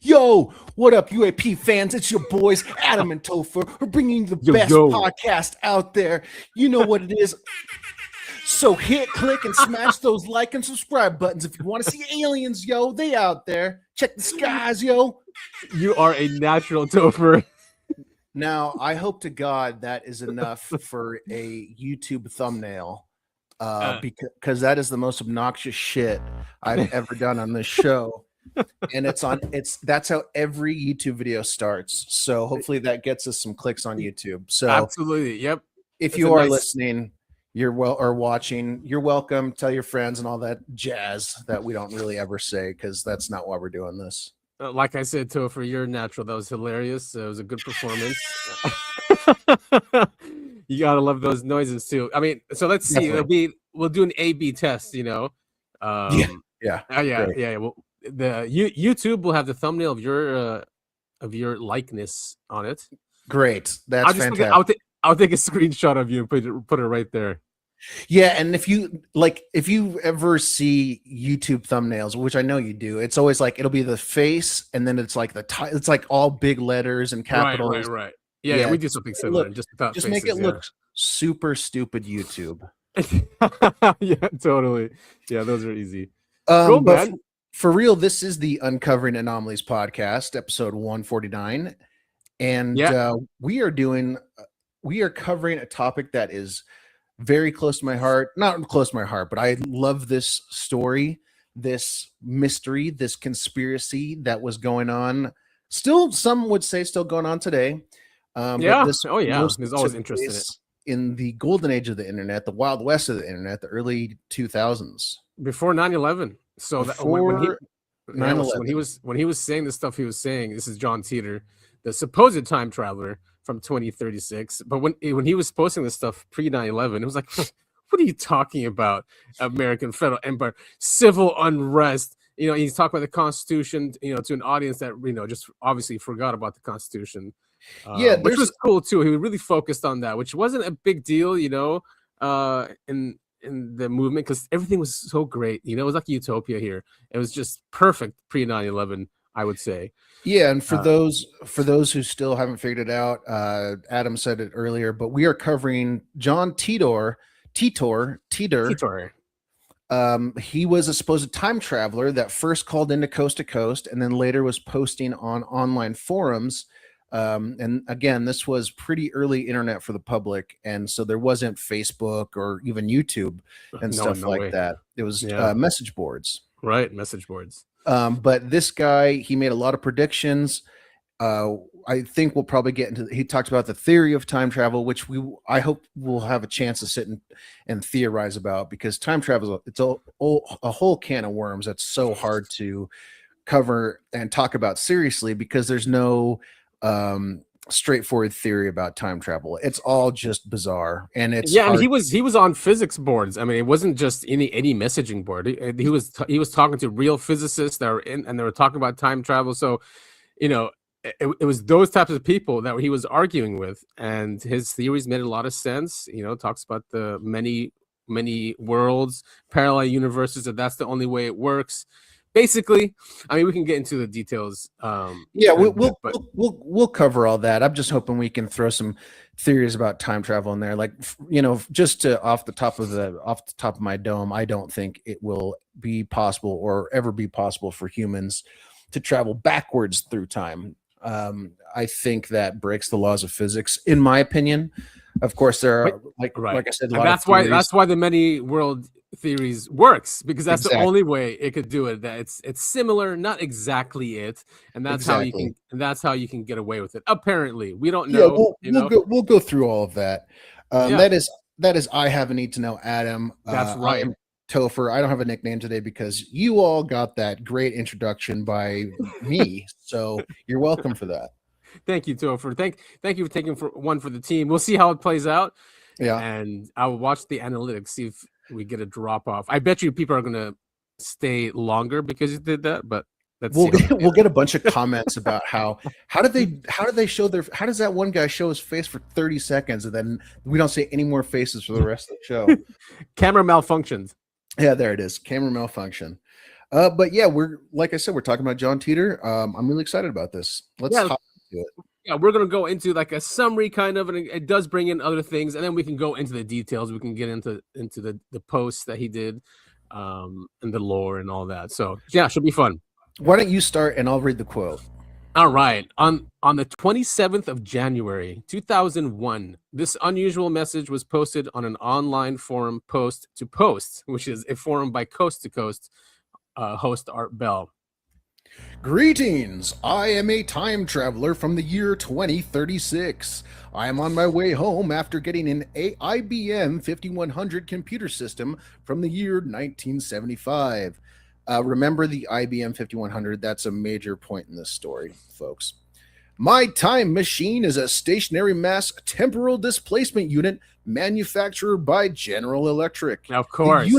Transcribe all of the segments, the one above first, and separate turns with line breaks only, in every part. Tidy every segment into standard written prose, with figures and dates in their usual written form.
Yo, what up, UAP fans? It's your boys, Adam and Topher. We're bringing you the best podcast out there. You know what it is. So hit, click, and smash those like and subscribe buttons if you want to see aliens, yo. They out there. Check the skies, yo.
You are a natural, Topher.
Now, I hope to God that is enough for a YouTube thumbnail. Because that is the most obnoxious shit I've ever done on this show. And that's how every YouTube video starts. So hopefully that gets us some clicks on YouTube. So
absolutely, yep.
If you are listening, or watching, you're welcome. Tell your friends and all that jazz that we don't really ever say, because that's not why we're doing this.
Like I said, Topher, you're natural. That was hilarious. It was a good performance. You gotta love those noises too. I mean, so let's see. We'll do an A/B test. You know.
Yeah.
Well, the YouTube will have the thumbnail of your likeness on it.
Great. That's fantastic.
I'll take a screenshot of you and put it right there.
Yeah, and if you ever see YouTube thumbnails, which I know you do, it's always like it'll be the face, and then it's like it's like all big letters and capitals.
Right. Yeah, we do something similar. Just
make it look super stupid. YouTube.
Yeah, totally. Yeah, those are easy.
Cool, but for real, this is the Uncovering Anomalies podcast, episode 149, and we are covering a topic that is very close to my heart. Not close to my heart, but I love this story, this mystery, this conspiracy that was going on. Still, some would say still going on today.
There's always interest
in the golden age of the internet, the wild west of the internet, the early 2000s.
Before 9/11. So when he was saying the stuff he was saying, this is John Titor, the supposed time traveler from 2036. But when he was posting this stuff pre 9/11, it was like, what are you talking about? American federal empire, civil unrest. You know, he's talking about the Constitution, to an audience that, just obviously forgot about the Constitution. Which was cool too. He really focused on that, which wasn't a big deal, in the movement, because everything was so great. It was like utopia here. It was just perfect pre 9/11, I would say.
Yeah, and for those who still haven't figured it out, Adam said it earlier, but we are covering John Titor. He was a supposed time traveler that first called into Coast to Coast, and then later was posting on online forums. And again, this was pretty early internet for the public, and so there wasn't Facebook or even YouTube and stuff like that. It was message boards.
Right, message boards.
But this guy, he made a lot of predictions. I think we'll probably get into. He talked about the theory of time travel, which I hope we'll have a chance to sit and theorize about, because time travel it's a whole can of worms that's so hard to cover and talk about seriously, because there's no straightforward theory about time travel. It's all just bizarre, and it's
and he was on physics boards. I mean, it wasn't just any messaging board. He was talking to real physicists that were in, and they were talking about time travel. So, it was those types of people that he was arguing with, and his theories made a lot of sense. Talks about the many worlds, parallel universes, that's the only way it works. Basically, I mean, we can get into the details.
We'll cover all that. I'm just hoping we can throw some theories about time travel in there. Like, just off the top of my dome, I don't think it will be possible or ever be possible for humans to travel backwards through time. I think that breaks the laws of physics, in my opinion. Of course, there are like I said,
that's why the many world theories works, because that's the only way it could do it. That it's similar, not exactly it, and that's how you can get away with it. Apparently, we don't know.
We'll go through all of that. That is I have a need to know, Adam.
That's right.
I am Topher. I don't have a nickname today because you all got that great introduction by me, so you're welcome for that.
Thank you, Topher. Thank you for taking one for the team. We'll see how it plays out.
Yeah,
and I will watch the analytics, see if we get a drop off. I bet you people are gonna stay longer because you did that, but
we'll get a bunch of comments about how does that one guy show his face for 30 seconds and then we don't see any more faces for the rest of the show.
Camera malfunctions.
Yeah, there it is. Camera malfunction. But yeah, like I said, we're talking about John Titor. I'm really excited about this. Let's
Yeah.
hop into it.
Yeah, we're gonna go into like a summary kind of, and it does bring in other things, and then we can go into the details. We can get into the posts that he did, and the lore and all that. So yeah, should be fun.
Why don't you start and I'll read the quote.
All right. On the 27th of January, 2001, this unusual message was posted on an online forum, Post to Post, which is a forum by Coast to Coast host Art Bell.
Greetings! I am a time traveler from the year 2036. I am on my way home after getting an IBM 5100 computer system from the year 1975. Remember the IBM 5100? That's a major point in this story, folks. My time machine is a stationary mass temporal displacement unit manufactured by General Electric.
Of course.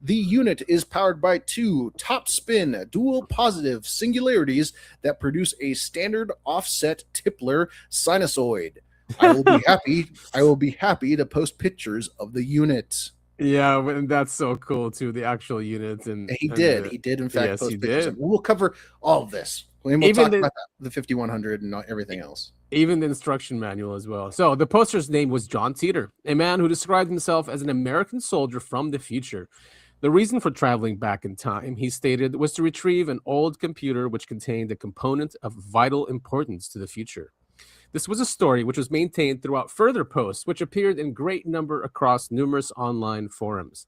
The unit is powered by two top spin dual positive singularities that produce a standard offset Tipler sinusoid. I will be happy to post pictures of the unit.
Yeah, and that's so cool too. The actual unit, and
he did in fact
yes,
post
he
pictures.
did.
We'll cover all of this. We'll talk about the 5100 and everything else.
Even the instruction manual as well. So the poster's name was John Titor, a man who described himself as an American soldier from the future. The reason for traveling back in time, he stated, was to retrieve an old computer which contained a component of vital importance to the future. This was a story which was maintained throughout further posts, which appeared in great number across numerous online forums.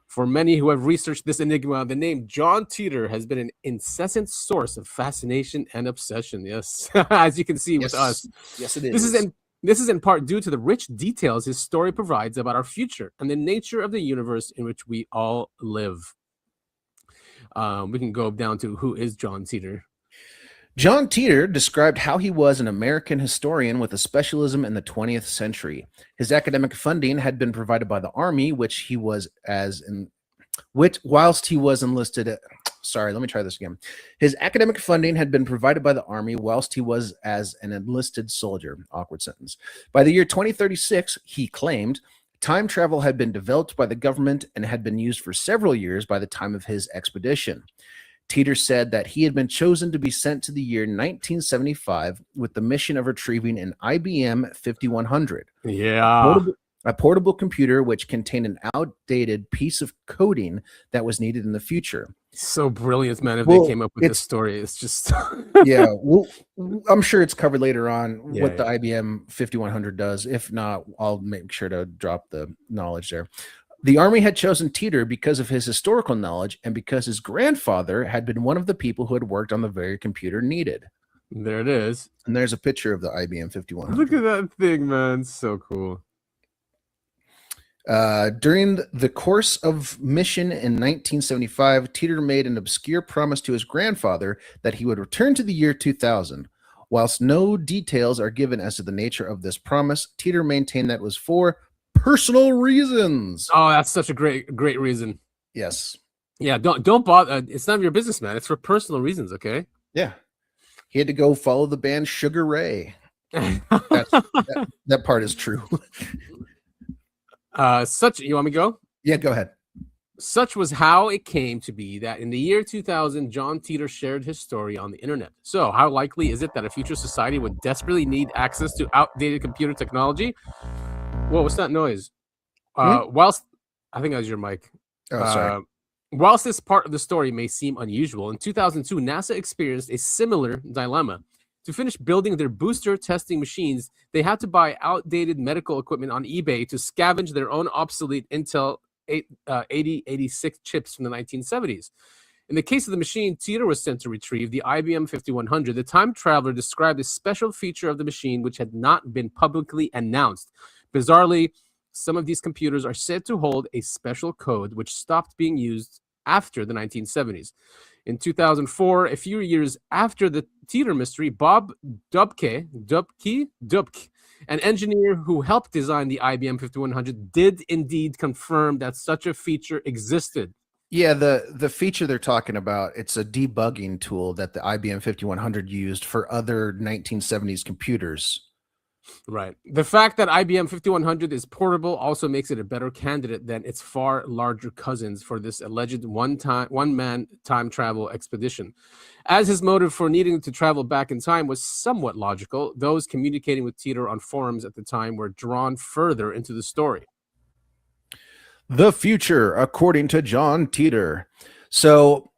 For many who have researched this enigma, the name John Titor has been an incessant source of fascination and obsession. Yes, as you can see with us.
Yes, it is.
This is in part due to the rich details his story provides about our future and the nature of the universe in which we all live. We can go down to who is John Titor.
John Titor described how he was an American historian with a specialism in the 20th century. His academic funding had been provided by the Army, whilst he was enlisted. Sorry, let me try this again. His academic funding had been provided by the Army whilst he was as an enlisted soldier. Awkward sentence. By the year 2036, he claimed, time travel had been developed by the government and had been used for several years by the time of his expedition. Titor said that he had been chosen to be sent to the year 1975 with the mission of retrieving an IBM 5100.
Yeah.
A portable computer which contained an outdated piece of coding that was needed in the future.
So brilliant, man. If they came up with this story, it's just
yeah. Well, I'm sure it's covered later on what the IBM 5100 does. If not, I'll make sure to drop the knowledge there. The Army had chosen Titor because of his historical knowledge and because his grandfather had been one of the people who had worked on the very computer needed.
There it is.
And there's a picture of the IBM 5100.
Look at that thing, man. So cool.
During the course of mission in 1975, Titor made an obscure promise to his grandfather that he would return to the year 2000. Whilst no details are given as to the nature of this promise, Titor maintained that it was for personal reasons.
Oh, that's such a great reason.
Yes.
Yeah, don't bother. It's none of your business, man. It's for personal reasons, okay?
Yeah. He had to go follow the band Sugar Ray. That part is true.
You want me to go?
Yeah, go ahead.
Such was how it came to be that in the year 2000, John Titor shared his story on the internet. So how likely is it that a future society would desperately need access to outdated computer technology? Whoa, what's that noise? Whilst I think that was your mic.
Oh, sorry.
Whilst this part of the story may seem unusual, in 2002, NASA experienced a similar dilemma. To finish building their booster testing machines, they had to buy outdated medical equipment on eBay to scavenge their own obsolete Intel 8086 chips from the 1970s. In the case of the machine Titor was sent to retrieve, the IBM 5100, the time traveler described a special feature of the machine which had not been publicly announced. Bizarrely, some of these computers are said to hold a special code which stopped being used after the 1970s. In 2004, a few years after the Titor mystery, Bob Dubke, an engineer who helped design the IBM 5100, did indeed confirm that such a feature existed.
Yeah, the feature they're talking about, it's a debugging tool that the IBM 5100 used for other 1970s computers.
Right. The fact that IBM 5100 is portable also makes it a better candidate than its far larger cousins for this alleged one-man time travel expedition. As his motive for needing to travel back in time was somewhat logical, those communicating with Titor on forums at the time were drawn further into the story.
The future, according to John Titor. So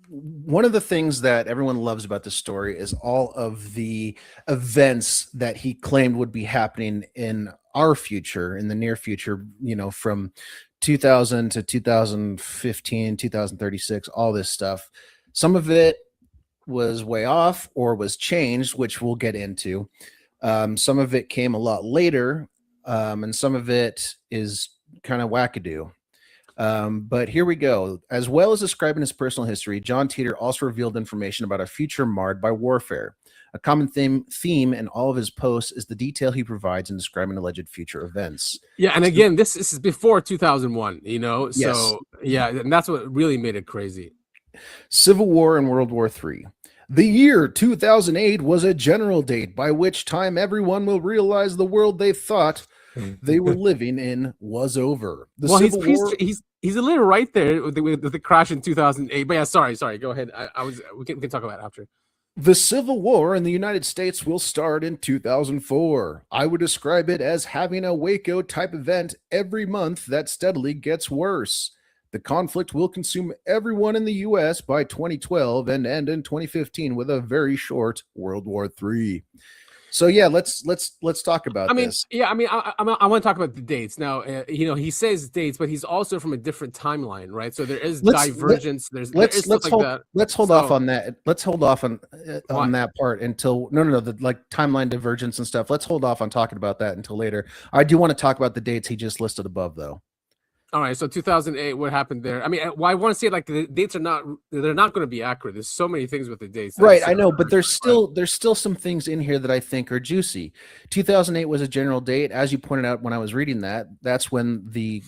one of the things that everyone loves about this story is all of the events that he claimed would be happening in our future, in the near future, from 2000 to 2015, 2036, all this stuff. Some of it was way off or was changed, which we'll get into. Some of it came a lot later, and some of it is kind of wackadoo. But here we go. As well as describing his personal history, John Titor also revealed information about a future marred by warfare. A common theme in all of his posts is the detail he provides in describing alleged future events.
Yeah, and again, this is before 2001,
Yes.
So yeah, and that's what really made it crazy.
Civil War and World War III. The year 2008 was a general date by which time everyone will realize the world they thought they were living in was over.
He's a little right there with the crash in 2008. But yeah, sorry, go ahead. We can talk about it after.
The Civil War in the United States will start in 2004. I would describe it as having a Waco type event every month that steadily gets worse. The conflict will consume everyone in the U.S. by 2012 and end in 2015 with a very short World War III. So yeah, let's talk about this.
Yeah, I want to talk about the dates now. He says dates, but he's also from a different timeline, right? So there is divergence. Let's
hold off on that. Let's hold off on that part until the timeline divergence and stuff. Let's hold off on talking about that until later. I do want to talk about the dates he just listed above, though.
All right, so 2008, what happened there? I mean, I want to say the dates they're not going to be accurate. There's so many things with the dates.
Right, I know, but there's still some things in here that I think are juicy. 2008 was a general date, as you pointed out when I was reading that. That's when the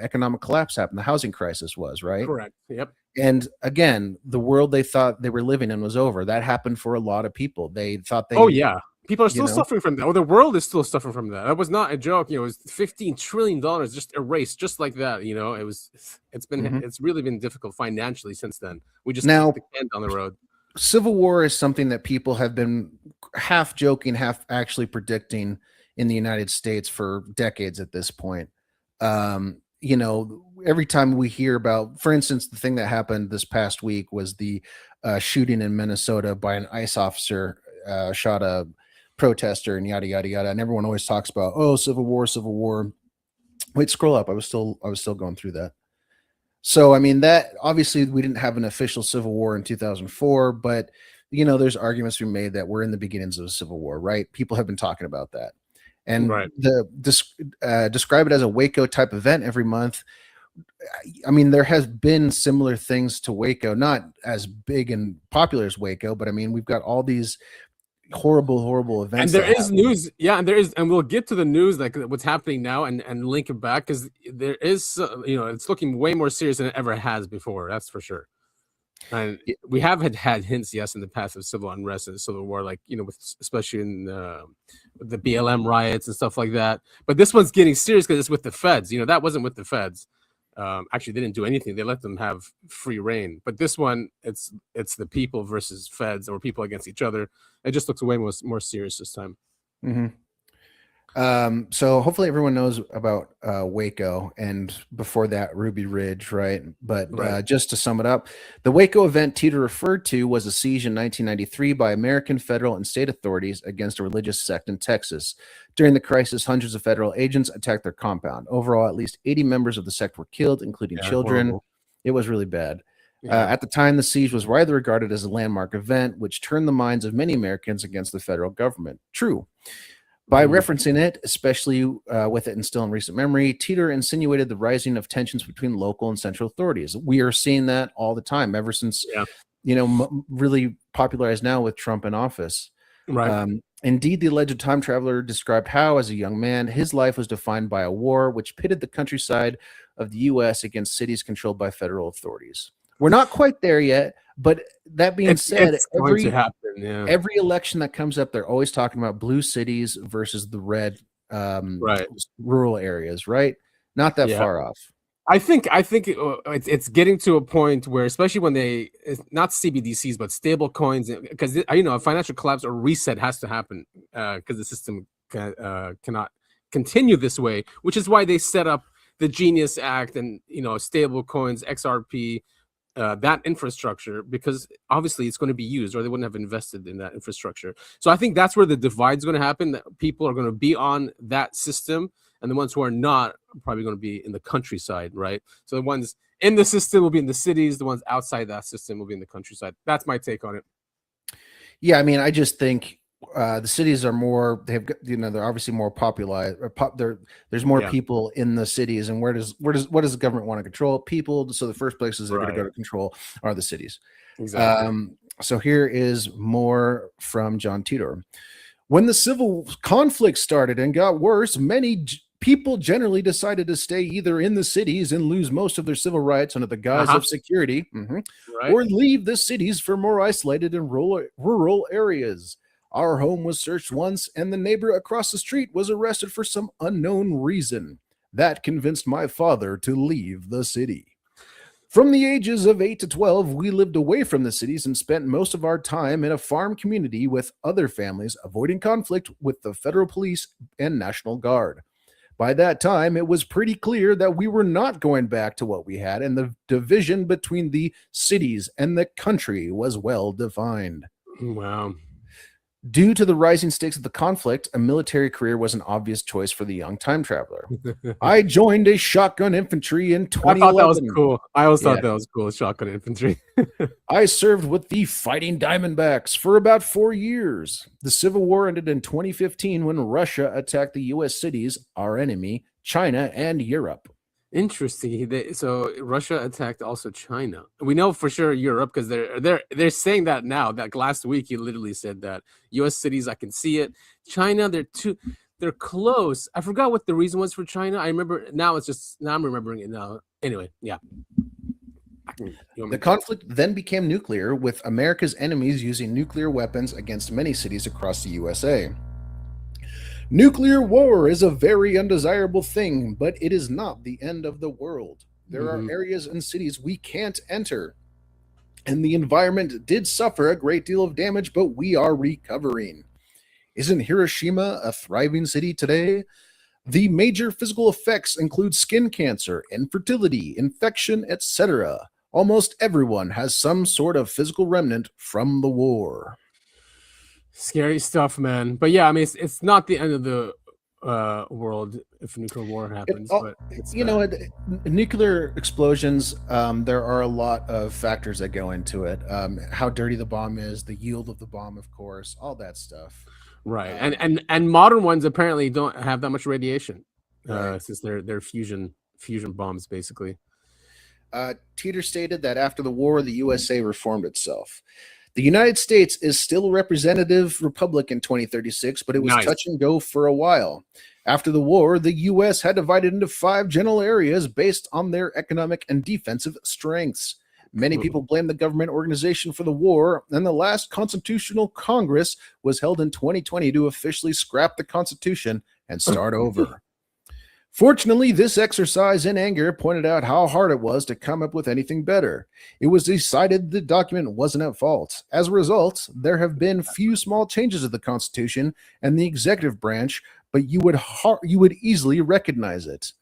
economic collapse happened, the housing crisis was, right?
Correct. Yep.
And again, the world they thought they were living in was over. That happened for a lot of people. They thought they.
Oh yeah. People are still suffering from that. Oh, the world is still suffering from that. That was not a joke. It was $15 trillion just erased, just like that. It's really been difficult financially since then. We just kicked the can down the road.
Civil War is something that people have been half joking, half actually predicting in the United States for decades at this point. Every time we hear about, for instance, the thing that happened this past week was the shooting in Minnesota by an ICE officer, shot a protester and yada yada yada, and everyone always talks about Civil War. Wait, scroll up. I was still going through that. So I mean, that obviously we didn't have an official civil war in 2004, but there's arguments to be made that we're in the beginnings of a civil war, right? People have been talking about that, and describe it as a Waco type event every month. I mean, there has been similar things to Waco, not as big and popular as Waco, but I mean, we've got all these horrible events.
And there is news, and we'll get to the news, like what's happening now, and link it back, because there is, it's looking way more serious than it ever has before. That's for sure. And we have had hints, yes, in the past of civil unrest and civil war, like especially in the BLM riots and stuff like that. But this one's getting serious because it's with the feds. That wasn't with the feds. Actually, they didn't do anything. They let them have free reign. But this one, it's the people versus feds, or people against each other. It just looks way more serious this time.
Mm-hmm. So hopefully everyone knows about Waco, and before that, Ruby Ridge, right? But just to sum it up, the Waco event Titor referred to was a siege in 1993 by American federal and state authorities against a religious sect in Texas. During the crisis, hundreds of federal agents attacked their compound. Overall, at least 80 members of the sect were killed, including children. Horrible. It was really bad. Yeah. At the time, the siege was widely regarded as a landmark event, which turned the minds of many Americans against the federal government. True. By referencing it, especially with it still in recent memory, Titor insinuated the rising of tensions between local and central authorities. We are seeing that all the time, ever since, really popularized now with Trump in office.
Right.
Indeed, the alleged time traveler described how, as a young man, his life was defined by a war which pitted the countryside of the U.S. against cities controlled by federal authorities. We're not quite there yet, but that being said,
it's going to happen. Yeah,
every election that comes up, they're always talking about blue cities versus the red
right.
rural areas, right? Not that
Yeah.
far off.
I think it's getting to a point where, especially when it's not CBDCs but stable coins, because a financial collapse or reset has to happen because the system cannot continue this way, which is why they set up the Genius Act and stable coins, XRP, that infrastructure, because obviously it's going to be used, or they wouldn't have invested in that infrastructure. So I think that's where the divide's going to happen. That people are going to be on that system, and the ones who are not are probably going to be in the countryside, right? So the ones in the system will be in the cities, the ones outside that system will be in the countryside. That's my take on it.
Yeah, I mean, I just think the cities are more. They're obviously more popularized. There's more people in the cities, and what does the government want to control? People. So the first places they're going to go to control are the cities.
Exactly.
So here is more from John Titor. When the civil conflict started and got worse, many people generally decided to stay either in the cities and lose most of their civil rights under the guise of security, or leave the cities for more isolated and rural areas. Our home was searched once, and the neighbor across the street was arrested for some unknown reason. That convinced my father to leave the city. From the ages of 8 to 12, we lived away from the cities and spent most of our time in a farm community with other families, avoiding conflict with the federal police and National Guard. By that time, it was pretty clear that we were not going back to what we had, and the division between the cities and the country was well defined.
Wow.
Due to the rising stakes of the conflict, a military career was an obvious choice for the young time traveler. I joined a shotgun infantry in 2011.
I thought that was cool. I always thought that was cool, shotgun infantry.
I served with the Fighting Diamondbacks for about 4 years. The Civil War ended in 2015 when Russia attacked the U.S. cities, our enemy, China, and Europe.
Interesting. So Russia attacked also China. We know for sure Europe because they're saying that now. That last week he literally said that U.S. cities, I can see it. China, they're close. I forgot what the reason was for China. I remember now. I'm remembering it now. Anyway, yeah.
The conflict then became nuclear, with America's enemies using nuclear weapons against many cities across the USA. Nuclear war is a very undesirable thing, but it is not the end of the world. There are areas and cities we can't enter, and the environment did suffer a great deal of damage, but we are recovering. Isn't Hiroshima a thriving city today? The major physical effects include skin cancer, infertility, infection, etc. Almost everyone has some sort of physical remnant from the war.
Scary stuff, man. But yeah, I mean, it's not the end of the world if nuclear war happens. But it's
nuclear explosions, there are a lot of factors that go into it. How dirty the bomb is, the yield of the bomb, of course, all that stuff.
Right, and modern ones apparently don't have that much radiation, since they're fusion bombs, basically.
Titor stated that after the war, the USA reformed itself. The United States is still a representative republic in 2036, but it was touch and go for a while. After the war, the U.S. had divided into 5 general areas based on their economic and defensive strengths. Many people blame the government organization for the war, and the last Constitutional Congress was held in 2020 to officially scrap the Constitution and start over. Fortunately, this exercise in anger pointed out how hard it was to come up with anything better. It was decided the document wasn't at fault. As a result, there have been few small changes to the Constitution and the executive branch, but you would easily recognize it.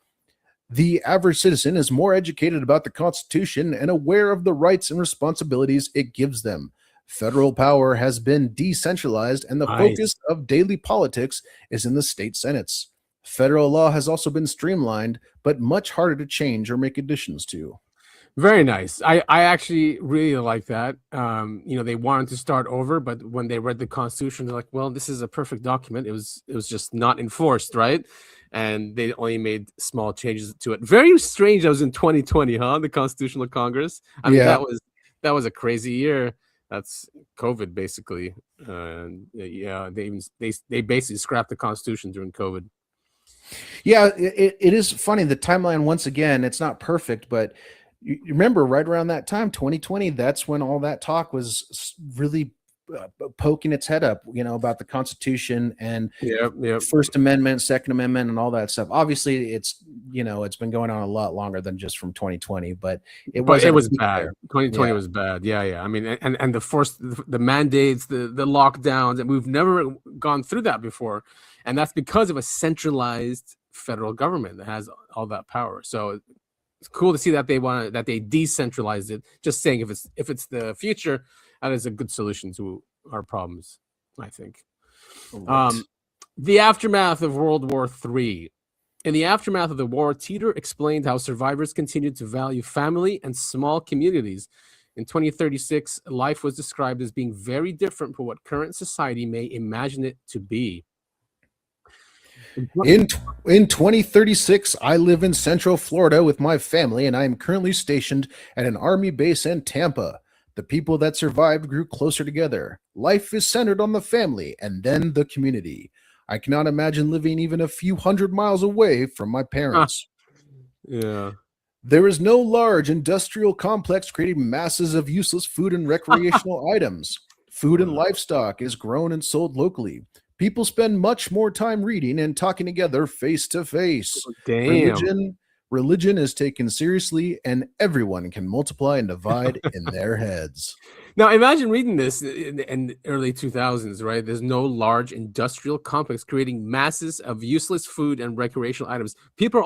The average citizen is more educated about the Constitution and aware of the rights and responsibilities it gives them. Federal power has been decentralized, and the focus of daily politics is in the state senates. Federal law has also been streamlined, but much harder to change or make additions to.
Very nice. I actually really like that. They wanted to start over, but when they read the Constitution, they're like, well, this is a perfect document. It was just not enforced, right? And they only made small changes to it. Very strange. That was in 2020, huh? The Constitutional Congress. I mean, that was a crazy year. That's COVID, basically. They basically scrapped the Constitution during COVID.
Yeah, it is funny. The timeline, once again, it's not perfect, but you remember right around that time, 2020, that's when all that talk was really poking its head up, about the Constitution and
Yep.
First Amendment, Second Amendment, and all that stuff. Obviously, it's been going on a lot longer than just from 2020, but it was
bad.
there.
2020 was bad. Yeah. I mean, and the mandates, the lockdowns, and we've never gone through that before, and that's because of a centralized federal government that has all that power. So it's cool to see that they decentralized it. Just saying, if it's the future, that is a good solution to our problems, I think.
Right.
The aftermath of World War III. In the aftermath of the war, Titor explained how survivors continued to value family and small communities. In 2036, life was described as being very different from what current society may imagine it to be.
In 2036, I live in Central Florida with my family, and I am currently stationed at an Army base in Tampa. The people that survived grew closer together. Life is centered on the family and then the community. I cannot imagine living even a few hundred miles away from my parents.
Yeah.
There is no large industrial complex creating masses of useless food and recreational items. Food and livestock is grown and sold locally. People spend much more time reading and talking together face to face. Religion is taken seriously, and everyone can multiply and divide in their heads.
Now, imagine reading this in the early 2000s, right? There's no large industrial complex creating masses of useless food and recreational items. People are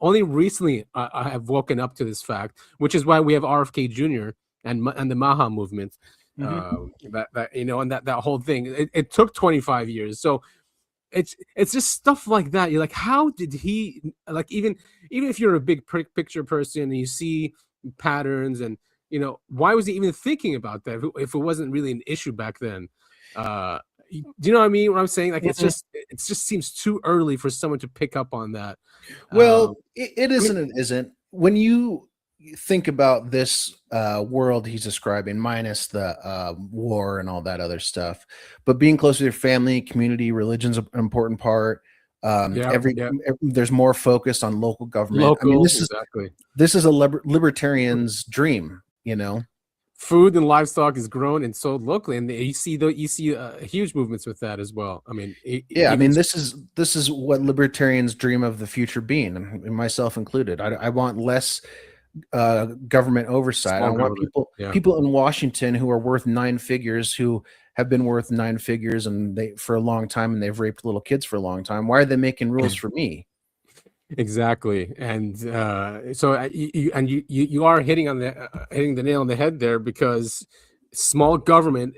only recently have woken up to this fact, which is why we have RFK Jr. and the Maha movement. And that whole thing. It took 25 years. So it's just stuff like that. You're like, how did he, like, even if you're a big picture person and you see patterns, and why was he even thinking about that if it wasn't really an issue back then? Do you know what I mean? What I'm saying? Like, it just seems too early for someone to pick up on that.
Well, it isn't. It isn't. When you think about this world he's describing, minus the war and all that other stuff, but being close to your family, community, religion's an important part. There's more focus on local government. This is a libertarian's dream.
Food and livestock is grown and sold locally, and you see huge movements with that as well. I mean,
this is what libertarians dream of the future being, and myself included. I want less government oversight. I want people in Washington who are worth 9 figures, who have been worth 9 figures for a long time, and they've raped little kids for a long time. Why are they making rules for me?
Exactly. And so you are hitting the nail on the head there, because small government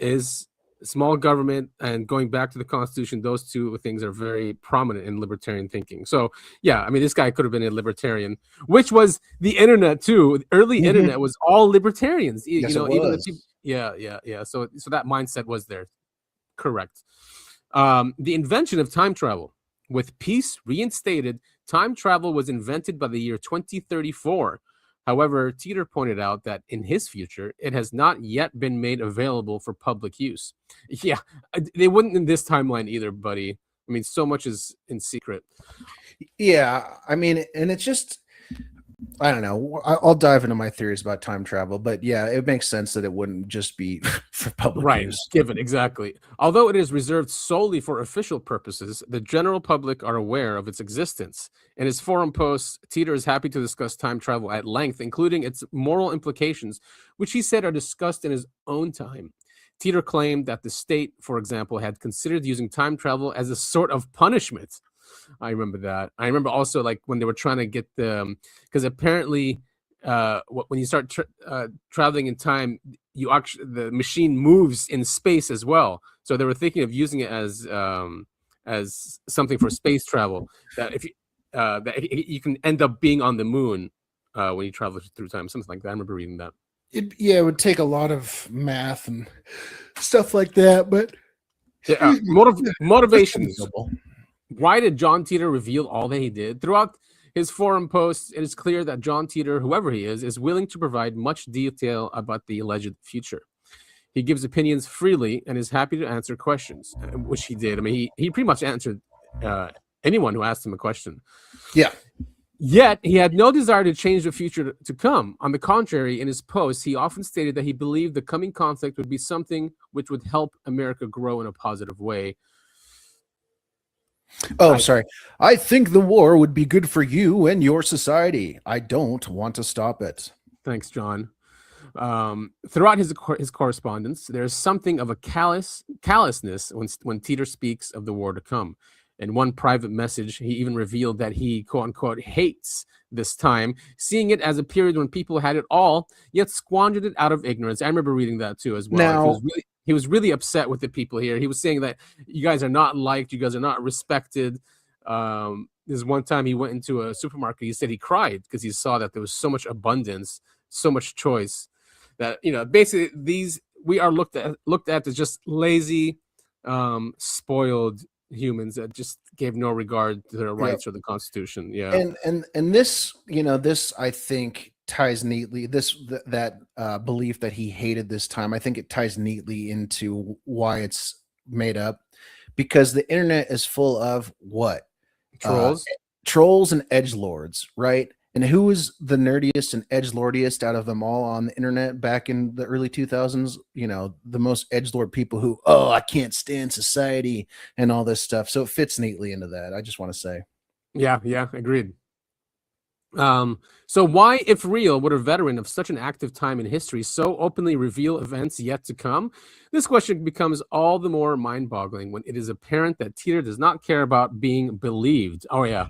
and going back to the Constitution, those two things are very prominent in libertarian thinking. So yeah, I mean, this guy could have been a libertarian, which was the internet too. Early internet was all libertarians.
Yes,
even the people, yeah. So that mindset was there. Correct. The invention of time travel. With peace reinstated, time travel was invented by the year 2034. However, Titor pointed out that in his future, it has not yet been made available for public use. Yeah, they wouldn't in this timeline either, buddy. I mean, so much is in secret.
Yeah, I mean, and it's just, I don't know. I'll dive into my theories about time travel, but yeah, it makes sense that it wouldn't just be for public use.
Given, exactly. Although it is reserved solely for official purposes, the general public are aware of its existence. In his forum posts, Titor is happy to discuss time travel at length, including its moral implications, which he said are discussed in his own time. Titor claimed that the state, for example, had considered using time travel as a sort of punishment. I remember that. I remember also, like, when they were trying to get because apparently when you start traveling in time, the machine moves in space as well. So they were thinking of using it as something for space travel, that if you can end up being on the moon when you travel through time, something like that. I remember reading that.
It would take a lot of math and stuff like that, but
motivations. Why did John Titor reveal all that he did? Throughout his forum posts, it is clear that John Titor, whoever he is willing to provide much detail about the alleged future. He gives opinions freely and is happy to answer questions, which he did. I mean, he pretty much answered anyone who asked him a question.
Yeah.
Yet, he had no desire to change the future to come. On the contrary, in his posts, he often stated that he believed the coming conflict would be something which would help America grow in a positive way.
Oh, sorry. I think the war would be good for you and your society. I don't want to stop it.
Thanks, John. Throughout his correspondence, there's something of a callousness when Titor speaks of the war to come. In one private message, he even revealed that he, quote unquote, hates this time, seeing it as a period when people had it all, yet squandered it out of ignorance. I remember reading that too as well.
Now,
he was really upset with the people here. He was saying that you guys are not liked, you guys are not respected. This one time he went into a supermarket, he said he cried because he saw that there was so much abundance, so much choice, that, you know, basically we are looked at as just lazy, spoiled humans that just gave no regard to their rights or the Constitution. Yeah.
And this, you know, this I think ties neatly, that belief that he hated this time, I think it ties neatly into why it's made up, because the internet is full of what? Trolls and edgelords, right? And who was the nerdiest and edgelordiest out of them all on the internet back in the early 2000s? You know, the most edgelord people who, oh, I can't stand society and all this stuff. So it fits neatly into that. I just want to say.
Yeah, agreed. So why, if real, would a veteran of such an active time in history so openly reveal events yet to come? This question becomes all the more mind-boggling when it is apparent that Titor does not care about being believed. Oh, yeah.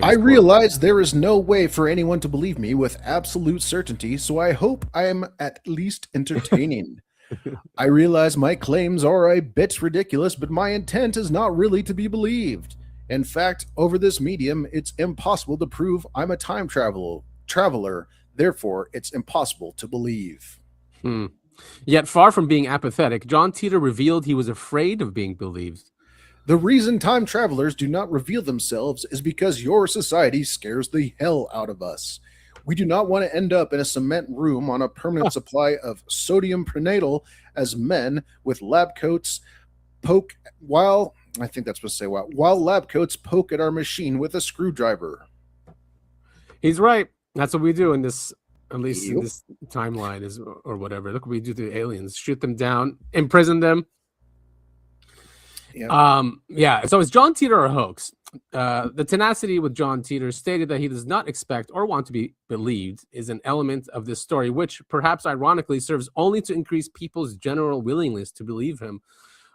I realize there is no way for anyone to believe me with absolute certainty, so I hope I am at least entertaining. I realize my claims are a bit ridiculous, but my intent is not really to be believed. In fact, over this medium, it's impossible to prove I'm a time traveler. Therefore, it's impossible to believe.
Yet, far from being apathetic, John Titor revealed he was afraid of being believed.
The reason time travelers do not reveal themselves is because your society scares the hell out of us. We do not want to end up in a cement room on a permanent supply of sodium prenatal as men with lab coats poke while lab coats poke at our machine with a screwdriver.
He's right. That's what we do in this, at least in this timeline, is or whatever. Look what we do to aliens: shoot them down, imprison them. Yep. So is John Titor a hoax? The tenacity with John Titor stated that he does not expect or want to be believed is an element of this story, which perhaps ironically serves only to increase people's general willingness to believe him,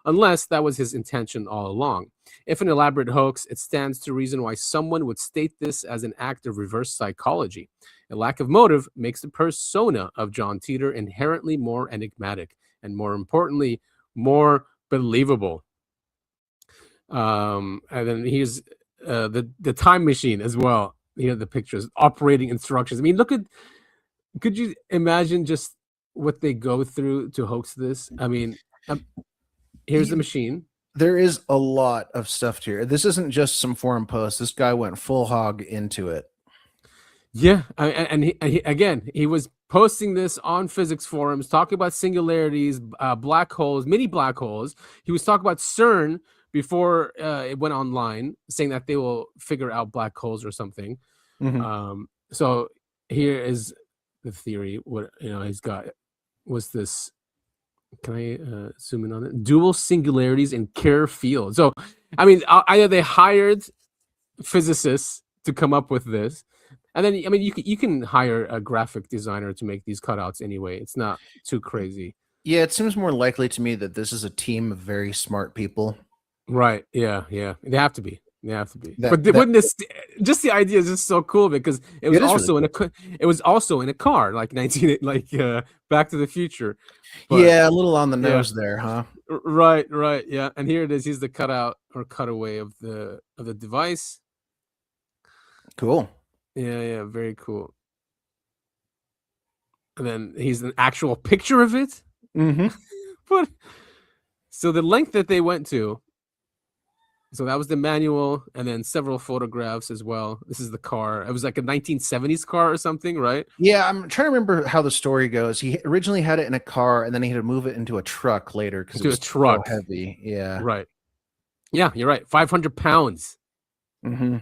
unless that was his intention all along. If an elaborate hoax, it stands to reason why someone would state this as an act of reverse psychology. A lack of motive makes the persona of John Titor inherently more enigmatic and, more importantly, more believable. And then here's the time machine as well. You know, the pictures, operating instructions. I mean, could you imagine just what they go through to hoax this? I mean, here's the machine.
There is a lot of stuff here. This isn't just some forum post. This guy went full hog into it.
Yeah, and he was posting this on physics forums, talking about singularities, black holes, mini black holes. He was talking about CERN before it went online, saying that they will figure out black holes or something. Mm-hmm. So here is the theory. What he's got was this. Can I zoom in on it? Dual singularities in Kerr field. So, I mean, either they hired physicists to come up with this, and then you can hire a graphic designer to make these cutouts anyway. It's not too crazy.
Yeah, it seems more likely to me that this is a team of very smart people.
Right. Yeah. They have to be. Wouldn't this? Just the idea is just so cool because it was also really cool. It was also in a car, like Back to the Future.
But, yeah, a little on the nose there, huh?
Right. Yeah, and here it is. He's the cutout or cutaway of the device.
Cool.
Yeah, very cool. And then he's an actual picture of it.
Mm-hmm.
But so the length that they went to. So that was the manual, and then several photographs as well. This is the car. It was like a 1970s car or something, right?
Yeah, I'm trying to remember how the story goes. He originally had it in a car, and then he had to move it into a truck later because it was so heavy. Yeah,
right. Yeah, you're right. 500 pounds.
Mm-hmm.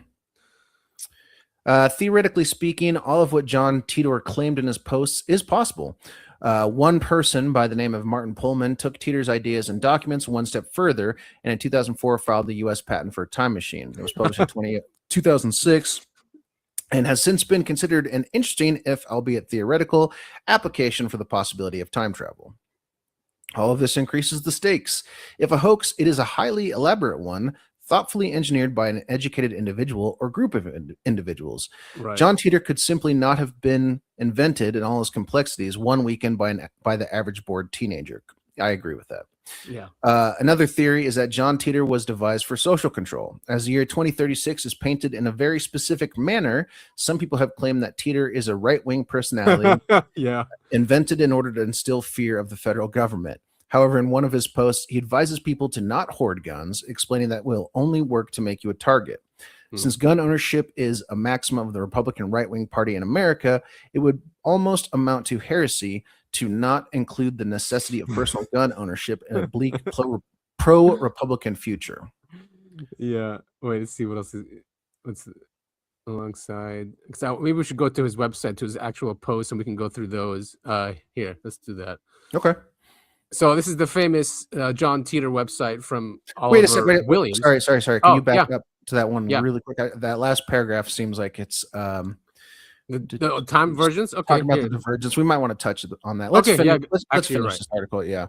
Theoretically speaking, all of what John Titor claimed in his posts is possible. One person by the name of Martin Pullman took Titor's ideas and documents one step further, and in 2004 filed the U.S. patent for a time machine. It was published in 2006 and has since been considered an interesting, if albeit theoretical, application for the possibility of time travel. All of this increases the stakes. If a hoax, it is a highly elaborate one, thoughtfully engineered by an educated individual or group of individuals.
Right.
John Titor could simply not have been invented in all its complexities one weekend by the average bored teenager. I agree with that.
Yeah.
Another theory is that John Titor was devised for social control. As the year 2036 is painted in a very specific manner, some people have claimed that Titor is a right-wing personality
Yeah.
invented in order to instill fear of the federal government. However, in one of his posts, he advises people to not hoard guns, explaining that will only work to make you a target. Since gun ownership is a maxim of the Republican right-wing party in America, it would almost amount to heresy to not include the necessity of personal gun ownership in a bleak pro-Republican future.
Yeah. Wait, let's see what else is what's alongside. So maybe we should go to his website, to his actual post, and we can go through those. Here, let's do that.
Okay.
So this is the famous John Titor website from
Wait a
Oliver
second.
Williams.
Sorry. Can you back
yeah.
up to that one
Yeah.
really quick? That last paragraph seems like it's
The time versions. Okay.
talking about
Here.
the divergence. We might want to touch on that. Let's
Okay,
finish,
yeah,
let's
actually, you're
finish
right.
this article. Yeah.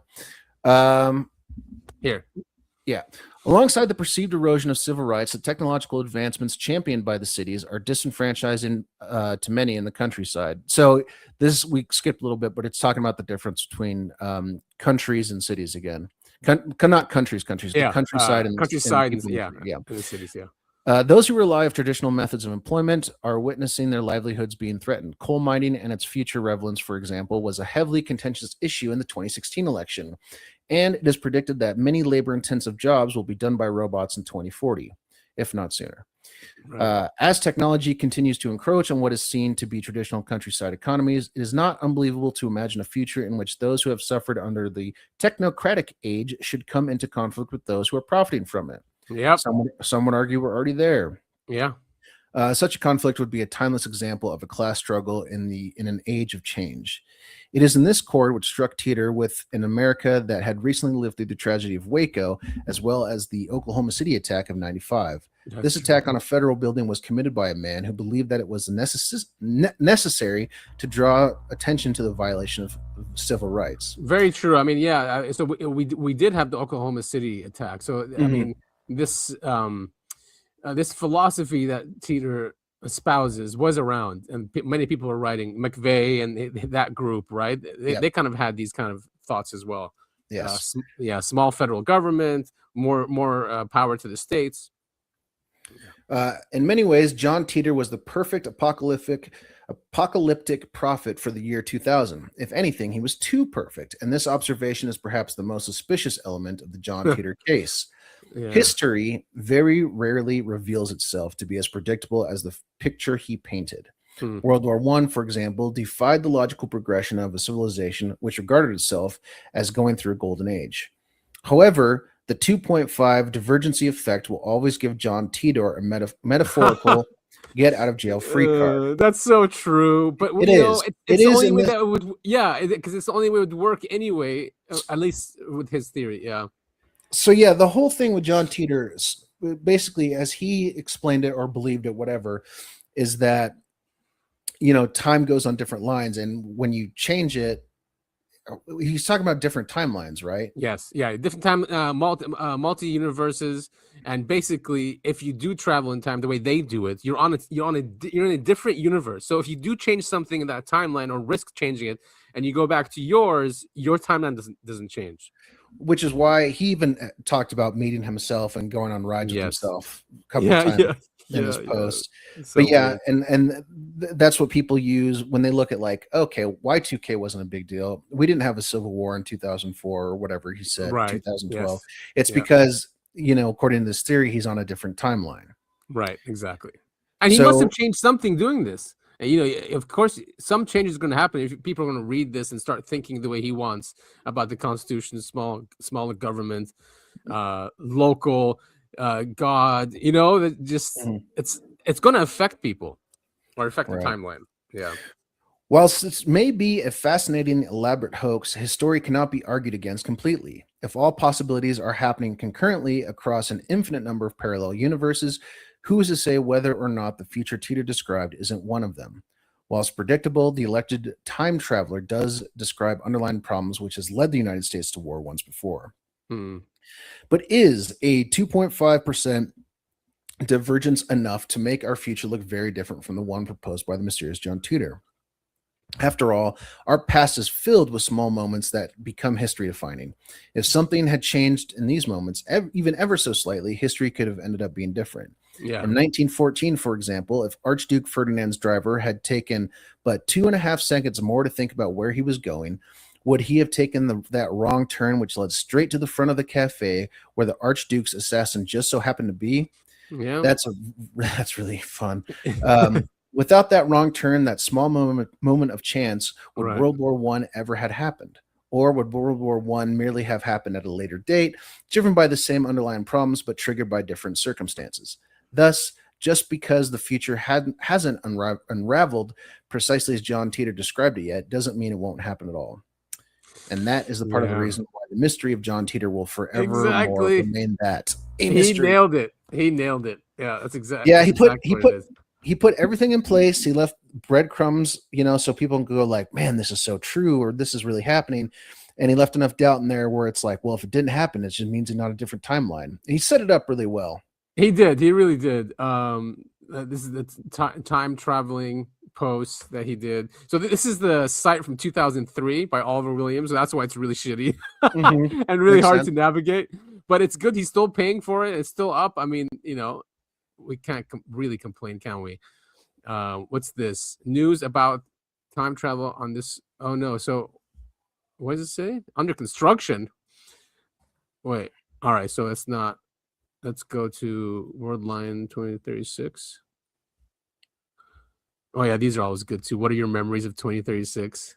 Here.
Yeah. Alongside the perceived erosion of civil rights, the technological advancements championed by the cities are disenfranchising to many in the countryside. So this, we skipped a little bit, but it's talking about the difference between countries and cities again. Not countries,
Yeah.
the countryside and
countryside.
people in
Yeah.
the- yeah.
In the cities. Yeah.
Those who rely on traditional methods of employment are witnessing their livelihoods being threatened. Coal mining and its future relevance, for example, was a heavily contentious issue in the 2016 election, and it is predicted that many labor-intensive jobs will be done by robots in 2040, if not sooner.
Right.
As technology continues to encroach on what is seen to be traditional countryside economies, it is not unbelievable to imagine a future in which those who have suffered under the technocratic age should come into conflict with those who are profiting from it.
Yep.
Some would argue we're already there.
Yeah.
Such a conflict would be a timeless example of a class struggle in an age of change. It is in this chord which struck Titor with an America that had recently lived through the tragedy of Waco, as well as the Oklahoma City attack of '95. This attack on a federal building was committed by a man who believed that it was necessary to draw attention to the violation of civil rights.
Very true. I mean, yeah. So we did have the Oklahoma City attack. So I mean, this this philosophy that Titor espouses was around, and many people are writing. McVeigh and that group, right? They kind of had these kind of thoughts as well.
Yes.
Small federal government, more power to the states.
In many ways, John Titor was the perfect apocalyptic prophet for the year 2000. If anything, he was too perfect, and this observation is perhaps the most suspicious element of the John Titor case.
Yeah.
History very rarely reveals itself to be as predictable as the picture he painted. World War I, for example, defied the logical progression of a civilization which regarded itself as going through a golden age. However, the 2.5 divergency effect will always give John Titor a metaphorical get out of jail free card.
That's so true, but
It is.
it's the only way that it would. Yeah, because it's the only way it would work anyway. At least with his theory. Yeah.
So yeah, the whole thing with John Titor, basically, as he explained it or believed it, whatever, is that time goes on different lines, and when you change it, he's talking about different timelines, right?
Yes, yeah, different time, multi universes, and basically, if you do travel in time the way they do it, you're in a different universe. So if you do change something in that timeline or risk changing it, and you go back to yours, your timeline doesn't change.
Which is why he even talked about meeting himself and going on rides with himself a couple of times in his post.
So
but yeah,
weird.
and that's what people use when they look at like, okay, Y2K wasn't a big deal. We didn't have a civil war in 2004 or whatever he said,
Right.
2012.
Yes.
It's because, according to this theory, he's on a different timeline.
Right, exactly. And he must have changed something doing this. And, of course, some changes are going to happen if people are going to read this and start thinking the way he wants about the Constitution, smaller government, local, God. That just it's going to affect people. or affect the
Right.
timeline. Yeah.
Whilst this may be a fascinating, elaborate hoax, his story cannot be argued against completely. If all possibilities are happening concurrently across an infinite number of parallel universes, who is to say whether or not the future Titor described isn't one of them? Whilst predictable, the elected time traveler does describe underlying problems which has led the United States to war once before.
Hmm.
But is a 2.5% divergence enough to make our future look very different from the one proposed by the mysterious John Titor? After all, our past is filled with small moments that become history defining. If something had changed in these moments, even ever so slightly, history could have ended up being different.
Yeah.
In 1914, for example, if Archduke Ferdinand's driver had taken but 2.5 seconds more to think about where he was going, would he have taken that wrong turn which led straight to the front of the cafe where the Archduke's assassin just so happened to be?
Yeah.
That's really fun. Without that wrong turn, that small moment of chance, would
Right.
World War One ever had happened? Or would World War One merely have happened at a later date, driven by the same underlying problems but triggered by different circumstances? Thus, just because the future hasn't unraveled precisely as John Titor described it yet, doesn't mean it won't happen at all. And that is the part of the
Yeah.
reason why the mystery of John Titor will forever more
Exactly.
remain that a
He
mystery.
nailed it. He nailed it. Yeah, that's exactly.
Yeah,
that's exactly what it is.
he put everything in place. He left breadcrumbs, so people can go like, man, this is so true, or this is really happening. And he left enough doubt in there where it's like, well, if it didn't happen, it just means it's not a different timeline. And he set it up really well.
He did. He really did. This is the time traveling post that he did. So this is the site from 2003 by Oliver Williams. So that's why it's really shitty
Mhm.
and really
Makes
hard
sense.
to navigate. But it's good. He's still paying for it. It's still up. I mean, we can't really complain, can we? What's this? News about time travel on this. Oh no. So what does it say? Under construction. Wait. All right. So it's not. Let's go to Worldline 2036. Oh yeah, these are always good too. What are your memories of 2036?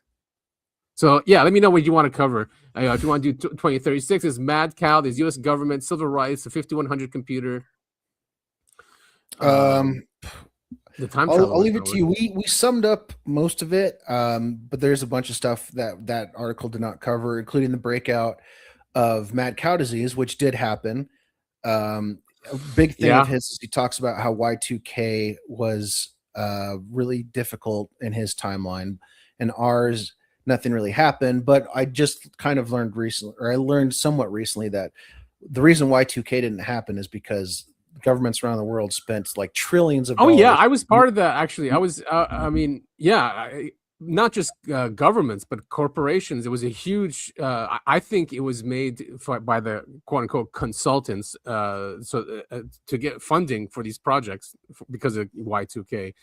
So yeah, let me know what you want to cover. If you want to do 2036, is Mad Cow, there's U.S. government, civil rights, the 5100 computer. The time travel.
I'll leave it to you. We summed up most of it, but there's a bunch of stuff that article did not cover, including the breakout of mad cow disease, which did happen. A big thing of his is he talks about how Y2K was really difficult in his timeline, and ours nothing really happened. But I just kind of learned recently, or I learned somewhat recently, that the reason Y2K didn't happen is because governments around the world spent like trillions of dollars.
Oh yeah, I was part of that actually. I was. I mean, yeah. Not just governments, but corporations. It was a huge. I think it was made by the quote unquote consultants, to get funding for these projects because of Y2K.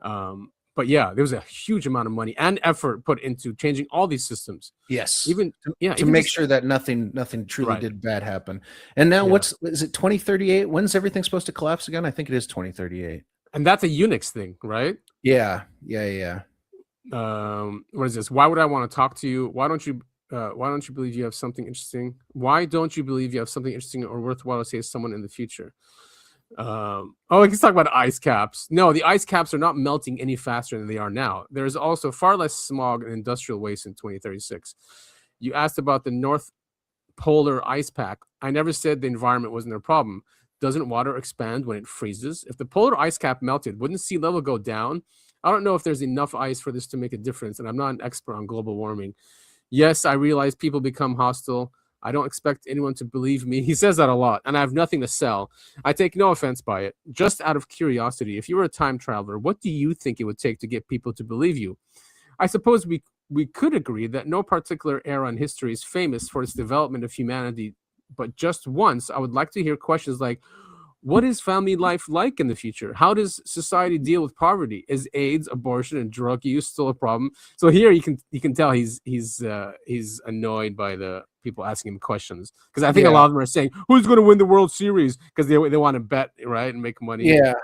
But yeah, there was a huge amount of money and effort put into changing all these systems.
Yes,
to
make sure that nothing truly did bad happen. And now, is it 2038? When's everything supposed to collapse again? I think it is 2038.
And that's a Unix thing, right?
Yeah.
What is this? Why would I want to talk to you? Why don't you believe you have something interesting? Why don't you believe you have something interesting or worthwhile to say to someone in the future? Let's talk about ice caps. No, the ice caps are not melting any faster than they are now. There's also far less smog and industrial waste in 2036. You asked about the North Polar ice pack. I never said the environment wasn't a problem. Doesn't water expand when it freezes? If the polar ice cap melted, wouldn't sea level go down? I don't know if there's enough ice for this to make a difference, and I'm not an expert on global warming. Yes, I realize people become hostile. I don't expect anyone to believe me. He says that a lot, and I have nothing to sell. I take no offense by it. Just out of curiosity, if you were a time traveler, what do you think it would take to get people to believe you? I suppose we could agree that no particular era in history is famous for its development of humanity, but just once, I would like to hear questions like, what is family life like in the future? How does society deal with poverty? Is AIDS, abortion, and drug use still a problem? So here you can tell he's annoyed by the people asking him questions, because I think a lot of them are saying, who's going to win the World Series, because they want to bet, right, and make money.
Yeah.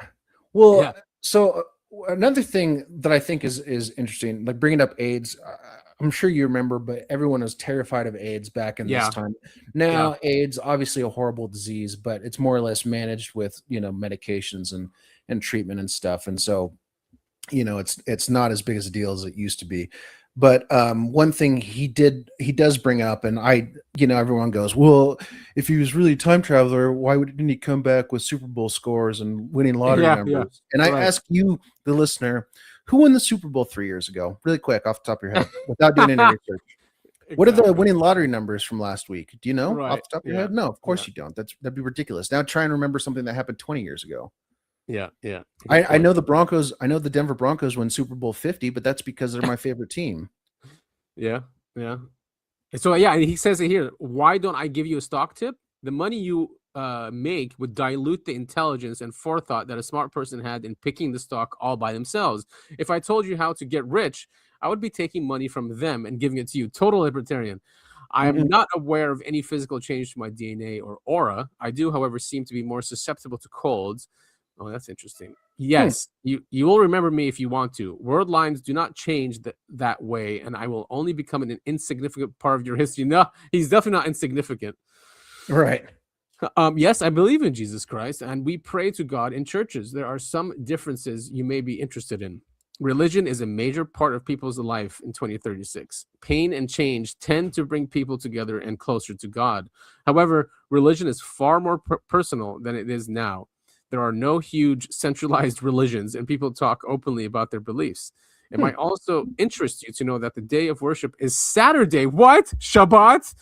Well, so another thing that I think is interesting, like bringing up AIDS. I'm sure you remember, but everyone was terrified of AIDS back in this time. Now, AIDS, obviously a horrible disease, but it's more or less managed with, medications and treatment and stuff. And so it's not as big as a deal as it used to be. But one thing he does bring up, and everyone goes, well, if he was really a time traveler, why didn't he come back with Super Bowl scores and winning lottery numbers? And I ask you, the listener, who won the Super Bowl 3 years ago? Really quick, off the top of your head, without doing any research. Exactly. What are the winning lottery numbers from last week? Do you know off the top of your head? No, of course you don't. That'd be ridiculous. Now try and remember something that happened 20 years ago.
Yeah.
I know the Broncos. I know the Denver Broncos win Super Bowl 50, but that's because they're my favorite team.
Yeah. So he says it here. Why don't I give you a stock tip? The money you make would dilute the intelligence and forethought that a smart person had in picking the stock all by themselves. If I told you how to get rich, I would be taking money from them and giving it to you. Total libertarian. I am not aware of any physical change to my DNA or aura. I do, however, seem to be more susceptible to colds. Oh, that's interesting. Yes, you will remember me if you want to. Word lines do not change that way, and I will only become an insignificant part of your history. No, he's definitely not insignificant.
Right.
Yes, I believe in Jesus Christ, and we pray to God in churches. There are some differences you may be interested in. Religion is a major part of people's life in 2036. Pain and change tend to bring people together and closer to God. However, religion is far more personal than it is now. There are no huge centralized religions, and people talk openly about their beliefs. It might also interest you to know that the day of worship is Saturday. What? Shabbat?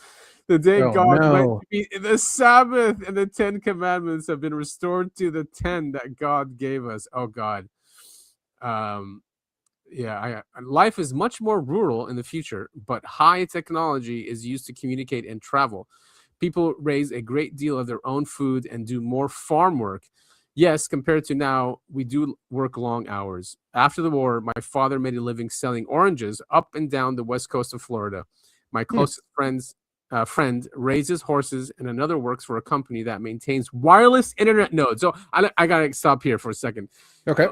The day God meant to be the Sabbath, and the 10 commandments have been restored to the 10 that God gave us. Oh, God. Life is much more rural in the future, but high technology is used to communicate and travel. People raise a great deal of their own food and do more farm work. Yes, compared to now, we do work long hours. After the war, my father made a living selling oranges up and down the west coast of Florida. My closest friend raises horses, and another works for a company that maintains wireless internet nodes. So I gotta stop here for a second.
Okay.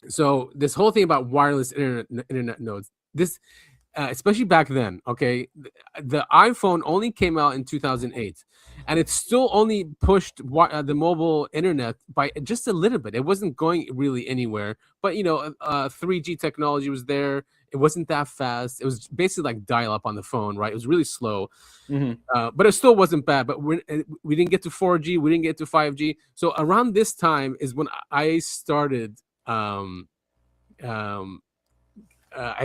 So this whole thing about wireless internet nodes, this especially back then, okay, the iPhone only came out in 2008, and it still only pushed the mobile internet by just a little bit. It wasn't going really anywhere, but 3G technology was there. It wasn't that fast. It was basically like dial-up on the phone, right? It was really slow, but it still wasn't bad. But we didn't get to 4G. We didn't get to 5G. So around this time is when I started. I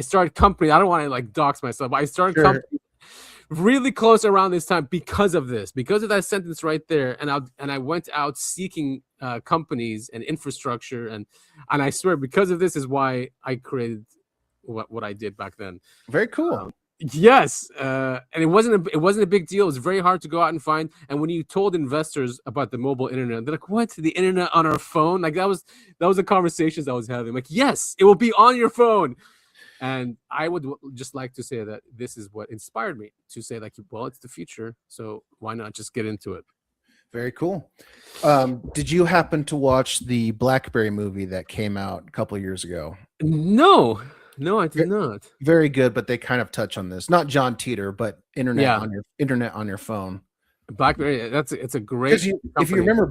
started company. I don't want to like dox myself, but I started company really close around this time because of that sentence right there. And I went out seeking companies and infrastructure, and I swear because of this is why I created what I did back then.
Very cool.
Yes, and it wasn't a big deal. It was very hard to go out and find. And when you told investors about the mobile internet, they're like, "What? The internet on our phone?" Like that was the conversations I was having. I'm like, yes, it will be on your phone. And I would just like to say that this is what inspired me to say, like, well, it's the future, so why not just get into it?
Very cool. Did you happen to watch the BlackBerry movie that came out a couple of years ago?
No, I did not.
Very good, but they kind of touch on this. Not John Titor, but internet on your phone.
BlackBerry, it's a great.
If you remember,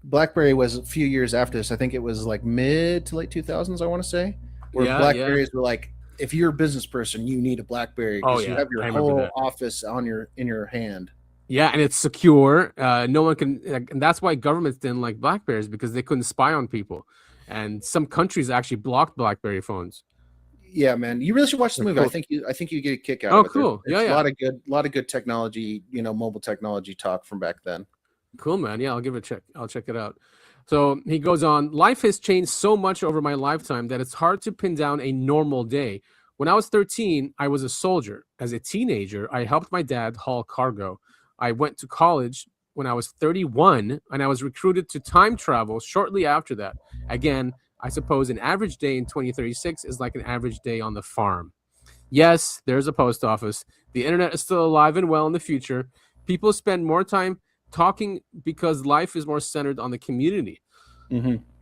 BlackBerry was a few years after this. I think it was like mid to late 2000s. I want to say, where BlackBerries were like, if you're a business person, you need a BlackBerry because you have your whole office in your hand.
Yeah, and it's secure. No one can, and that's why governments didn't like BlackBerries, because they couldn't spy on people, and some countries actually blocked BlackBerry phones.
Yeah, man, you really should watch the movie. Cool. I think you get a kick out of it.
Oh, cool.
There's a lot of good technology, mobile technology talk from back then.
Cool, man. Yeah, I'll give it a check. I'll check it out. So he goes on, life has changed so much over my lifetime that it's hard to pin down a normal day. When I was 13, I was a soldier. As a teenager, I helped my dad haul cargo. I went to college when I was 31, and I was recruited to time travel shortly after that. Again, I suppose an average day in 2036 is like an average day on the farm. Yes, there's a post office. The internet is still alive and well in the future. People spend more time talking because life is more centered on the community.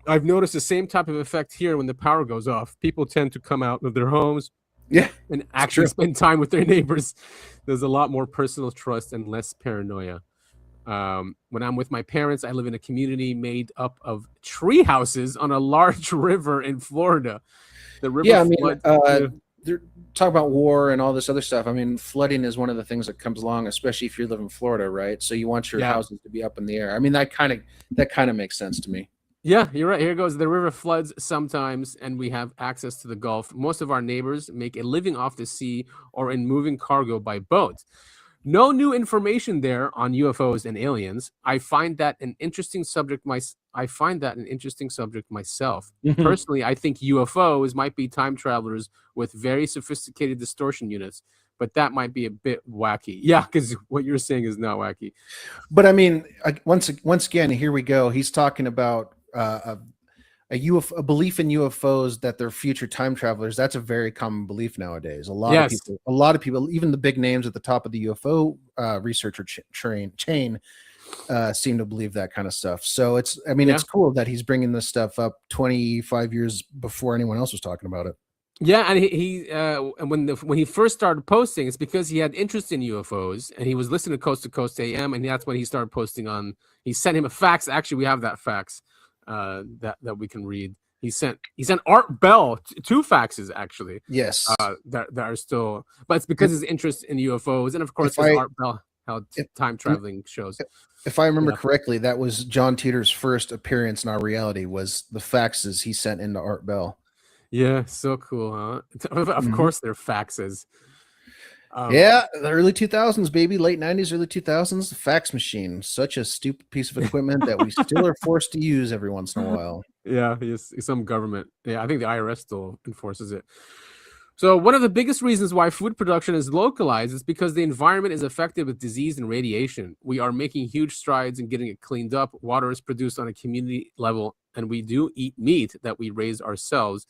I've noticed the same type of effect here when the power goes off. People tend to come out of their homes and actually spend time with their neighbors. There's a lot more personal trust and less paranoia. When I'm with my parents, I live in a community made up of tree houses on a large river in Florida. The river
Yeah, I mean,
floods.
they're talking about war and all this other stuff. I mean, flooding is one of the things that comes along, especially if you live in Florida, right? So you want your
Yeah.
houses to be up in the air. I mean, that kind of makes sense to me.
Yeah, you're right. Here goes. The river floods sometimes, and we have access to the Gulf. Most of our neighbors make a living off the sea or in moving cargo by boat. No new information there on UFOs and aliens. I find that an interesting subject. Myself. Personally, I think UFOs might be time travelers with very sophisticated distortion units, but that might be a bit wacky. Yeah, because what you're saying is not wacky.
But I mean, once again, here we go. He's talking about a belief in UFOs that they're future time travelers. That's a very common belief nowadays. A lot of people, even the big names at the top of the UFO researcher chain, seem to believe that kind of stuff. So it's cool that he's bringing this stuff up 25 years before anyone else was talking about it.
Yeah, and when he first started posting, it's because he had interest in UFOs and he was listening to Coast AM, and that's when he started posting on. He sent him a fax. Actually, we have that fax that we can read. He sent Art Bell two faxes actually.
Yes,
that are still, but it's because his interest in UFOs, and of course, Art Bell held time traveling shows.
If I remember correctly, that was John Titor's first appearance in our reality. Was the faxes he sent into Art Bell.
Yeah, so cool, huh? Of course, they're faxes.
Yeah, the early 2000s, baby, late 90s, early 2000s, the fax machine. Such a stupid piece of equipment that we still are forced to use every once in a while.
Yeah, some government. Yeah, I think the IRS still enforces it. So one of the biggest reasons why food production is localized is because the environment is affected with disease and radiation. We are making huge strides in getting it cleaned up. Water is produced on a community level, and we do eat meat that we raise ourselves.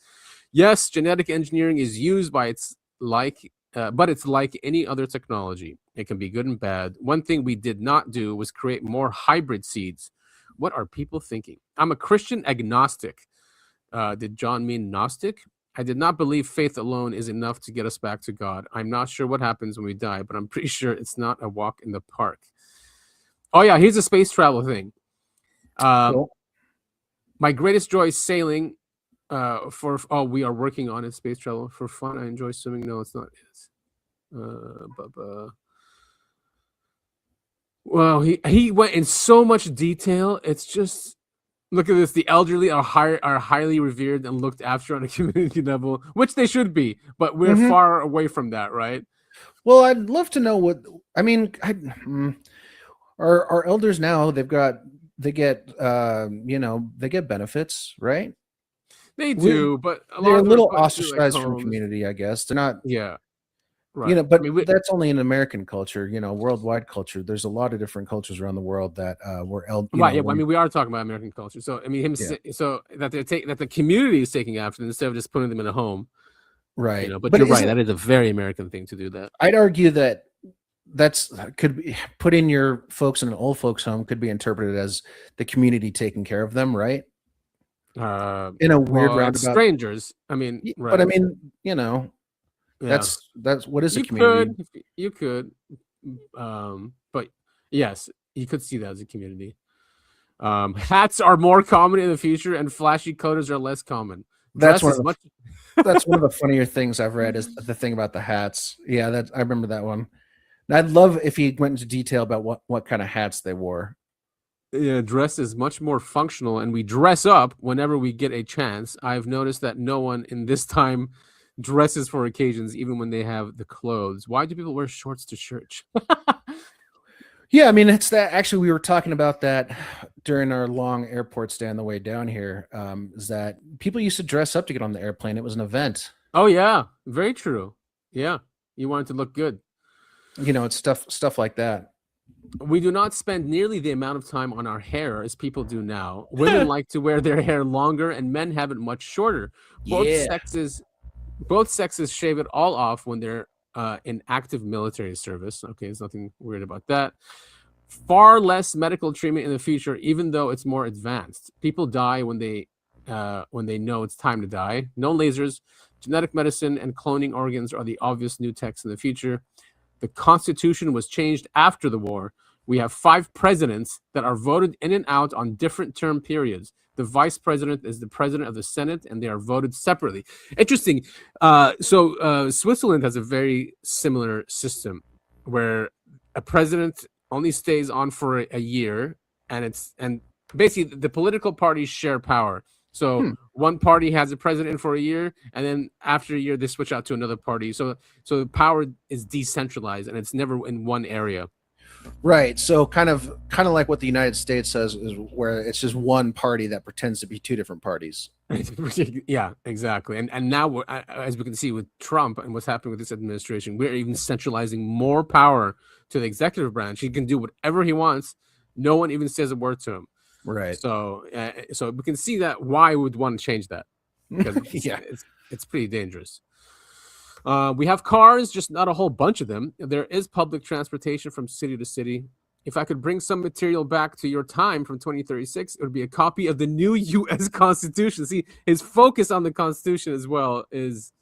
Yes, genetic engineering is used but it's like any other technology. It can be good and bad. One thing we did not do was create more hybrid seeds. What are people thinking? I'm a Christian agnostic. Did John mean Gnostic? I did not believe faith alone is enough to get us back to God. I'm not sure what happens when we die, but I'm pretty sure it's not a walk in the park. Oh, yeah, here's a space travel thing.
Cool.
My greatest joy is sailing. We are working on it. Space travel for fun. I enjoy swimming. No, it's not it. Well, he went in so much detail. It's just, look at this. The elderly are highly revered and looked after on a community level, which they should be, but we're far away from that, right?
Well, I'd love to know what I mean. Our elders now, they get benefits, right?
They do, but
they're a little ostracized from community, I guess. They're not.
Yeah. Right.
But that's only in American culture. Worldwide culture. There's a lot of different cultures around the world that were
right. Yeah. We are talking about American culture. So so that that the community is taking after them instead of just putting them in a home.
Right.
But you're right. That is a very American thing to do that.
I'd argue that's could be putting your folks in an old folks home could be interpreted as the community taking care of them, right? In a weird roundabout.
Strangers. I mean, right.
But I mean, that's what is a community?
You could, but yes, you could see that as a community. Hats are more common in the future, and flashy colors are less common.
That's one of the funnier things I've read is the thing about the hats. Yeah, I remember that one. And I'd love if he went into detail about what kind of hats they wore.
Yeah, dress is much more functional, and we dress up whenever we get a chance. I've noticed that no one in this time dresses for occasions, even when they have the clothes. Why do people wear shorts to church?
Yeah, I mean, it's that. Actually, we were talking about that during our long airport stay on the way down here. Is that people used to dress up to get on the airplane? It was an event.
Oh yeah, very true. Yeah, you wanted to look good.
It's stuff like that.
We do not spend nearly the amount of time on our hair as people do now. Women like to wear their hair longer, and men have it much shorter. Both sexes shave it all off when they're in active military service. Okay, there's nothing weird about that. Far less medical treatment in the future, even though it's more advanced. People die when they know it's time to die. No lasers, genetic medicine, and cloning organs are the obvious new techs in the future. The Constitution was changed after the war. we have 5 presidents that are voted in and out on different term periods. The vice president is the president of the Senate, and they are voted separately. Interesting. So Switzerland has a very similar system where a president only stays on for a year, and basically the political parties share power. So one party has a president for a year, and then after a year they switch out to another party. So the power is decentralized, and it's never in one area.
Right. So kind of like what the United States says is where it's just one party that pretends to be 2 different parties.
Yeah, exactly. And now, as we can see with Trump and what's happening with this administration, we're even centralizing more power to the executive branch. He can do whatever he wants. No one even says a word to him.
Right.
So we can see that why we would want to change that, because it's pretty dangerous. We have cars, just not a whole bunch of them. There is public transportation from city to city. If I could bring some material back to your time from 2036, it would be a copy of the new U.S. Constitution. See, his focus on the Constitution as well is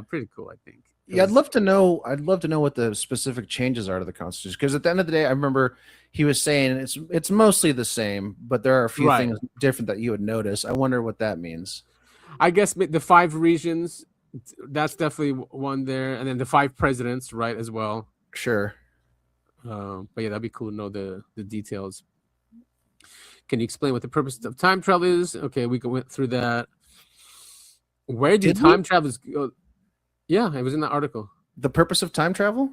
pretty cool, I think.
Yeah, I'd love to know what the specific changes are to the Constitution, because at the end of the day, I remember he was saying it's mostly the same, but there are a few things different that you would notice. I wonder what that means. I guess
the 5 regions, that's definitely one there, and then the 5 presidents, right, as well.
Sure.
But yeah, that'd be cool to know the details. Can you explain what the purpose of time travel is? Okay, we went through that. Where do time travelers go? Yeah, it was in that article.
The purpose of time travel?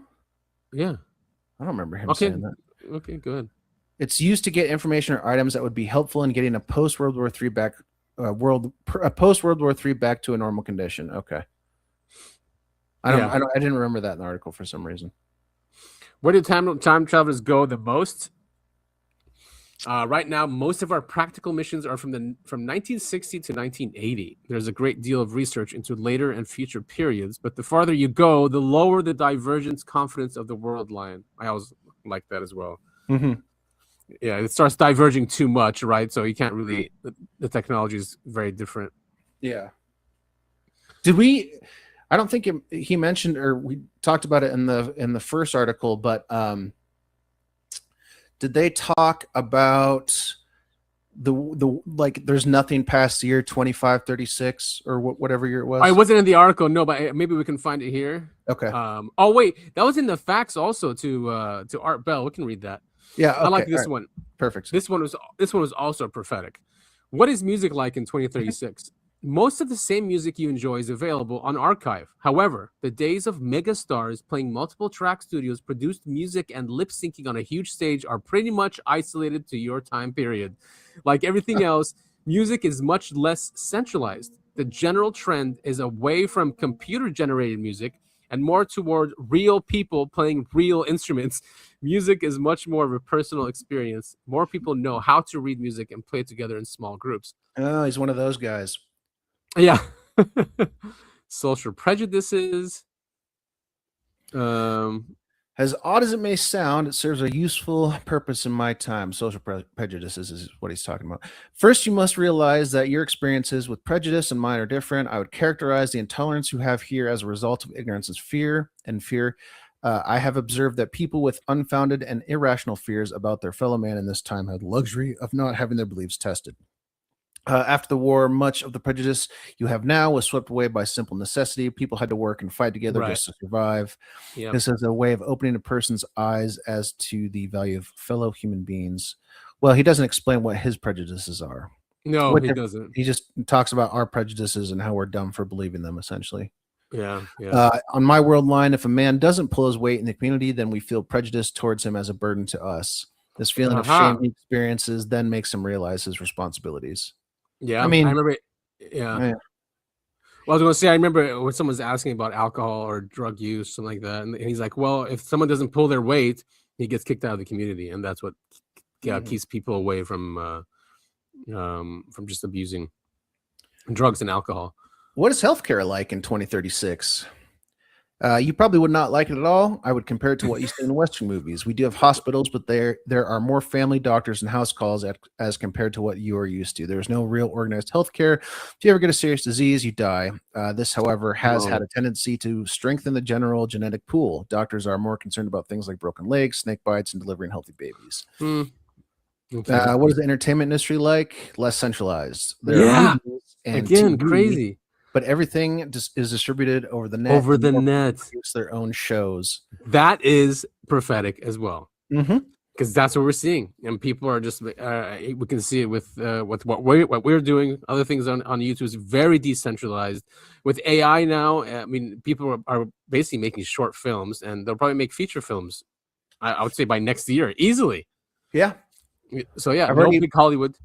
Yeah.
I don't remember him saying that.
Okay, good.
It's used to get information or items that would be helpful in getting a post-World War III back post-World War III back to a normal condition. Okay. I didn't remember that in the article for some reason.
Where do time travelers go the most? Right now, most of our practical missions are from 1960 to 1980. There's a great deal of research into later and future periods, but the farther you go, the lower the divergence confidence of the world line. I always like that as well.
Mm-hmm.
Yeah, it starts diverging too much, right? So you can't really. The technology is very different.
Yeah. Did we? I don't think he mentioned, or we talked about it in the first article, but did they talk about the like? There's nothing past the year 2536 or whatever year it was.
I wasn't in the article, no, but maybe we can find it here.
Okay.
Oh wait, that was in the facts also to Art Bell. We can read that.
Yeah, okay.
I like this one.
Perfect.
This one was also prophetic. What is music like in 2036? Most of the same music you enjoy is available on archive. However, the days of mega stars playing multiple track studios, produced music, and lip syncing on a huge stage are pretty much isolated to your time period. Like everything else, music is much less centralized. The general trend is away from computer-generated music and more toward real people playing real instruments. Music is much more of a personal experience. More people know how to read music and play together in small groups.
Oh, he's one of those guys.
Yeah. Social prejudices.
As odd as it may sound, it serves a useful purpose in my time. Social prejudices is what he's talking about. First, you must realize that your experiences with prejudice and mine are different. I would characterize the intolerance you have here as a result of ignorance as fear. I have observed that people with unfounded and irrational fears about their fellow man in this time had the luxury of not having their beliefs tested. After the war, much of the prejudice you have now was swept away by simple necessity. People had to work and fight together just to survive. Yep. This is a way of opening a person's eyes as to the value of fellow human beings. Well, he doesn't explain what his prejudices are.
No, he doesn't.
He just talks about our prejudices and how we're dumb for believing them, essentially.
Yeah.
On my world line, if a man doesn't pull his weight in the community, then we feel prejudice towards him as a burden to us. This feeling of shame he experiences then makes him realize his responsibilities.
Yeah, I remember. Yeah. Well, I was going to say, I remember when someone was asking about alcohol or drug use, something like that, and he's like, "Well, if someone doesn't pull their weight, he gets kicked out of the community, and that's what keeps people away from just abusing drugs and alcohol."
What is healthcare like in 2036? You probably would not like it at all. I would compare it to what you see in Western movies. We do have hospitals, but there are more family doctors and house calls as compared to what you are used to. There's no real organized healthcare. If you ever get a serious disease, you die. This, however, has had a tendency to strengthen the general genetic pool. Doctors are more concerned about things like broken legs, snake bites, and delivering healthy babies.
Okay.
What is the entertainment industry like? Less centralized.
There
are movies and
again,
TV,
crazy.
but everything is distributed over the net.
Over the net.
Produce their own shows.
That is prophetic as well.
Mm-hmm.
Because that's what we're seeing, and people are just we can see it with what we're doing. Other things on YouTube is very decentralized. With AI now, I mean, people are basically making short films, and they'll probably make feature films. I would say by next year, easily.
Yeah.
So yeah, big Hollywood.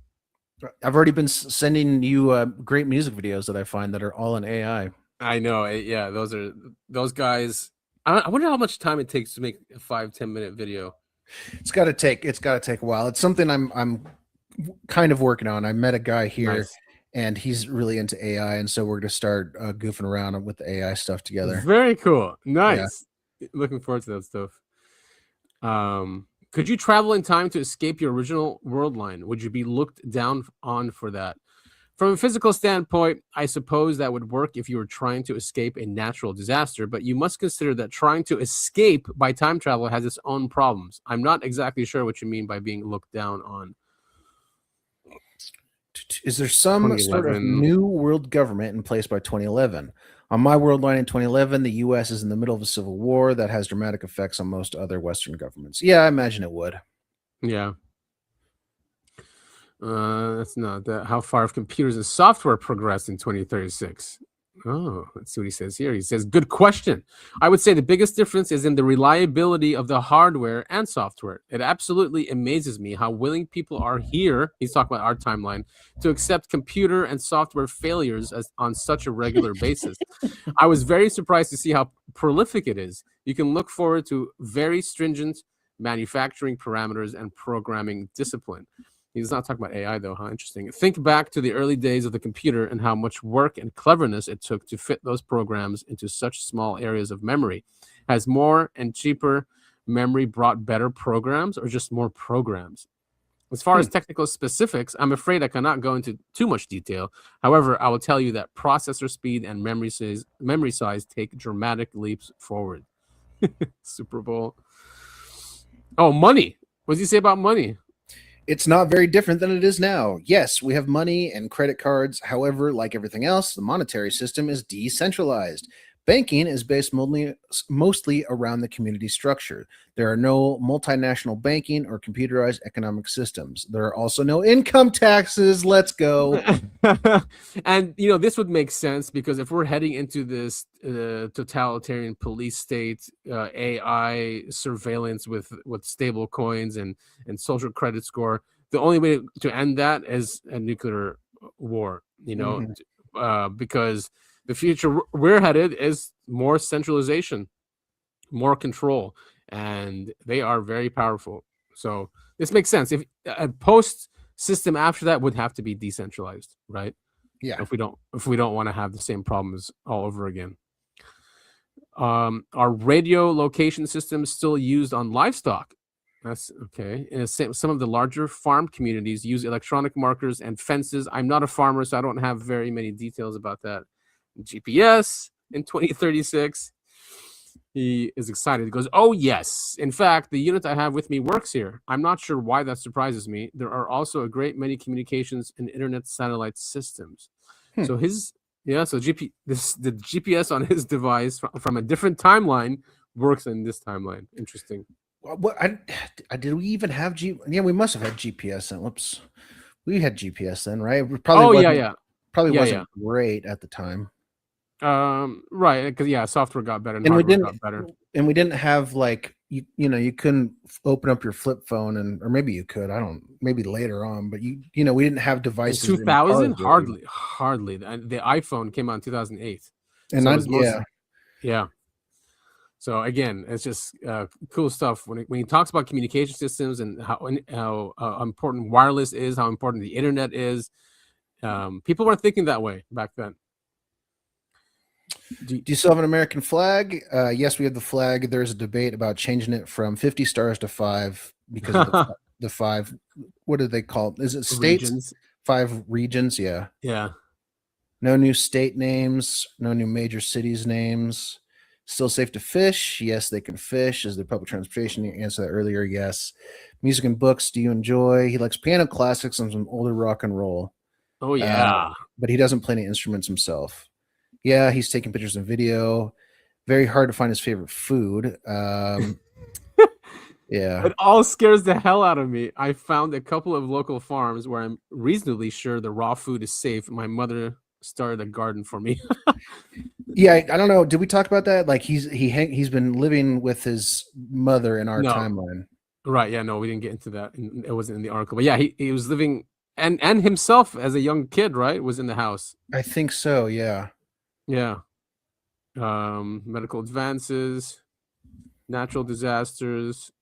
I've already been sending you great music videos that I find that are all in AI.
I know. Yeah, those guys. I wonder how much time it takes to make a 5-10 minute video.
It's got to take a while. It's something I'm kind of working on. I met a guy here, nice. And he's really into AI, and so we're going to start goofing around with the AI stuff together.
Very cool. Nice. Yeah. Looking forward to that stuff. Could you travel in time to escape your original world line? Would you be looked down on for that? From a physical standpoint, I suppose that would work if you were trying to escape a natural disaster, but you must consider that trying to escape by time travel has its own problems. I'm not exactly sure what you mean by being looked down on.
Is there some sort of new world government in place by 2011? On my world line in 2011, the U.S. is in the middle of a civil war that has dramatic effects on most other Western governments. Yeah, I imagine it would.
Yeah. That's not that. How far have computers and software progressed in 2036? Oh, let's see what he says here. He says, good question. I would say the biggest difference is in the reliability of the hardware and software. It absolutely amazes me how willing people are here, he's talking about our timeline, to accept computer and software failures on such a regular basis. I was very surprised to see how prolific it is. You can look forward to very stringent manufacturing parameters and programming discipline. He's not talking about AI, though. How interesting. Think back to the early days of the computer and how much work and cleverness it took to fit those programs into such small areas of memory. Has more and cheaper memory brought better programs or just more programs? As far as technical specifics, I'm afraid I cannot go into too much detail. However, I will tell you that processor speed and memory size take dramatic leaps forward. Super Bowl. Oh, money. What does he say about money?
It's not very different than it is now. Yes, we have money and credit cards. However, like everything else, the monetary system is decentralized. Banking is based mostly around the community structure. There are no multinational banking or computerized economic systems. There are also no income taxes. Let's go.
And, you know, this would make sense because if we're heading into this totalitarian police state, AI surveillance with stable coins and social credit score, the only way to end that is a nuclear war, you know, because the future we're headed is more centralization, more control, and they are very powerful. So this makes sense. If a post system after that would have to be decentralized, right?
Yeah.
If we don't want to have the same problems all over again. Are radio location systems still used on livestock? That's okay. And some of the larger farm communities use electronic markers and fences. I'm not a farmer, so I don't have very many details about that. GPS in 2036. He is excited. He goes, oh, yes. In fact, the unit I have with me works here. I'm not sure why that surprises me. There are also a great many communications and internet satellite systems. So the GPS on his device from a different timeline works in this timeline. Interesting.
What did we even have Yeah, we must have had GPS then. Whoops. We had GPS then, right? Probably wasn't great at the time.
Right, because software got better and
hardware
got better.
And we didn't have like you couldn't open up your flip phone or maybe you could. Maybe later on, but we didn't have devices.
In 2000, hardly. The iPhone came out in 2008.
And
yeah. So again, it's just cool stuff when he talks about communication systems and how important wireless is, how important the internet is. People weren't thinking that way back then.
Do you still have an American flag? Yes, we have the flag. There's a debate about changing it from 50 stars to 5 because of the 5. What do they call it? Is it states?
Regions.
5 regions. Yeah.
Yeah.
No new state names. No new major cities names. Still safe to fish? Yes, they can fish. Is there public transportation? You answered that earlier. Yes. Music and books. Do you enjoy? He likes piano classics and some older rock and roll.
Oh yeah.
But he doesn't play any instruments himself. Yeah, he's taking pictures and video. Very hard to find his favorite food. Yeah.
It all scares the hell out of me. I found a couple of local farms where I'm reasonably sure the raw food is safe. My mother started a garden for me.
Yeah, I don't know. Did we talk about that? Like he's been living with his mother in our timeline.
Right. Yeah, no, we didn't get into that. It wasn't in the article. But yeah, he was living and himself as a young kid, right? Was in the house.
I think so, yeah.
Yeah. Medical advances, natural disasters.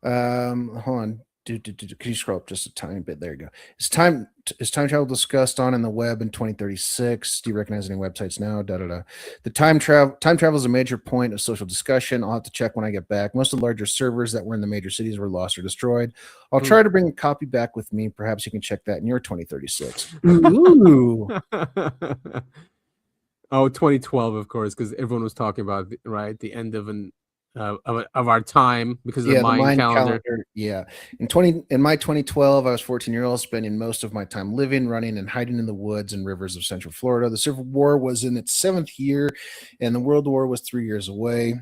Hold on. Can you scroll up just a tiny bit? There you go. Is time travel discussed on in the web in 2036? Do you recognize any websites now? The time travel is a major point of social discussion. I'll have to check when I get back. Most of the larger servers that were in the major cities were lost or destroyed. I'll try to bring a copy back with me. Perhaps you can check that in your 2036. Ooh.
Oh, 2012, of course, because everyone was talking about the end of our time because of the Mayan calendar.
Yeah. In my 2012, I was 14 years old, spending most of my time living, running, and hiding in the woods and rivers of Central Florida. The Civil War was in its 7th year, and the World War was 3 years away.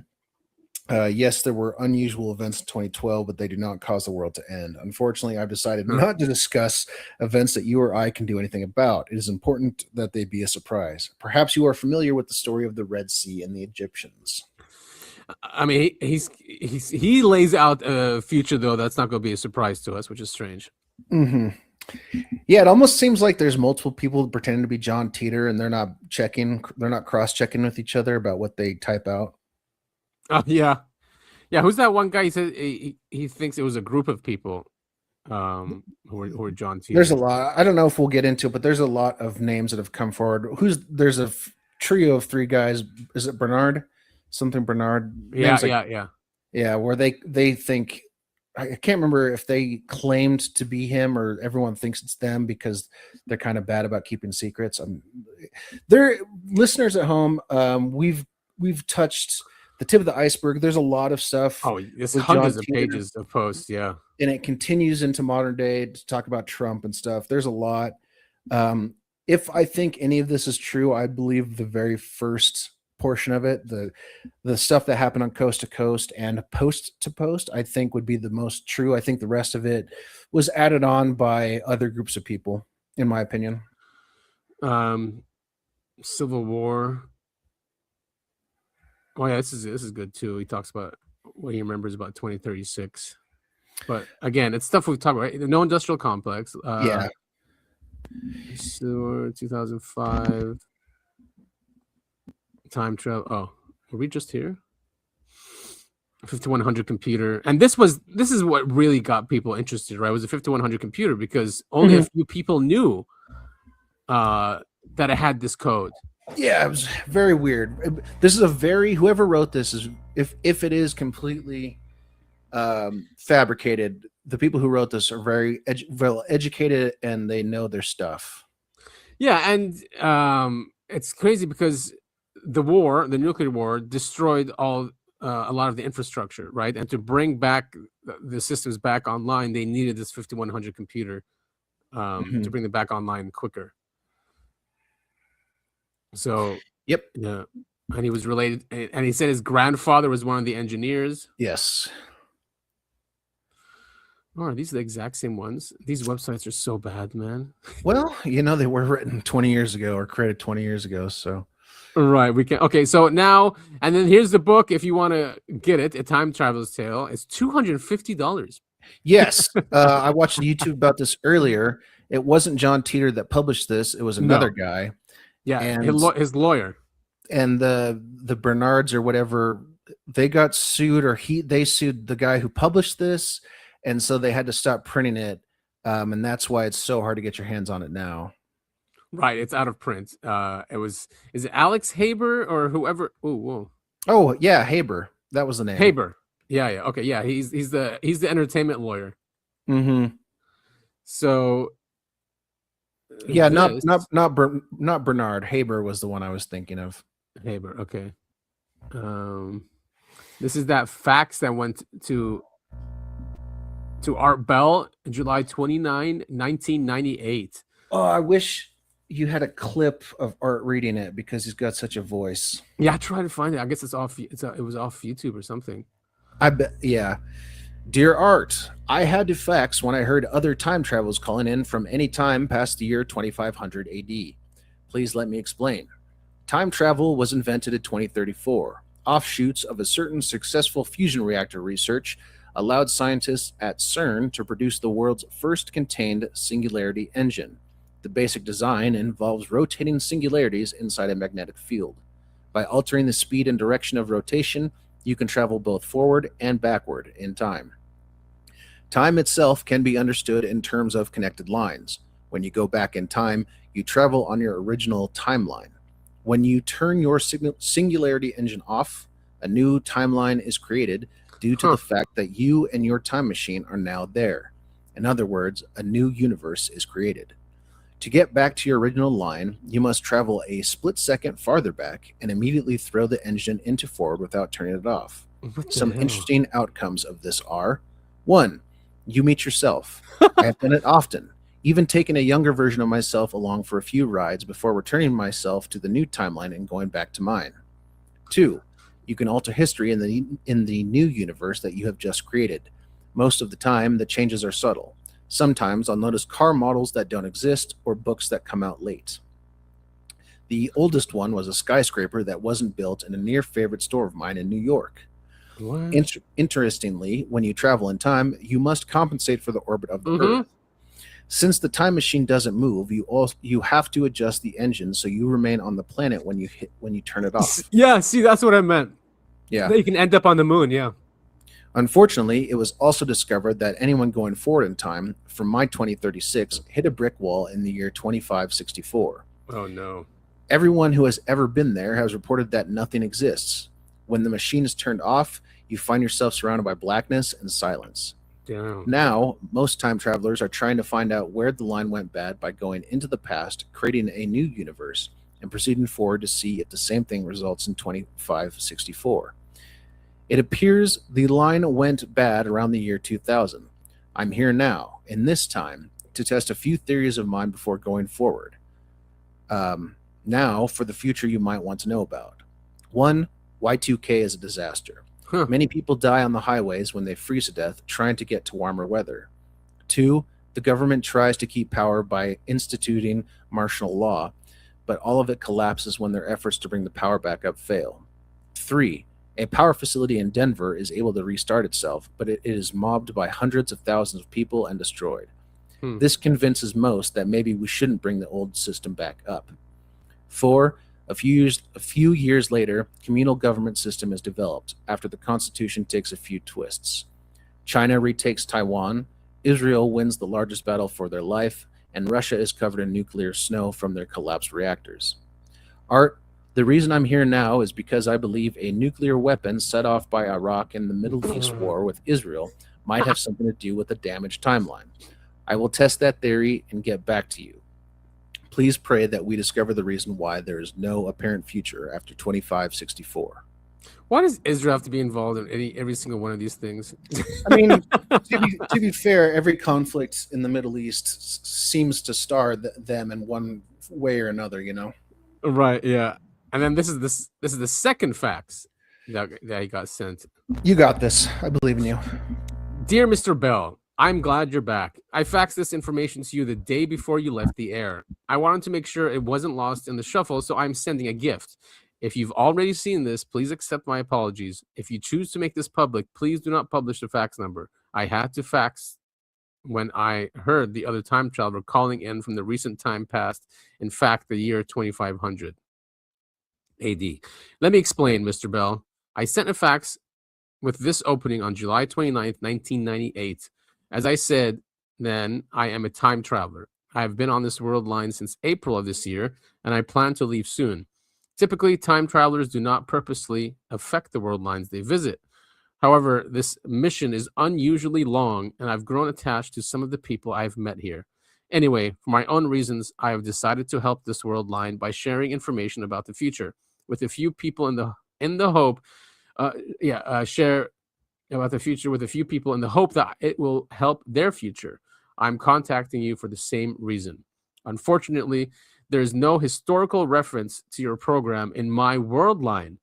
Yes, there were unusual events in 2012, but they do not cause the world to end. Unfortunately, I've decided not to discuss events that you or I can do anything about. It is important that they be a surprise. Perhaps you are familiar with the story of the Red Sea and the Egyptians.
I mean, he lays out a future though that's not going to be a surprise to us, which is strange.
Mm-hmm. Yeah, it almost seems like there's multiple people pretending to be John Titor, and they're not cross-checking with each other about what they type out.
Yeah. Who's that one guy? He said he thinks it was a group of people who are John Titor.
There's a lot. I don't know if we'll get into it, but there's a lot of names that have come forward. There's a trio of 3 guys. Is it Bernard? Something Bernard. Yeah. Where they think, I can't remember if they claimed to be him or everyone thinks it's them because they're kind of bad about keeping secrets. They're listeners at home. We've touched the tip of the iceberg. There's a lot of stuff.
Oh, it's hundreds of pages of posts. Yeah.
And it continues into modern day to talk about Trump and stuff. There's a lot. If I think any of this is true, I believe the very first portion of it, the stuff that happened on Coast to Coast and Post to Post, I think would be the most true. I think the rest of it was added on by other groups of people, in my opinion.
Civil War. Oh yeah, this is good too. He talks about what he remembers about 2036. But again, it's stuff we've talked about, right? No industrial complex.
Yeah.
So 2005. Time travel. Oh, were we just here? 5100 computer, and this is what really got people interested, right? It was a 5100 computer because only a few people knew that it had this code.
Yeah, it was very weird. This is whoever wrote this is if it is completely fabricated. The people who wrote this are very well educated and they know their stuff.
Yeah, and it's crazy because the nuclear war, destroyed a lot of the infrastructure, right? And to bring back the systems back online, they needed this 5100 computer to bring them back online quicker. So,
yep.
Yeah. And he was related, and he said his grandfather was one of the engineers.
Yes.
Oh, are these the exact same ones? These websites are so bad, man.
Well, they were written 20 years ago or created 20 years ago, so.
Right, we can. Okay, so now, and then here's the book. If you want to get it, A Time Traveler's Tale, it's $250.
Yes, I watched YouTube about this earlier. It wasn't John Titor that published this; it was another guy.
Yeah, and his lawyer.
And the Bernards or whatever, they got sued, or they sued the guy who published this, and so they had to stop printing it, and that's why it's so hard to get your hands on it now.
Right, it's out of print. Is it Alex Haber or whoever? Oh, whoa,
Oh yeah, Haber. That was the name.
Haber. Yeah, yeah, okay, yeah. He's the entertainment lawyer.
Mm-hmm.
So
Yeah,
this
not Bernard. Haber was the one I was thinking of.
Haber. Okay. This is that fax that went to Art Bell, July 29, 1998.
Oh, I wish you had a clip of Art reading it because he's got such a voice.
Yeah, I tried to find it. I guess it was off YouTube or something.
I bet. Yeah. Dear Art, I had to fax when I heard other time travels calling in from any time past the year 2500 AD. Please let me explain. Time travel was invented in 2034. Offshoots of a certain successful fusion reactor research allowed scientists at CERN to produce the world's first contained singularity engine. The basic design involves rotating singularities inside a magnetic field. By altering the speed and direction of rotation, you can travel both forward and backward in time. Time itself can be understood in terms of connected lines. When you go back in time, you travel on your original timeline. When you turn your singularity engine off, a new timeline is created due to the fact that you and your time machine are now there. In other words, a new universe is created. To get back to your original line, you must travel a split second farther back and immediately throw the engine into forward without turning it off. Some interesting outcomes of this are: 1. You meet yourself. I have done it often, even taken a younger version of myself along for a few rides before returning myself to the new timeline and going back to mine. 2. You can alter history in the new universe that you have just created. Most of the time, the changes are subtle. Sometimes I'll notice car models that don't exist or books that come out late. The oldest one was a skyscraper that wasn't built in a near favorite store of mine in New York. Interestingly, when you travel in time, you must compensate for the orbit of the Earth. Since the time machine doesn't move, you have to adjust the engine so you remain on the planet when you turn it off.
Yeah, see, that's what I meant.
Yeah.
That you can end up on the moon, yeah.
Unfortunately, it was also discovered that anyone going forward in time from my 2036 hit a brick wall in the year 2564.
Oh no.
Everyone who has ever been there has reported that nothing exists. When the machine is turned off, you find yourself surrounded by blackness and silence.
Damn.
Now, most time travelers are trying to find out where the line went bad by going into the past, creating a new universe, and proceeding forward to see if the same thing results in 2564. It appears the line went bad around the year 2000. I'm here now, in this time, to test a few theories of mine before going forward. Now, for the future you might want to know about. 1. Y2K is a disaster. Many people die on the highways when they freeze to death trying to get to warmer weather. 2. The government tries to keep power by instituting martial law, but all of it collapses when their efforts to bring the power back up fail. 3. A power facility in Denver is able to restart itself, but it is mobbed by hundreds of thousands of people and destroyed. This convinces most that maybe we shouldn't bring the old system back up. 4. A few years later, communal government system is developed after the Constitution takes a few twists. China retakes Taiwan, Israel wins the largest battle for their life, and Russia is covered in nuclear snow from their collapsed reactors. Art, the reason I'm here now is because I believe a nuclear weapon set off by Iraq in the Middle East war with Israel might have something to do with the damaged timeline. I will test that theory and get back to you. Please pray that we discover the reason why there is no apparent future after 2564.
Why does Israel have to be involved in every single one of these things?
I mean, to be fair, every conflict in the Middle East seems to star them in one way or another, you know?
Right, yeah. And then this is the second fax that he got sent.
You got this. I believe in you.
Dear Mr. Bell, I'm glad you're back. I faxed this information to you the day before you left the air. I wanted to make sure it wasn't lost in the shuffle, so I'm sending a gift. If you've already seen this, please accept my apologies. If you choose to make this public, please do not publish the fax number. I had to fax when I heard the other time traveler calling in from the recent time past, in fact, the year 2500 AD. Let me explain, Mr. Bell. I sent a fax with this opening on July 29th, 1998. As I said then, I am a time traveler. I've been on this world line since April of this year, and I plan to leave soon. Typically, time travelers do not purposely affect the world lines they visit. However, this mission is unusually long, and I've grown attached to some of the people I've met here. Anyway, for my own reasons, I have decided to help this world line by sharing information about the future with a few people in the hope, share about the future with a few people in the hope that it will help their future. I'm contacting you for the same reason. Unfortunately, there is no historical reference to your program in my world line.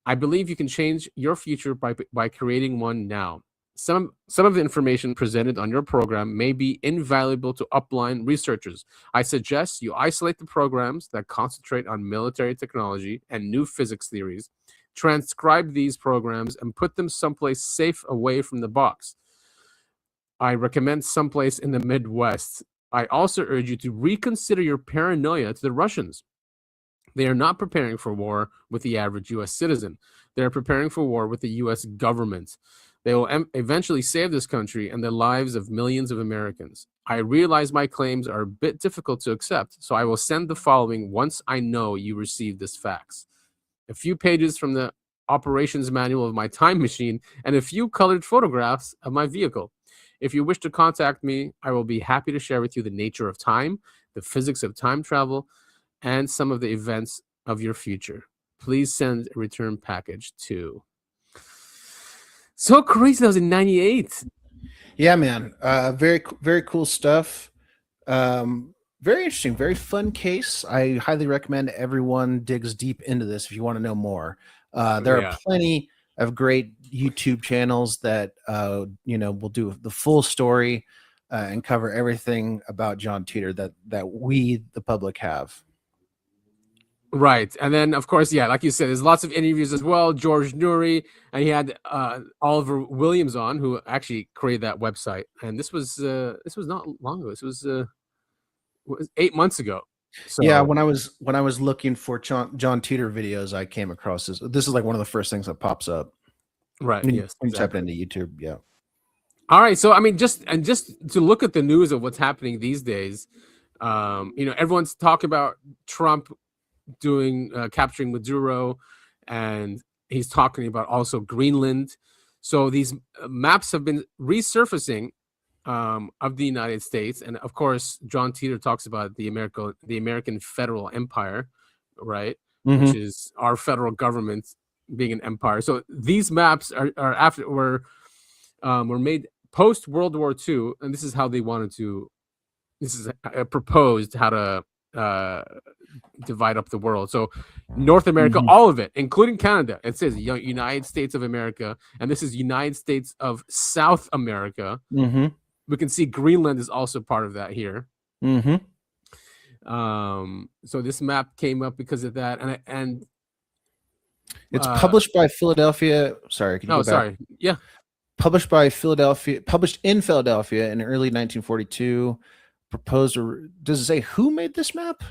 I believe you can change your future by creating one now. Some of the information presented on your program may be invaluable to upline researchers. I suggest you isolate the programs that concentrate on military technology and new physics theories, transcribe these programs, and put them someplace safe away from the box. I recommend someplace in the Midwest. I also urge you to reconsider your paranoia to the Russians. They are not preparing for war with the average U.S. citizen. They are preparing for war with the U.S. government. They will eventually save this country and the lives of millions of Americans. I realize my claims are a bit difficult to accept, so I will send the following once I know you received this fax. A few pages from the operations manual of my time machine and a few colored photographs of my vehicle. If you wish to contact me, I will be happy to share with you the nature of time, the physics of time travel, and some of the events of your future. Please send a return package to. So crazy. That was in 98.
Yeah, man. Very, very cool stuff. Very interesting, very fun case. I highly recommend everyone digs deep into this if you want to know more. There are plenty of great YouTube channels that will do the full story and cover everything about John Titor that we, the public, have.
Right. And then, of course, like you said, there's lots of interviews as well. George Nuri, and he had Oliver Williams on, who actually created that website. And this was not long ago. This was 8 months ago. So,
yeah, when I was looking for John Titor videos, I came across this. This is like one of the first things that pops up.
Right.
Yes. When you type it into YouTube. Yeah.
All right. So, I mean, just to look at the news of what's happening these days, everyone's talking about Trump capturing Maduro, and he's talking about also Greenland. So these maps have been resurfacing of the United States, and of course John Titor talks about the American federal empire, right?
Mm-hmm.
Which is our federal government being an empire. So these maps were made post World War II, and this is how they wanted to. This is proposed how to divide up the world. So North America, all of it, including Canada. It says United States of America, and this is United States of South America.
Mm-hmm.
We can see Greenland is also part of that here.
Mm-hmm.
So this map came up because of that, and
it's published by Philadelphia. Sorry, can you go back?
Sorry. Yeah.
Published in Philadelphia in early 1942. Proposed, or does it say who made this map?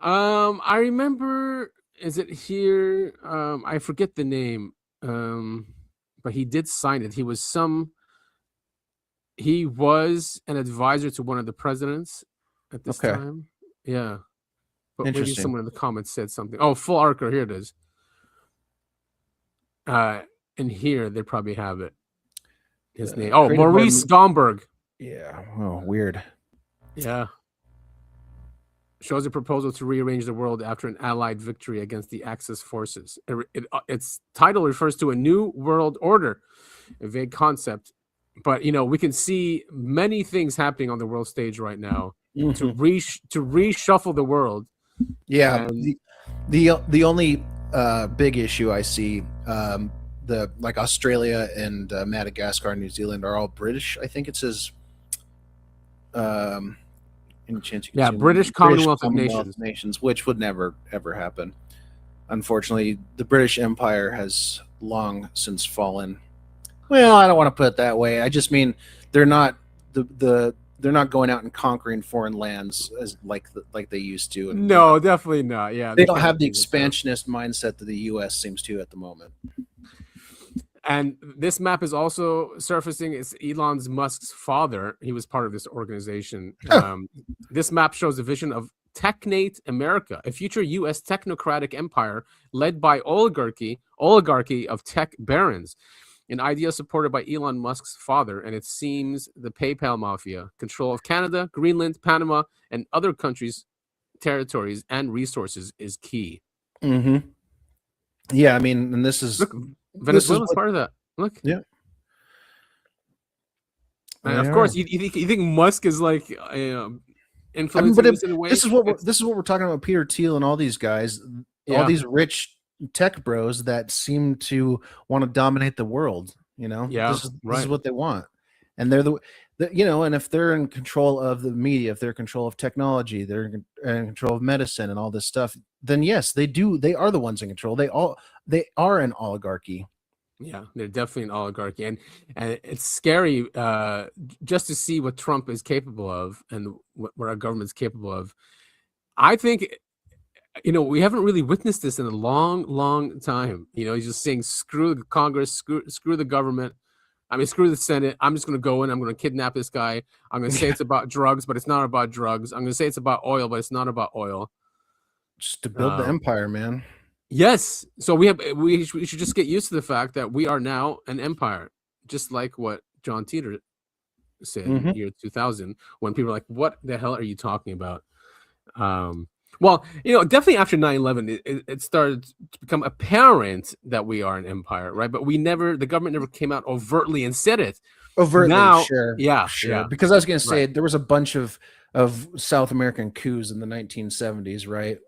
I remember, is it here? I forget the name. But he did sign it. He was an advisor to one of the presidents at this time. Yeah. But maybe someone in the comments said something. Oh, full article. Here it is. And here they probably have it. His name. Oh, Maurice Gomberg.
Yeah. Oh, weird.
Yeah. Shows a proposal to rearrange the world after an Allied victory against the Axis forces. Its title refers to a new world order, a vague concept. But, we can see many things happening on the world stage right now to reshuffle the world.
Yeah. The only big issue I see, like Australia and Madagascar and New Zealand are all British. I think it says... any chance you can
British Commonwealth of
Nations, which would never ever happen. Unfortunately, the British Empire has long since fallen. Well, I don't want to put it that way. I just mean they're not they're not going out and conquering foreign lands as like they used to. And,
no, definitely not. Yeah,
they don't have the expansionist mindset that the U.S. seems to at the moment.
And this map is also surfacing. It's Elon Musk's father. He was part of this organization. This map shows a vision of Technate America, a future U.S. technocratic empire led by oligarchy of tech barons, an idea supported by Elon Musk's father. And it seems the PayPal mafia, control of Canada, Greenland, Panama, and other countries' territories and resources is key.
Mm-hmm. Yeah, I mean, and this is...
Look, Venezuela's part of that. Look.
Yeah.
And of course, you think Musk is like influencing this in a way?
This is what we're talking about. Peter Thiel and all these guys, all these rich tech bros that seem to want to dominate the world. This is what they want, and they're and if they're in control of the media, if they're in control of technology, they're in control of medicine and all this stuff, then yes, they do. They are the ones in control. They are an oligarchy.
Yeah, they're definitely an oligarchy, and it's scary just to see what Trump is capable of and what our government's capable of. I think, we haven't really witnessed this in a long, long time. He's just saying, screw the Congress, screw the government. I mean, screw the Senate. I'm just going to go in. I'm going to kidnap this guy. I'm going to say it's about drugs, but it's not about drugs. I'm going to say it's about oil, but it's not about oil.
Just to build the empire, man.
Yes. So we should just get used to the fact that we are now an empire, just like what John Titor said in the year 2000, when people were like, what the hell are you talking about? Well, definitely after 9/11, it started to become apparent that we are an empire, right? But the government never came out overtly and said it.
Overtly,
now,
sure.
Yeah.
Because I was going to say, there was a bunch of South American coups in the 1970s, right?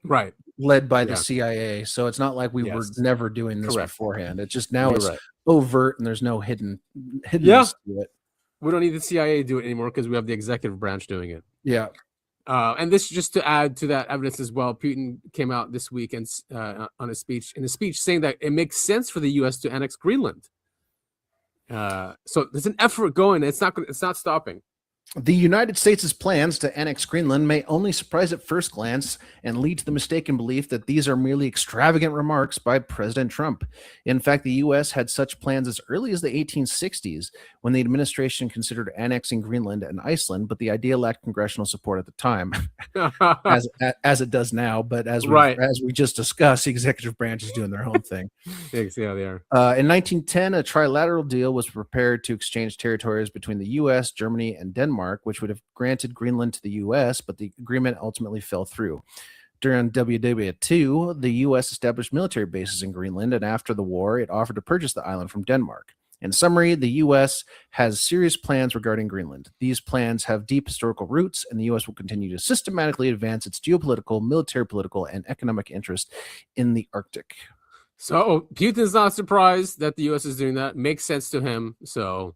Right.
Led by the CIA. So it's not like we were never doing this beforehand. It's just now it's overt and there's no hidden to it.
We don't need the CIA to do it anymore because we have the executive branch doing it.
Yeah.
And this, just to add to that evidence as well, Putin came out this week and in a speech saying that it makes sense for the U.S. to annex Greenland. So there's an effort going. It's not stopping.
The United States' plans to annex Greenland may only surprise at first glance and lead to the mistaken belief that these are merely extravagant remarks by President Trump. In fact, the U.S. had such plans as early as the 1860s, when the administration considered annexing Greenland and Iceland, but the idea lacked congressional support at the time, as it does now. But as we just discussed, the executive branch is doing their own thing.
Thanks, yeah, they are.
In 1910, a trilateral deal was prepared to exchange territories between the U.S., Germany, and Denmark, which would have granted Greenland to the U.S., but the agreement ultimately fell through. During WW II, the U.S. established military bases in Greenland, and after the war, it offered to purchase the island from Denmark. In summary, the U.S. has serious plans regarding Greenland. These plans have deep historical roots, and the U.S. will continue to systematically advance its geopolitical, military, political, and economic interest in the Arctic.
So Putin's not surprised that the U.S. is doing that. Makes sense to him. So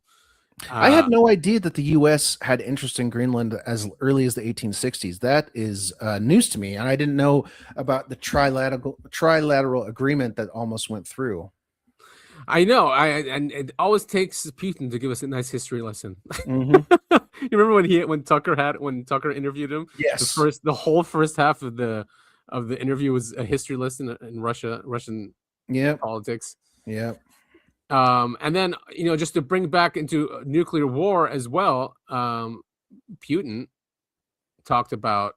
I had no idea that the U.S. had interest in Greenland as early as the 1860s. That is news to me, and I didn't know about the trilateral agreement that almost went through.
I know, and it always takes Putin to give us a nice history lesson.
Mm-hmm.
You remember when Tucker interviewed him?
Yes.
The whole first half of the interview was a history lesson in Russian politics.
Yeah.
And then, just to bring back into nuclear war as well, Putin talked about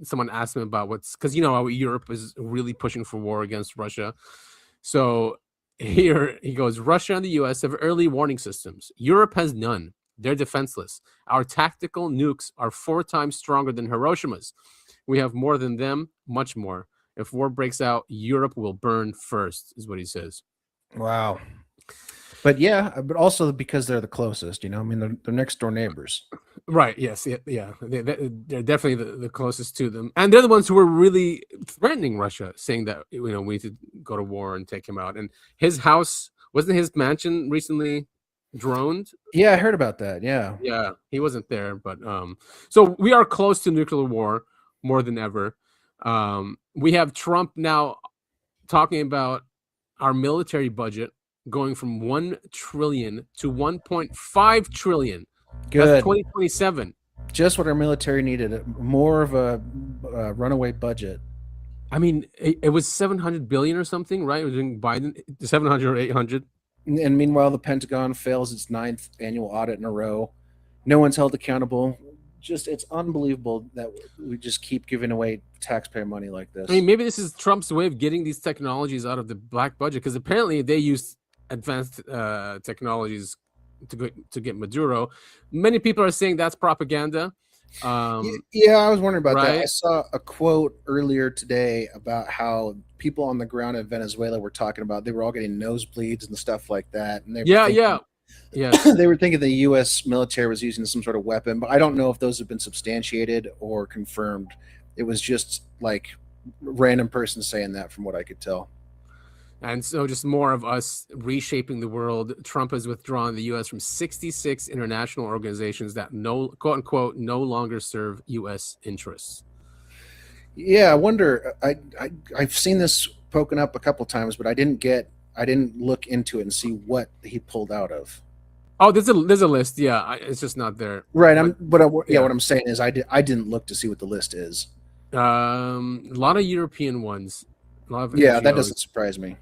someone asked him about because how Europe is really pushing for war against Russia. So here he goes, Russia and the US have early warning systems. Europe has none. They're defenseless. Our tactical nukes are 4 times stronger than Hiroshima's. We have more than them, much more. If war breaks out, Europe will burn first, is what he says.
Wow. But also because they're the closest, I mean, they're next door neighbors.
Right. Yes. Yeah. They're definitely the closest to them. And they're the ones who were really threatening Russia, saying that, we need to go to war and take him out. And his house, wasn't his mansion recently droned?
Yeah, I heard about that. Yeah.
Yeah. He wasn't there. But so we are close to nuclear war more than ever. We have Trump now talking about our military budget going from 1 trillion to 1.5 trillion.
Good.
That's 2027.
Just what our military needed. More of a runaway budget.
I mean, it was 700 billion or something, right? It was in Biden 700 or 800.
And meanwhile, the Pentagon fails its 9th annual audit in a row. No one's held accountable. Just it's unbelievable that we just keep giving away taxpayer money like this.
I mean, maybe this is Trump's way of getting these technologies out of the black budget, because apparently they use advanced technologies to get Maduro. Many people are saying that's propaganda.
Yeah, I was wondering about that. I
right?
saw a quote earlier today about how people on the ground in Venezuela were talking about they were all getting nosebleeds and stuff like that. And they were
Yeah.
they were thinking the U.S. military was using some sort of weapon, but I don't know if those have been substantiated or confirmed. It was just like random person saying that, from what I could tell.
And so just more of us reshaping the world. Trump has withdrawn the U.S. from 66 international organizations that quote unquote no longer serve U.S. interests.
Yeah, I wonder. I've seen this poking up a couple times, but I didn't look into it and see what he pulled out of.
Oh, there's a list. Yeah, it's just not there.
Right. What I'm saying is I didn't look to see what the list is.
A lot of European ones. A lot of
yeah,
NGOs.
That doesn't surprise me.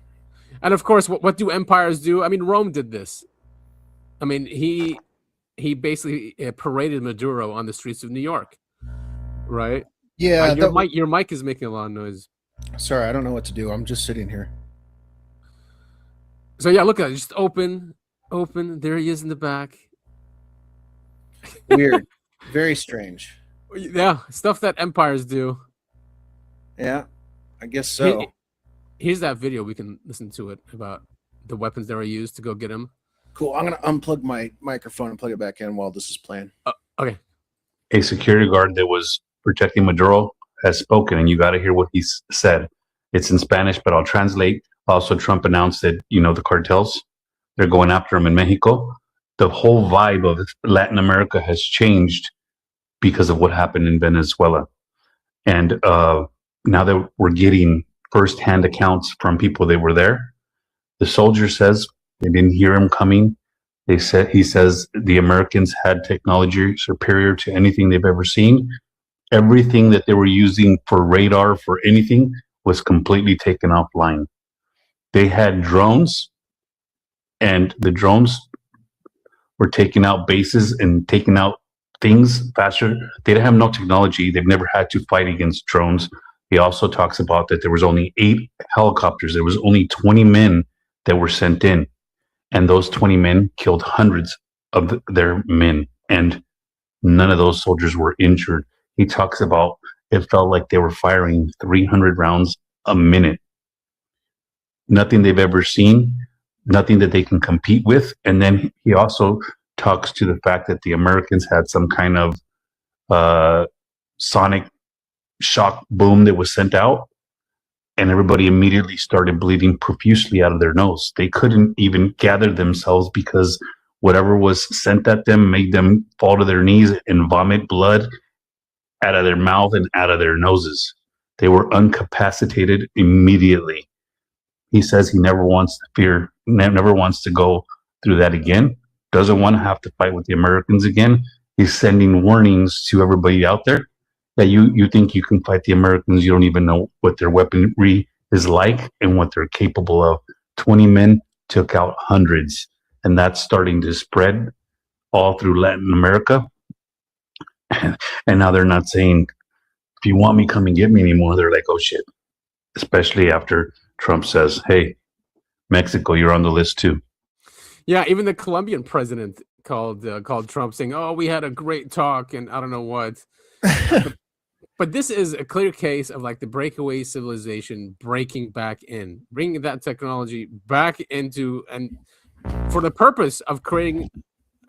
And of course, what do empires do? I mean, Rome did this. I mean, he basically paraded Maduro on the streets of New York, right?
Yeah.
Your mic is making a lot of noise.
Sorry, I don't know what to do. I'm just sitting here.
So yeah, look at it. Just open. There he is in the back.
Weird. Very strange.
Yeah, stuff that empires do.
Yeah, I guess so.
Here's that video. We can listen to it about the weapons that were used to go get him.
Cool. I'm going to unplug my microphone and plug it back in while this is playing.
Okay.
A security guard that was protecting Maduro has spoken, and you got to hear what he said. It's in Spanish, but I'll translate. Also, Trump announced that, the cartels, they're going after him in Mexico. The whole vibe of Latin America has changed because of what happened in Venezuela. And now that we're getting firsthand accounts from people that were there, the soldier says they didn't hear him coming. He says the Americans had technology superior to anything they've ever seen. Everything that they were using for radar, for anything, was completely taken offline. They had drones, and the drones were taking out bases and taking out things faster. They didn't have no technology. They've never had to fight against drones. He also talks about that there was only 8 helicopters. There was only 20 men that were sent in, and those 20 men killed hundreds of their men, and none of those soldiers were injured. He talks about it felt like they were firing 300 rounds a minute. Nothing they've ever seen, nothing that they can compete with. And then he also talks to the fact that the Americans had some kind of sonic shock boom that was sent out, and everybody immediately started bleeding profusely out of their nose. They couldn't even gather themselves because whatever was sent at them made them fall to their knees and vomit blood out of their mouth and out of their noses. They were incapacitated immediately. He says he never wants to go through that again, doesn't want to have to fight with the Americans again. He's sending warnings to everybody out there that you think you can fight the Americans. You don't even know what their weaponry is like and what they're capable of. 20 men took out hundreds, and that's starting to spread all through Latin America. And now they're not saying, if you want me, come and get me anymore. They're like, oh shit. Especially after Trump says, hey, Mexico, you're on the list too.
Yeah, even the Colombian president called Trump, saying, oh, we had a great talk and I don't know what. But this is a clear case of like the breakaway civilization breaking back in, bringing that technology back into, and for the purpose of creating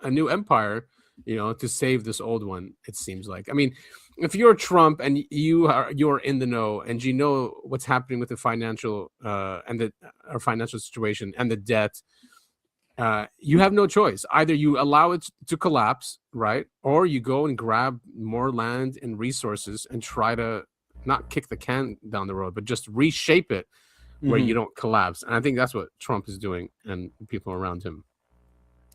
a new empire, to save this old one. It seems like, I mean, if you're Trump and you're in the know and you know what's happening with the financial our financial situation and the debt, you have no choice. Either you allow it to collapse, right, or you go and grab more land and resources and try to not kick the can down the road, but just reshape it where you don't collapse. And I think that's what Trump is doing, and people around him.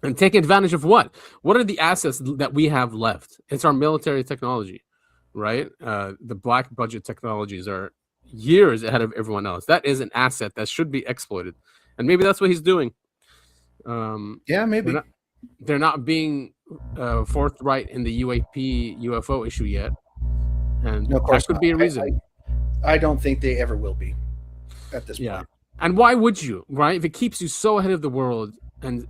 And take advantage of what? What are the assets that we have left? It's our military technology, right? The black budget technologies are years ahead of everyone else. That is an asset that should be exploited, and maybe that's what he's doing.
Yeah, maybe.
They're not being forthright in the UFO issue yet, and
No, of course
that could
not.
be a reason.
I don't think they ever will be at this
Yeah,
point.
and why would you? Right? If it keeps you so ahead of the world, and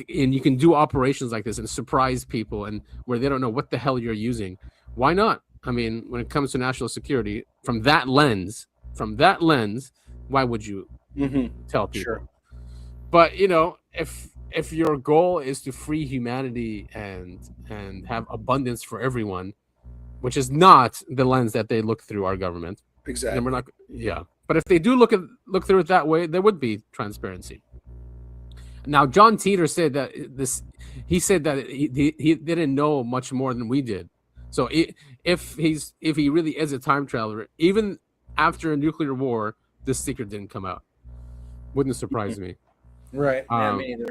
you can do operations like this and surprise people, and where they don't know what the hell you're using, why not? I mean, when it comes to national security, from that lens, why would you tell people?
Sure.
But if your goal is to free humanity and have abundance for everyone, which is not the lens that they look through our government,
Exactly.
then we're not. Yeah, but if they do look through it that way, there would be transparency. Now, John Titor said that he said that he didn't know much more than we did. So if he really is a time traveler, even after a nuclear war, this secret didn't come out. Wouldn't surprise me.
Right. Yeah, me either.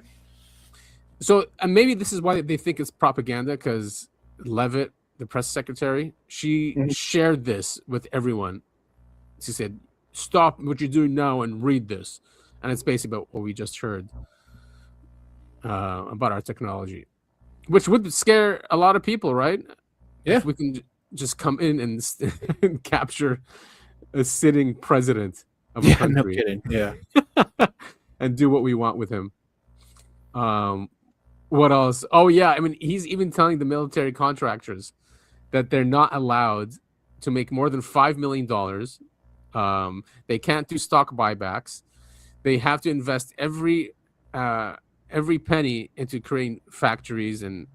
So, and maybe this is why they think it's propaganda, because Levitt, the press secretary, she shared this with everyone. She said, "Stop what you're doing now and read this," and it's basically about what we just heard about our technology, which would scare a lot of people, right?
Yeah,
if we can just come in and capture a sitting president of a country.
No kidding. Yeah,
and do what we want with him. What else? Oh yeah, I mean, he's even telling the military contractors that they're not allowed to make more than $5 million. They can't do stock buybacks. They have to invest every penny into creating factories and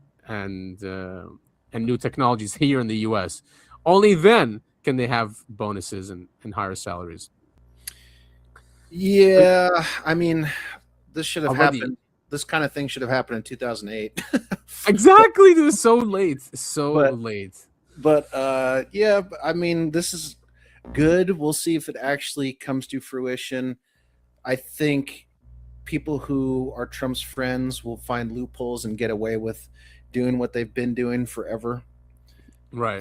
new technologies here in the U.S. Only then can they have bonuses and higher salaries.
Yeah, I mean, this should have
Already.
happened. This kind of thing should have happened in 2008.
Exactly. It was so late. Late.
But yeah, I mean, this is good. We'll see if it actually comes to fruition. I think people who are Trump's friends will find loopholes and get away with doing what they've been doing forever.
Right.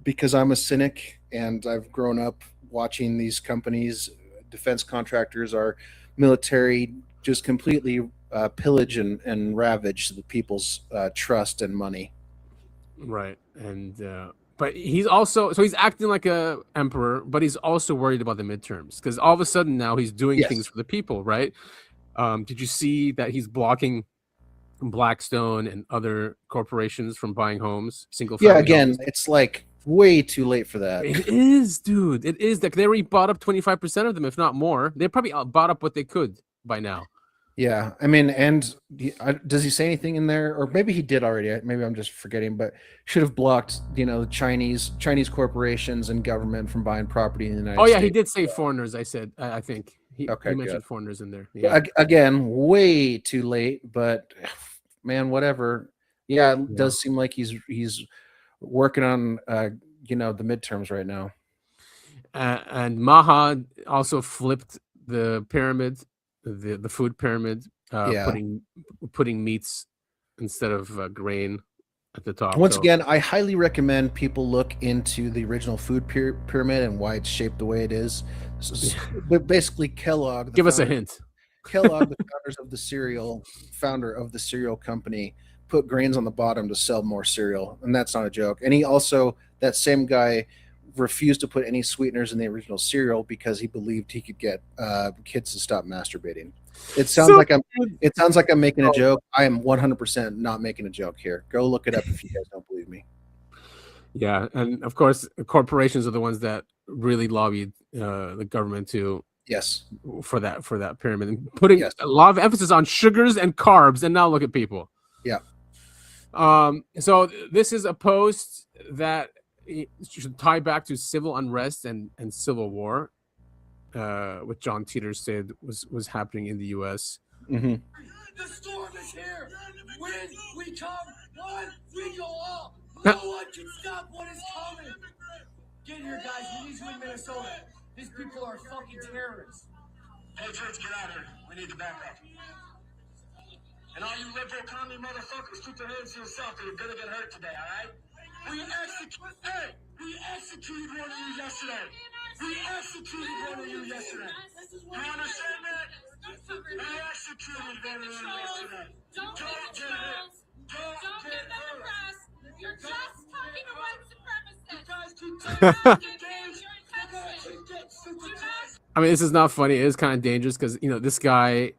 Because I'm a cynic and I've grown up watching these companies, defense contractors, our military, just completely pillage and ravage the people's trust and money.
Right. And but he's acting like a emperor, but he's also worried about the midterms, because all of a sudden now he's doing things for the people, right? Did you see that he's blocking Blackstone and other corporations from buying homes, single family homes?
It's like way too late for that.
It is, dude. It is. Like, they already bought up 25% of them, if not more. They probably bought up what they could by now.
Yeah, I mean, and does he say anything in there, or maybe he did already? Maybe I'm just forgetting, but should have blocked, the Chinese corporations and government from buying property in the United States.
He did say foreigners. I said, I think he mentioned foreigners in there.
Yeah. Again, way too late, but man, whatever. Yeah, it does seem like he's working on the midterms right now.
And Maha also flipped the pyramid. The food pyramid, putting meats instead of grain at the top.
Once again, I highly recommend people look into the original food pyramid and why it's shaped the way it is. But basically, Kellogg.
Give us a hint.
Kellogg, the founder of the cereal company, put grains on the bottom to sell more cereal, and that's not a joke. And he also, that same guy, refused to put any sweeteners in the original cereal because he believed he could get kids to stop masturbating. It sounds like I'm making a joke. I am 100% not making a joke here. Go look it up if you guys don't believe me.
Yeah, and of course, corporations are the ones that really lobbied the government for that pyramid, and putting a lot of emphasis on sugars and carbs. And now look at people.
Yeah.
So this is a post that should tie back to civil unrest and civil war, what John Titor said was happening in the U.S.
Mm-hmm.
The storm is here. When we come, one, we go all. No one can stop what is coming. Get here, guys. We need you in Minnesota. These people are fucking terrorists. Patriots, get out here. We need to back up. And all you liberal commie motherfuckers, keep your hands to yourself, or you're gonna get hurt today, all right? We executed one of you yesterday. He executed one of you yesterday. You understand that? He executed one of you yesterday.
Don't
get hurt.
Don't give them the press. You're just talking to white supremacists.
You guys keep
You're not giving your attention.
I mean, this is not funny. It is kind of dangerous because, you know, this guy,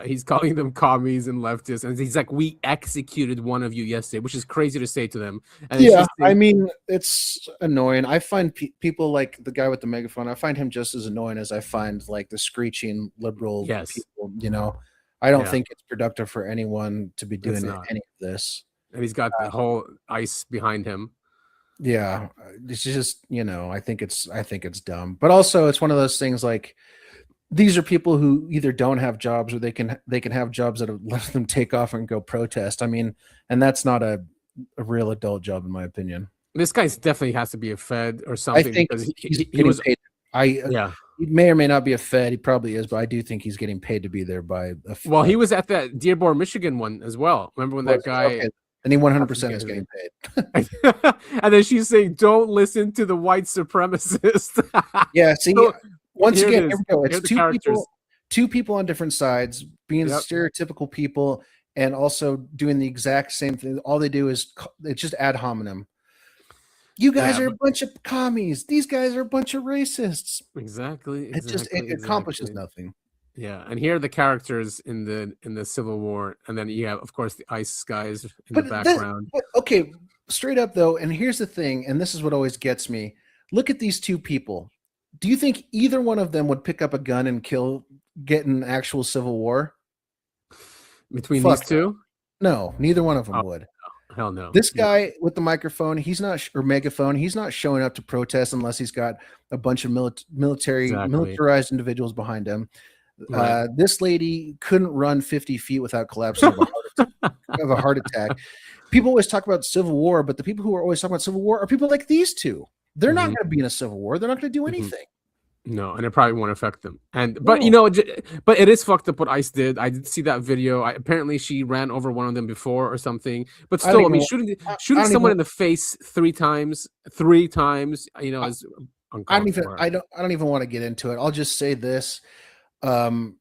he's calling them commies and leftists, and he's like, "We executed one of you yesterday," which is crazy to say to them. And it's
Yeah,
just,
I mean, it's annoying. I find people like the guy with the megaphone, I find him just as annoying as I find like the screeching liberal
Yes.
people. You know, I don't
Yeah.
think it's productive for anyone to be doing
not.
any of this.
and he's got the whole ICE behind him.
Yeah, it's just, you know, I think it's dumb. But also, it's one of those things like these are people who either don't have jobs or they can have jobs that let them take off and go protest. I mean, and that's not a real adult job, in my opinion.
This guy definitely has to be a Fed or something.
I think
because
he's
he
getting
was
paid.
yeah.
He may or may not be a Fed. He probably is, but I do think he's getting paid to be there by a Fed.
Well, he was at that Dearborn, Michigan one as well. Remember when that guy?
Okay. And he 100% is getting paid.
And then she's saying, "Don't listen to the white supremacist."
Yeah. See,
So,
once
here it
again,
is.
here we go.
Here are
It's
the
two people on different sides being
Yep.
stereotypical people and also doing the exact same thing. All they do is it's just ad hominem. You guys
Yeah,
are a bunch of commies. These guys are a bunch of racists.
Exactly.
It accomplishes nothing.
Yeah, and here are the characters in the Civil War, and then you have, of course, the ICE guys in the background.
Okay, straight up though, and here's the thing, and this is what always gets me. Look at these two people. Do you think either one of them would pick up a gun and get an actual civil war?
Between
Fuck
these two?
No, neither one of them would.
Hell no.
This guy with the microphone, he's not, or megaphone, he's not showing up to protest unless he's got a bunch of militarized individuals behind him.
Right.
This lady couldn't run 50 feet without collapsing of a heart attack. People always talk about Civil War, but the people who are always talking about Civil War are people like these two. They're not going to be in a Civil War. They're not going to do anything.
No, and it probably won't affect them. But you know, but it is fucked up what ICE did. I did see that video. Apparently, she ran over one of them before or something. But still, I mean, shooting someone in the face three times, you know, is uncalled for.
I don't even want to get into it. I'll just say this.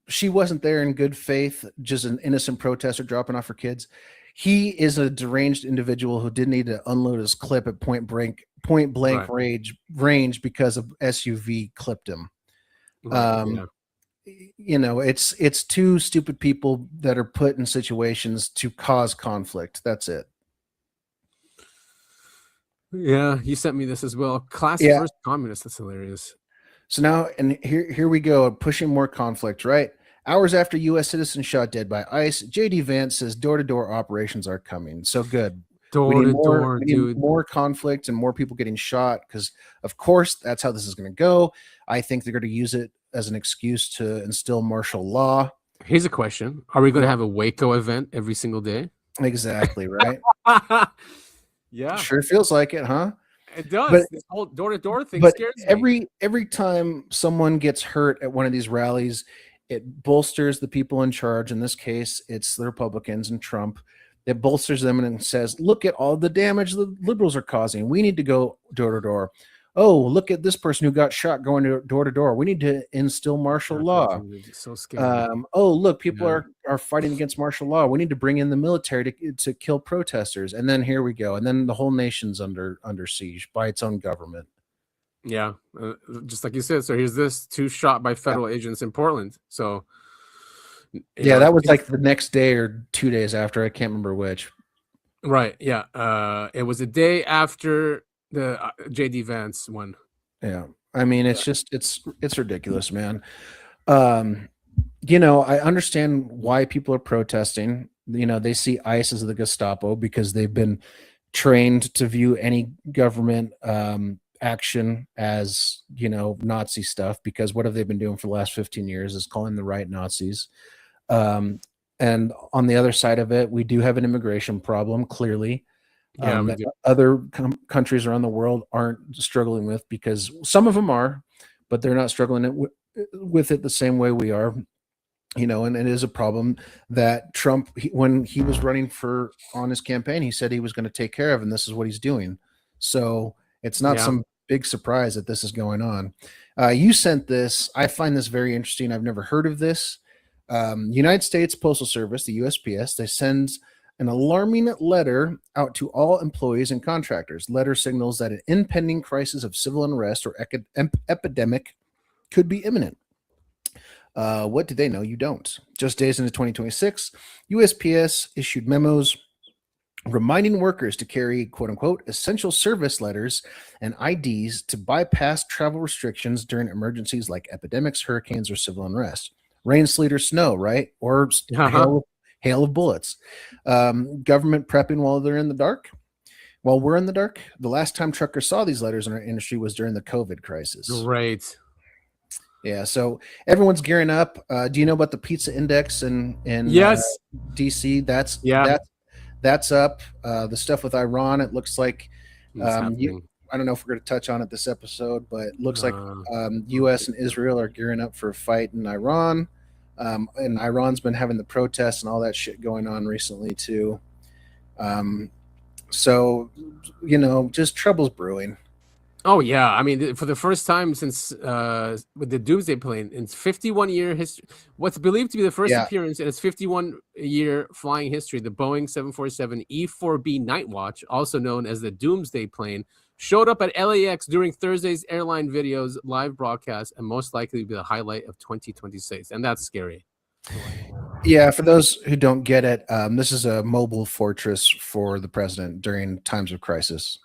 She wasn't there in good faith, just an innocent protester dropping off her kids. He is a deranged individual who didn't need to unload his clip at point blank range because of SUV clipped him. You know, it's two stupid people that are put in situations to cause conflict. That's it.
Yeah, you sent me this as well. Class first communist. That's hilarious.
So now, and here we go, pushing more conflict, right? Hours after U.S. citizen shot dead by ICE, J.D. Vance says door-to-door operations are coming. So good. We need more conflict and more people getting shot because, of course, that's how this is going to go. I think they're going to use it as an excuse to instill martial law.
Here's a question. Are we going to have a Waco event every single day?
Exactly, right?
Yeah.
Sure feels like it, huh?
It does.
But,
this whole door-to-door thing
but
scares me.
Every time someone gets hurt at one of these rallies, it bolsters the people in charge. In this case, it's the Republicans and Trump. It bolsters them and says, look at all the damage the liberals are causing. We need to go door to door. Oh, look at this person who got shot going door to door. We need to instill martial law.
So scary.
Oh, look, people are fighting against martial law. We need to bring in the military to kill protesters. And then here we go. And then the whole nation's under siege by its own government.
Yeah, just like you said. So here's this: two shot by federal agents in Portland. So
that was like the next day or 2 days after. I can't remember which.
Right. Yeah. It was a day after the J.D. Vance one.
Yeah. I mean, it's just it's ridiculous, man. You know, I understand why people are protesting. You know, they see ICE as the Gestapo because they've been trained to view any government action as, you know, Nazi stuff, because what have they been doing for the last 15 years is calling the right Nazis. And on the other side of it, we do have an immigration problem, clearly, that other countries around the world aren't struggling with, because some of them are, but they're not struggling with it the same way we are. You know, and it is a problem that Trump, when he was running on his campaign, he said he was going to take care of, and this is what he's doing. So it's not some big surprise that this is going on. You sent this. I find this very interesting. I've never heard of this. United States Postal Service, the USPS, they send an alarming letter out to all employees and contractors. Letter signals that an impending crisis of civil unrest or epidemic could be imminent. What do they know? You don't. Just days into 2026, USPS issued memos reminding workers to carry, quote unquote, essential service letters and IDs to bypass travel restrictions during emergencies like epidemics, hurricanes, or civil unrest. Rain, sleet, or snow, right? Or hail of bullets. Government prepping while they're in the dark. While we're in the dark, the last time truckers saw these letters in our industry was during the COVID crisis.
Right.
Yeah, so everyone's gearing up. Do you know about the pizza index in
Yes.
DC? That's up. The stuff with Iran, it looks like I don't know if we're going to touch on it this episode, but it looks like U.S. and Israel are gearing up for a fight in Iran. And Iran's been having the protests and all that shit going on recently too. So, just trouble's brewing.
Oh yeah, I mean, for the first time since with the Doomsday plane in its 51-year history, what's believed to be the first appearance in its 51-year flying history, the Boeing 747 E-4B Night Watch, also known as the Doomsday plane, showed up at LAX during Thursday's airline videos live broadcast and most likely be the highlight of 2026. And that's scary.
Yeah, for those who don't get it, this is a mobile fortress for the president during times of crisis.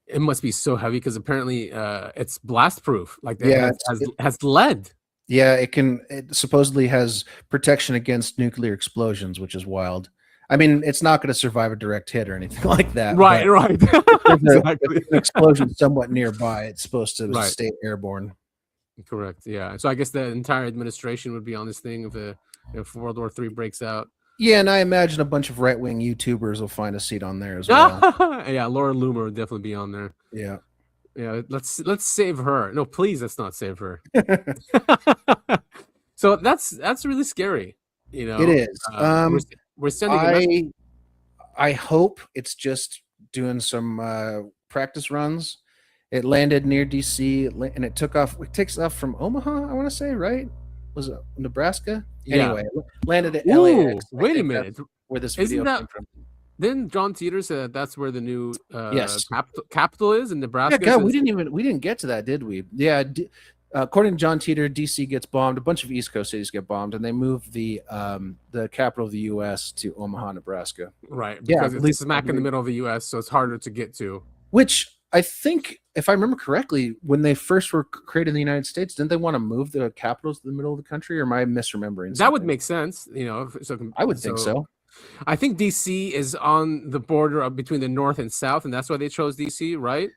It must be so heavy because apparently it's blast proof. Like has lead.
Yeah, it supposedly has protection against nuclear explosions, which is wild. I mean, it's not going to survive a direct hit or anything like that.
Right.
Exactly. If an explosion somewhat nearby, it's supposed to stay airborne.
Correct. Yeah. So I guess the entire administration would be on this thing if World War III breaks out.
Yeah, and I imagine a bunch of right-wing YouTubers will find a seat on there as well.
Yeah, Laura Loomer would definitely be on there.
Yeah.
Yeah, let's save her. No, please, let's not save her. So that's really scary.
It is.
We're sending.
I hope it's just doing some practice runs. It landed near DC and it took off. It takes off from Omaha, I want to say, right? Was it Nebraska?
Yeah.
Anyway, landed at LAX.
Wait a minute.
Where this video came from.
Then John Titor said that's where the new capital is in Nebraska.
Yeah, God, we didn't get to that, did we? Yeah. According to John Titor, DC gets bombed. A bunch of East Coast cities get bombed, and they moved the capital of the U.S. to Omaha, Nebraska.
Right. Because it's smack in the middle of the U.S., so it's harder to get to.
Which I think, if I remember correctly, when they first were created in the United States, didn't they want to move the capitals to the middle of the country, or am I misremembering something?
That would make sense, So
I would think so.
I think DC is on the border between the North and South, and that's why they chose DC, right?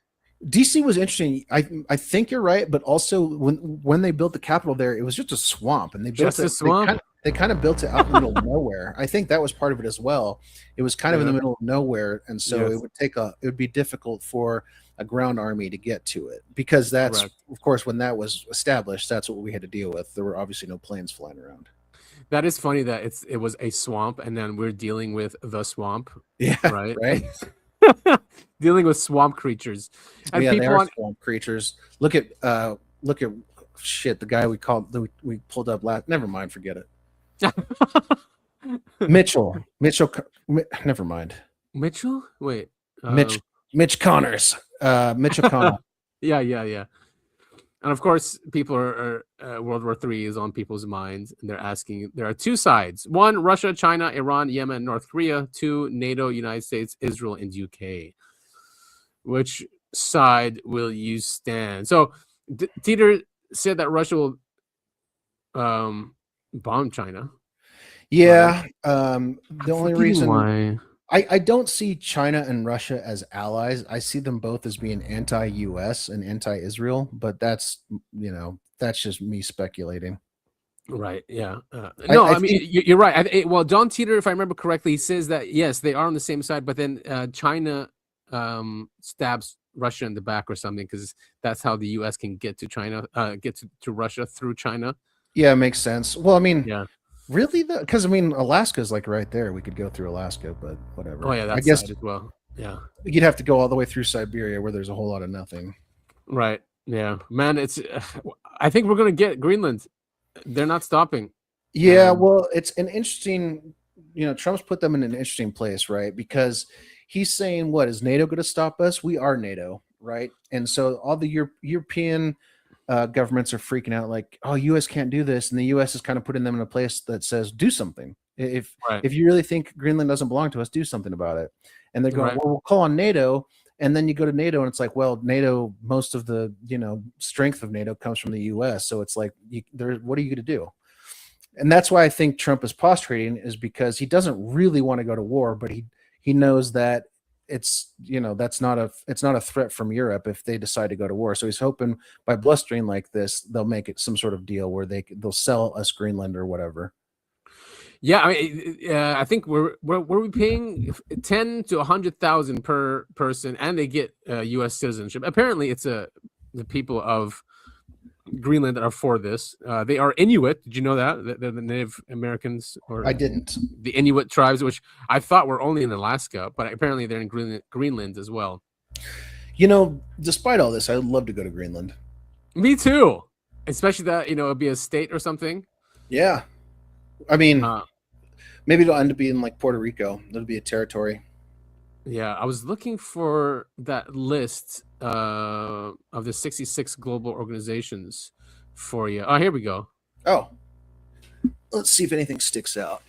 DC was interesting. I think you're right, but also when they built the capital there, it was just a swamp, and they built
a swamp.
They kind of built it out in the middle of nowhere. I think that was part of it as well. It was kind of in the middle of nowhere, and so it would be difficult for a ground army to get to it, because that's of course when that was established, that's what we had to deal with. There were obviously no planes flying around.
That is funny that it was a swamp, and then we're dealing with the swamp.
Yeah,
right. Dealing with swamp creatures. And
they are swamp creatures. Look at shit. The guy we pulled up last. Never mind. Forget it. Mitchell. Never mind.
Mitchell. Wait.
Mitch Connors. Mitch O'Connell.
Yeah. And of course, people are World War III is on people's minds, and they're asking. There are two sides: one, Russia, China, Iran, Yemen, North Korea; two, NATO, United States, Israel, and UK. Which side will you stand? So, Titor said that Russia will bomb China.
Yeah. The only reason
why.
I don't see China and Russia as allies. I see them both as being anti-US and anti-Israel, but that's just me speculating.
Right. Yeah. No, I mean, you're right. Well, John Titor, if I remember correctly, says that, yes, they are on the same side, but then China stabs Russia in the back or something, because that's how the US can get to China, get to Russia through China.
Yeah, it makes sense. Well, I mean,
yeah.
Really? Because I mean, Alaska's like right there. We could go through Alaska, but whatever.
Oh yeah, that's
I guess
as well. Yeah,
you'd have to go all the way through Siberia, where there's a whole lot of nothing.
Right. Yeah, man. It's. I think we're gonna get Greenland. They're not stopping.
Yeah, well, it's an interesting, Trump's put them in an interesting place, right? Because he's saying, what is NATO going to stop us? We are NATO, right? And so all the European governments are freaking out, like, oh, U.S. can't do this, and the U.S. is kind of putting them in a place that says, do something. If
Right.
if you really think Greenland doesn't belong to us, do something about it. And they're going,
Right.
well, we'll call on NATO. And then you go to NATO, and it's like, well, NATO, most of the strength of NATO comes from the U.S. So it's like, what are you going to do? And that's why I think Trump is posturing, is because he doesn't really want to go to war, but he knows that it's it's not a threat from Europe if they decide to go to war. So he's hoping by blustering like this, they'll make it some sort of deal where they'll sell us Greenland or whatever.
Yeah, I mean, I think we're paying 10 to 100,000 per person, and they get U.S. citizenship. Apparently, it's the people of Greenland that are for this. They are Inuit. Did you know that? They're the Native Americans, or
I didn't.
the Inuit tribes, which I thought were only in Alaska, but apparently they're in Greenland as well.
Despite all this, I'd love to go to Greenland.
Me too. Especially that it'd be a state or something.
Yeah, I mean, maybe it'll end up being like Puerto Rico. It'll be a territory.
Yeah, I was looking for that list of the 66 global organizations for you. Oh, here we go.
Oh, let's see if anything sticks out.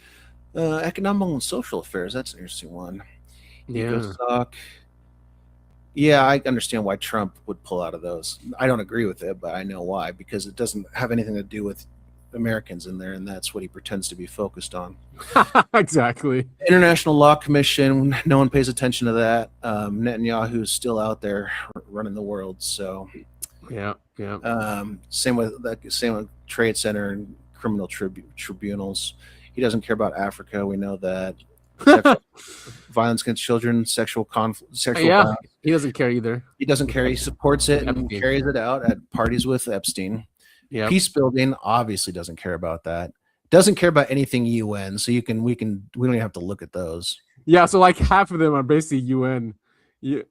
Economic and social affairs. That's an interesting one.
Yeah.
ECOSOC. Yeah, I understand why Trump would pull out of those. I don't agree with it, but I know why, because it doesn't have anything to do with Americans in there, and that's what he pretends to be focused on.
Exactly.
International Law Commission, no one pays attention to that. Netanyahu's still out there running the world, so
Yeah.
same with Trade Center and criminal tribunals. He doesn't care about Africa. We know that. Violence against children, sexual violence.
He doesn't care either.
He doesn't care. He supports it and
Epstein.
carries it out at parties with Epstein.
Yeah.
Peace building obviously doesn't care about that. Doesn't care about anything UN. So we don't even have to look at those.
Yeah. So like half of them are basically UN.
Yeah.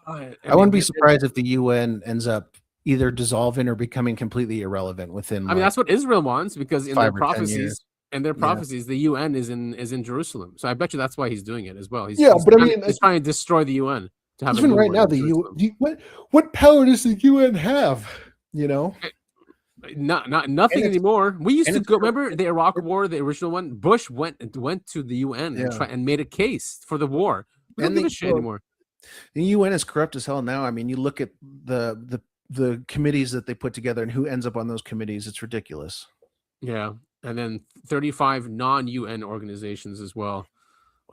I
I wouldn't be surprised if the UN ends up either dissolving or becoming completely irrelevant within.
I mean, that's what Israel wants, because in
5
their
or 10
prophecies,
years.
the UN is in Jerusalem. So I bet you that's why he's doing it as well. He's trying to destroy the UN to have
even right now what power does the UN have?
Nothing anymore. We used to go. Remember the Iraq War, the original one? Bush went to the UN and made a case for the war. We don't give a shit anymore.
The UN is corrupt as hell now. I mean, you look at the committees that they put together and who ends up on those committees. It's ridiculous.
Yeah, and then 35 non-UN organizations as well.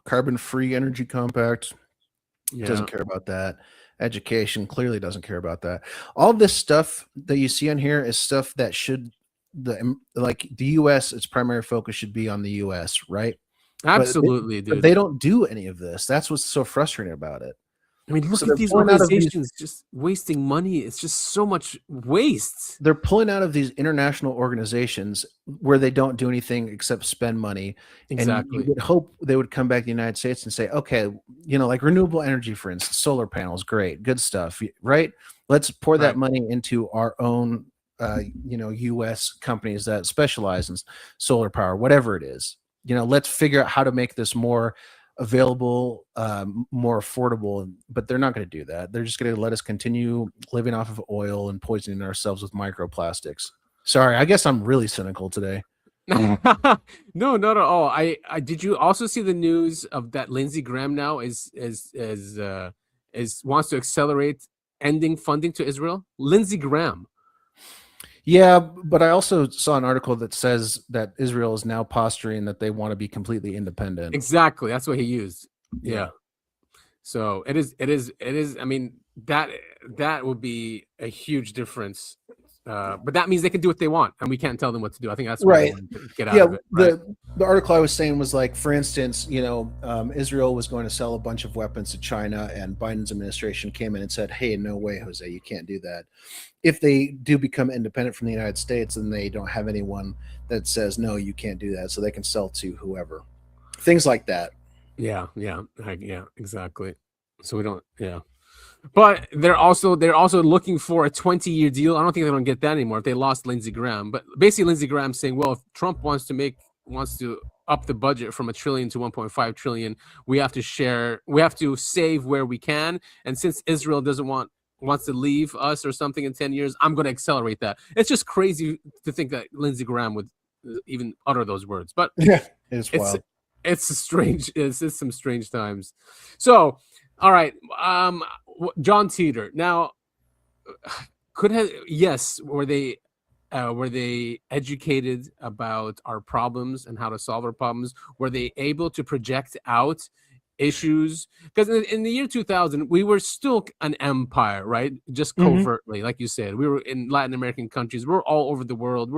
Carbon-free energy compact.
Yeah.
Doesn't care about that. Education clearly doesn't care about that. All this stuff that you see on here is stuff that the U.S. its primary focus should be on the U.S. right?
Absolutely,
but
dude.
they don't do any of this. That's what's so frustrating about it.
I mean, look at these
pulling out of
organizations just wasting money. It's just so much waste.
They're pulling out of these international organizations where they don't do anything except spend money.
Exactly.
And you would hope they would come back to the United States and say, okay, like renewable energy, for instance, solar panels, great, good stuff, right? Let's pour that money into our own, U.S. companies that specialize in solar power, whatever it is. Let's figure out how to make this more available, more affordable, but they're not going to do that. They're just going to let us continue living off of oil and poisoning ourselves with microplastics. Sorry, I guess I'm really cynical today.
No, not at all. I did you also see the news of that Lindsey Graham now is wants to accelerate ending funding to Israel? Lindsey Graham.
Yeah, but I also saw an article that says that Israel is now posturing that they want to be completely independent.
Exactly. That's what he used. Yeah. So it is. I mean, that would be a huge difference. But that means they can do what they want, and we can't tell them what to do. I think that's what
right.
they want to get out of it. Right?
The article I was saying was like, for instance, Israel was going to sell a bunch of weapons to China, and Biden's administration came in and said, "Hey, no way, Jose, you can't do that." If they do become independent from the United States, then they don't have anyone that says, "No, you can't do that," so they can sell to whoever. Things like that.
Yeah, exactly. So we don't. Yeah. But they're also looking for a 20-year deal. I don't think they don't get that anymore if they lost Lindsey Graham. But basically, Lindsey Graham saying, well, if Trump wants to up the budget from $1 trillion to $1.5 trillion, we have to save where we can. And since Israel wants to leave us or something in 10 years, I'm going to accelerate that. It's just crazy to think that Lindsey Graham would even utter those words. But
yeah, it's wild.
It's strange. It's some strange times. So, all right. John Titor. Now, were they educated about our problems and how to solve our problems? Were they able to project out issues? Because in the year 2000, we were still an empire, right? Just covertly, like you said. We were in Latin American countries. We're all over the world.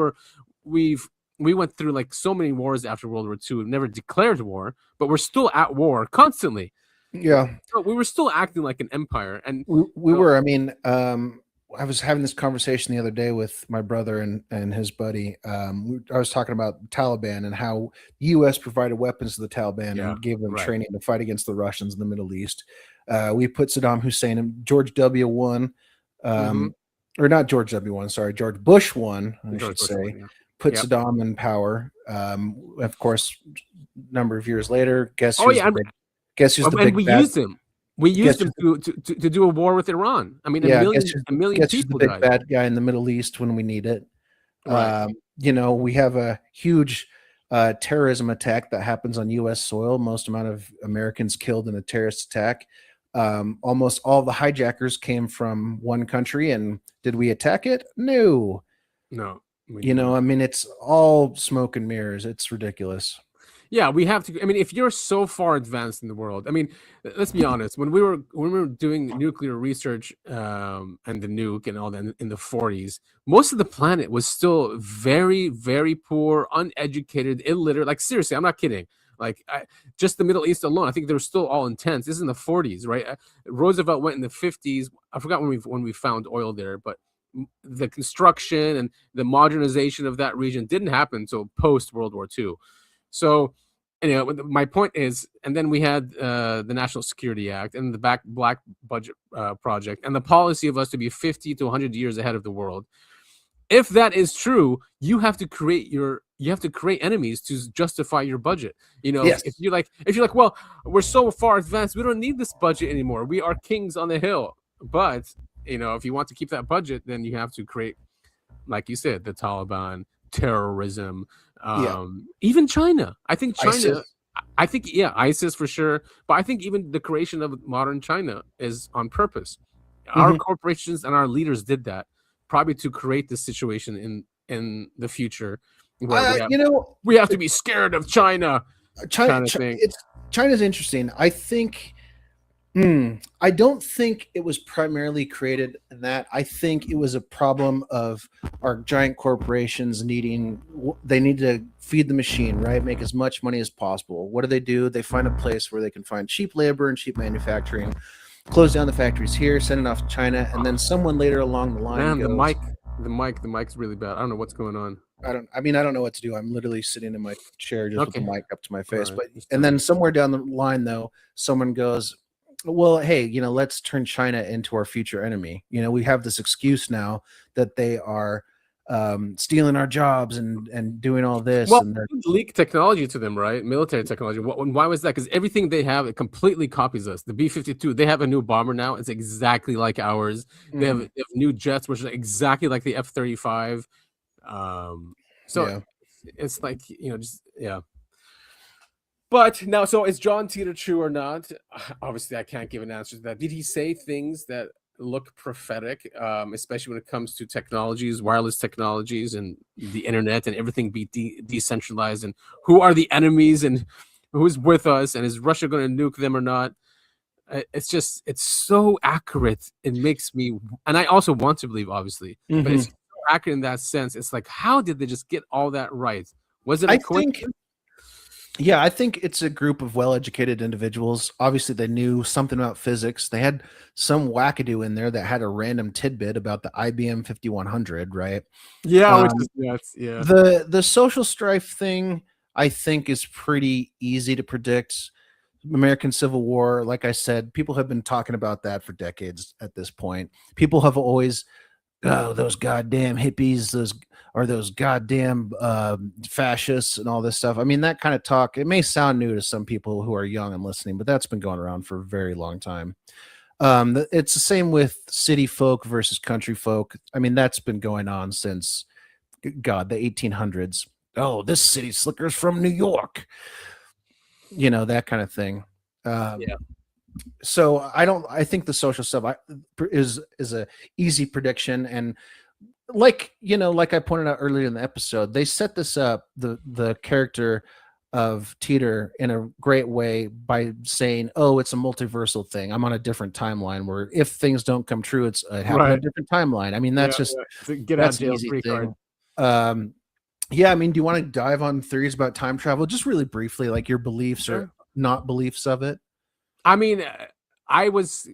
We went through like so many wars after World War II. We've never declared war, but we're still at war constantly.
Yeah.
So we were still acting like an empire. And
we were. I mean, I was having this conversation the other day with my brother and his buddy. I was talking about Taliban and how the U.S. provided weapons to the Taliban and gave them training to fight against the Russians in the Middle East. We put Saddam Hussein and George W. won, or not George W. won. Sorry, George Bush won. I should say. Put Saddam in power. Of course, a number of years later, guess who's the big
we
bad?
used him. We used him to do a war with Iran. I mean, a million people
the big
died.
bad guy in the Middle East when we need it. Right. We have a huge terrorism attack that happens on U.S. soil. Most amount of Americans killed in a terrorist attack. Almost all the hijackers came from one country. And did we attack it? No. I mean, it's all smoke and mirrors. It's ridiculous.
Yeah, we have to. I mean, if you're so far advanced in the world, I mean, let's be honest. When we were doing nuclear research and the nuke and all that in the 40s, most of the planet was still very, very poor, uneducated, illiterate. Like seriously, I'm not kidding. Like just the Middle East alone, I think they were still all intense. This is in the 40s, right? Roosevelt went in the 50s. I forgot when we found oil there, but the construction and the modernization of that region didn't happen until post World War II. So, my point is, and then we had the National Security Act and the Black Budget Project and the policy of us to be 50 to 100 years ahead of the world. If that is true, you have to create enemies to justify your budget. If you're like, well, we're so far advanced, we don't need this budget anymore. We are kings on the hill. But if you want to keep that budget, then you have to create, like you said, the Taliban, terrorism, even China. I think China, ISIS for sure. But I think even the creation of modern China is on purpose. Our corporations and our leaders did that probably to create this situation in the future where we have to be scared of China.
China's interesting. I think. I don't think it was primarily created in that. I think it was a problem of our giant corporations they need to feed the machine, right? Make as much money as possible. What do? They find a place where they can find cheap labor and cheap manufacturing, close down the factories here, send it off to China, and then someone later along the line goes,
the mic's really bad. I don't know what's going on.
I don't know what to do. I'm literally sitting in my chair just with the mic up to my face. And then somewhere down the line, though, someone goes, well, hey, let's turn China into our future enemy. We have this excuse now that they are stealing our jobs and doing all this.
Well,
and
leak technology to them, right? Military technology. Why was that? Because everything they have, it completely copies us. The B-52, they have a new bomber now. It's exactly like ours. They have new jets, which are exactly like the F-35. It's like, But now, so is John Titor true or not? Obviously, I can't give an answer to that. Did he say things that look prophetic, especially when it comes to technologies, wireless technologies, and the internet, and everything be decentralized? And who are the enemies, and who's with us, and is Russia going to nuke them or not? It's so accurate. It makes me, and I also want to believe, obviously, but it's so accurate in that sense. It's like, how did they just get all that right? Was it a coincidence?
I think it's a group of well-educated individuals. Obviously, they knew something about physics. They had some wackadoo in there that had a random tidbit about the IBM 5100, right?
Yeah, which is nuts. Yeah.
The social strife thing, I think, is pretty easy to predict. American Civil War, like I said, people have been talking about that for decades at this point. People have always, oh, those goddamn hippies, those goddamn fascists and all this stuff. I mean, that kind of talk, it may sound new to some people who are young and listening, but that's been going around for a very long time. It's the same with city folk versus country folk. I mean, that's been going on since, God, the 1800s. Oh, this city slicker's from New York. You know, that kind of thing.
Yeah.
So I think the social stuff is a easy prediction. And like I pointed out earlier in the episode, they set this up, the character of Titor, in a great way by saying, oh, it's a multiversal thing. I'm on a different timeline where if things don't come true, it happened on a different timeline. I mean, that's
get out of jail free card.
Yeah, I mean, do you want to dive on theories about time travel? Just really briefly, like your beliefs or not beliefs of it.
I mean, I was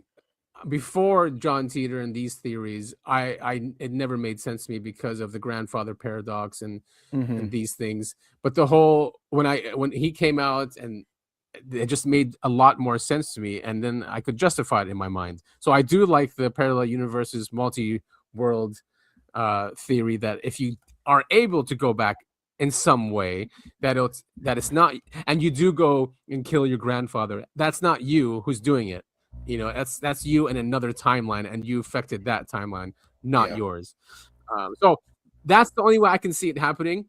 before John Titor and these theories. It never made sense to me because of the grandfather paradox and these things. But the whole when he came out, and it just made a lot more sense to me, and then I could justify it in my mind. So I do like the parallel universes, multi-world theory, that if you are able to go back in some way, that it's not, and you do go and kill your grandfather, that's not you who's doing it. You know, that's you in another timeline, and you affected that timeline, not yours. So that's the only way I can see it happening.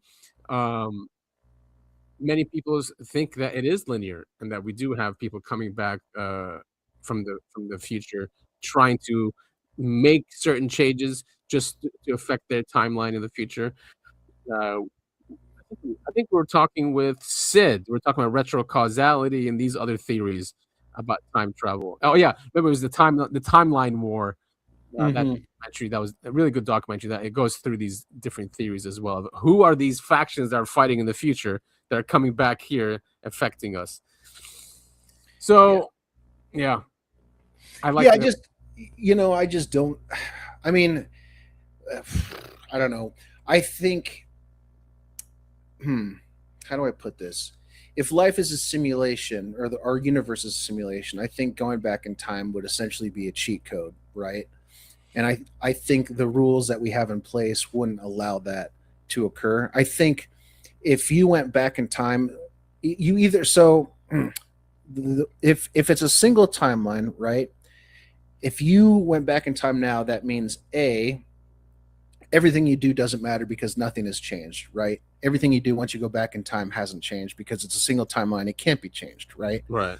Many people think that it is linear, and that we do have people coming back from the future, trying to make certain changes just to affect their timeline in the future. I think we're talking with Sid. We're talking about retrocausality and these other theories about time travel. Oh yeah, remember it was the timeline war. That documentary, that was a really good documentary. That it goes through these different theories as well. Who are these factions that are fighting in the future that are coming back here affecting us? So, yeah, I like.
Yeah, I just don't. I mean, I don't know. I think. How do I put this? If life is a simulation, or our universe is a simulation, I think going back in time would essentially be a cheat code, right? And I think the rules that we have in place wouldn't allow that to occur. I think if you went back in time, you either if it's a single timeline, right? If you went back in time now, that means everything you do doesn't matter because nothing has changed, right? Everything you do once you go back in time hasn't changed because it's a single timeline. It can't be changed, right?
Right.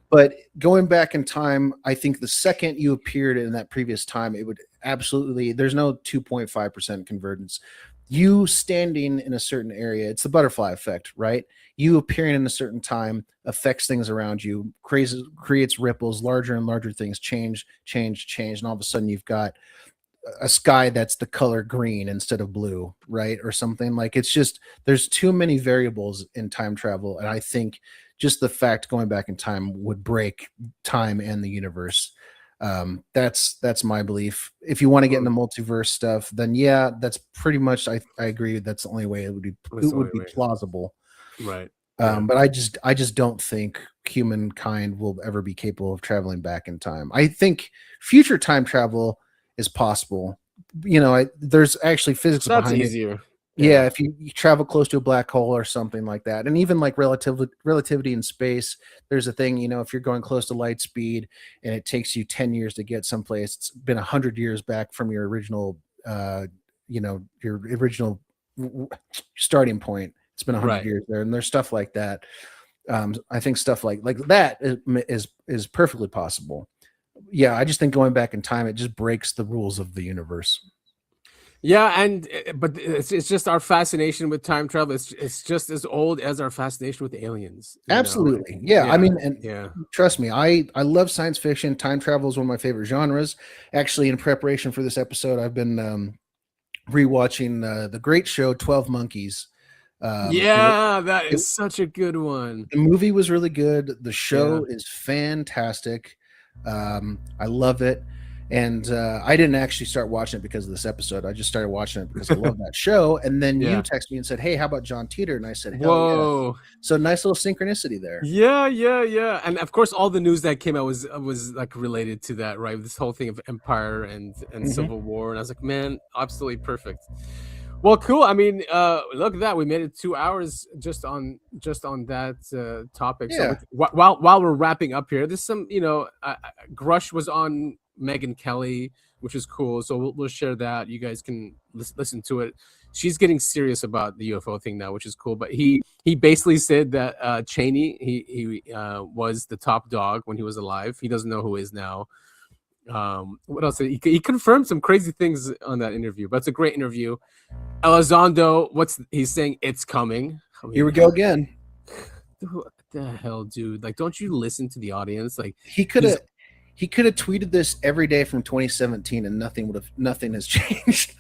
But going back in time, I think the second you appeared in that previous time, it would absolutely, there's no 2.5% convergence. You standing in a certain area, it's the butterfly effect, right? You appearing in a certain time affects things around you, creates ripples, larger and larger things change, and all of a sudden you've got a sky that's the color green instead of blue, right? Or something. Like, it's just, there's too many variables in time travel. And I think just the fact going back in time would break time and the universe. That's my belief. If you want to get into multiverse stuff, then yeah, that's pretty much, I agree. That's the only way it would be plausible.
Right.
But I just don't think humankind will ever be capable of traveling back in time. I think future time travel is possible. You know, there's actually physics behind
easier.
it. Yeah, if you travel close to a black hole or something like that, and even like relativity in space, there's a thing. You know, if you're going close to light speed and it takes you 10 years to get someplace, it's been 100 years back from your original, your original starting point. It's been 100 years there, and there's stuff like that. I think stuff like that is perfectly possible. Yeah, I just think going back in time, it just breaks the rules of the universe.
Yeah, but it's just our fascination with time travel. It's just as old as our fascination with aliens.
Absolutely. Yeah. I mean, trust me, I love science fiction. Time travel is one of my favorite genres. Actually, in preparation for this episode, I've been rewatching the great show 12 Monkeys.
That is such a good one.
The movie was really good. The show is fantastic. I love it. And I didn't actually start watching it because of this episode. I just started watching it because I love that show. And then you texted me and said, "Hey, how about John Titor?" And I said, "Hell
Whoa.
yeah!" So nice little synchronicity there.
Yeah. And of course, all the news that came out was like related to that, right? This whole thing of empire and civil war, and I was like, man, absolutely perfect. Well, cool. I mean, look at that. We made it 2 hours just on that topic.
Yeah.
So while we're wrapping up here, there's some, Grusch was on Megyn Kelly, which is cool. So we'll share that. You guys can listen to it. She's getting serious about the UFO thing now, which is cool. But he basically said that Cheney he was the top dog when he was alive. He doesn't know who is now. What else? He confirmed some crazy things on that interview, but it's a great interview. Elizondo, he's saying it's coming. I mean,
Here we go again.
What the hell, dude? Like, don't you listen to the audience? Like,
he could have tweeted this every day from 2017 and nothing has changed.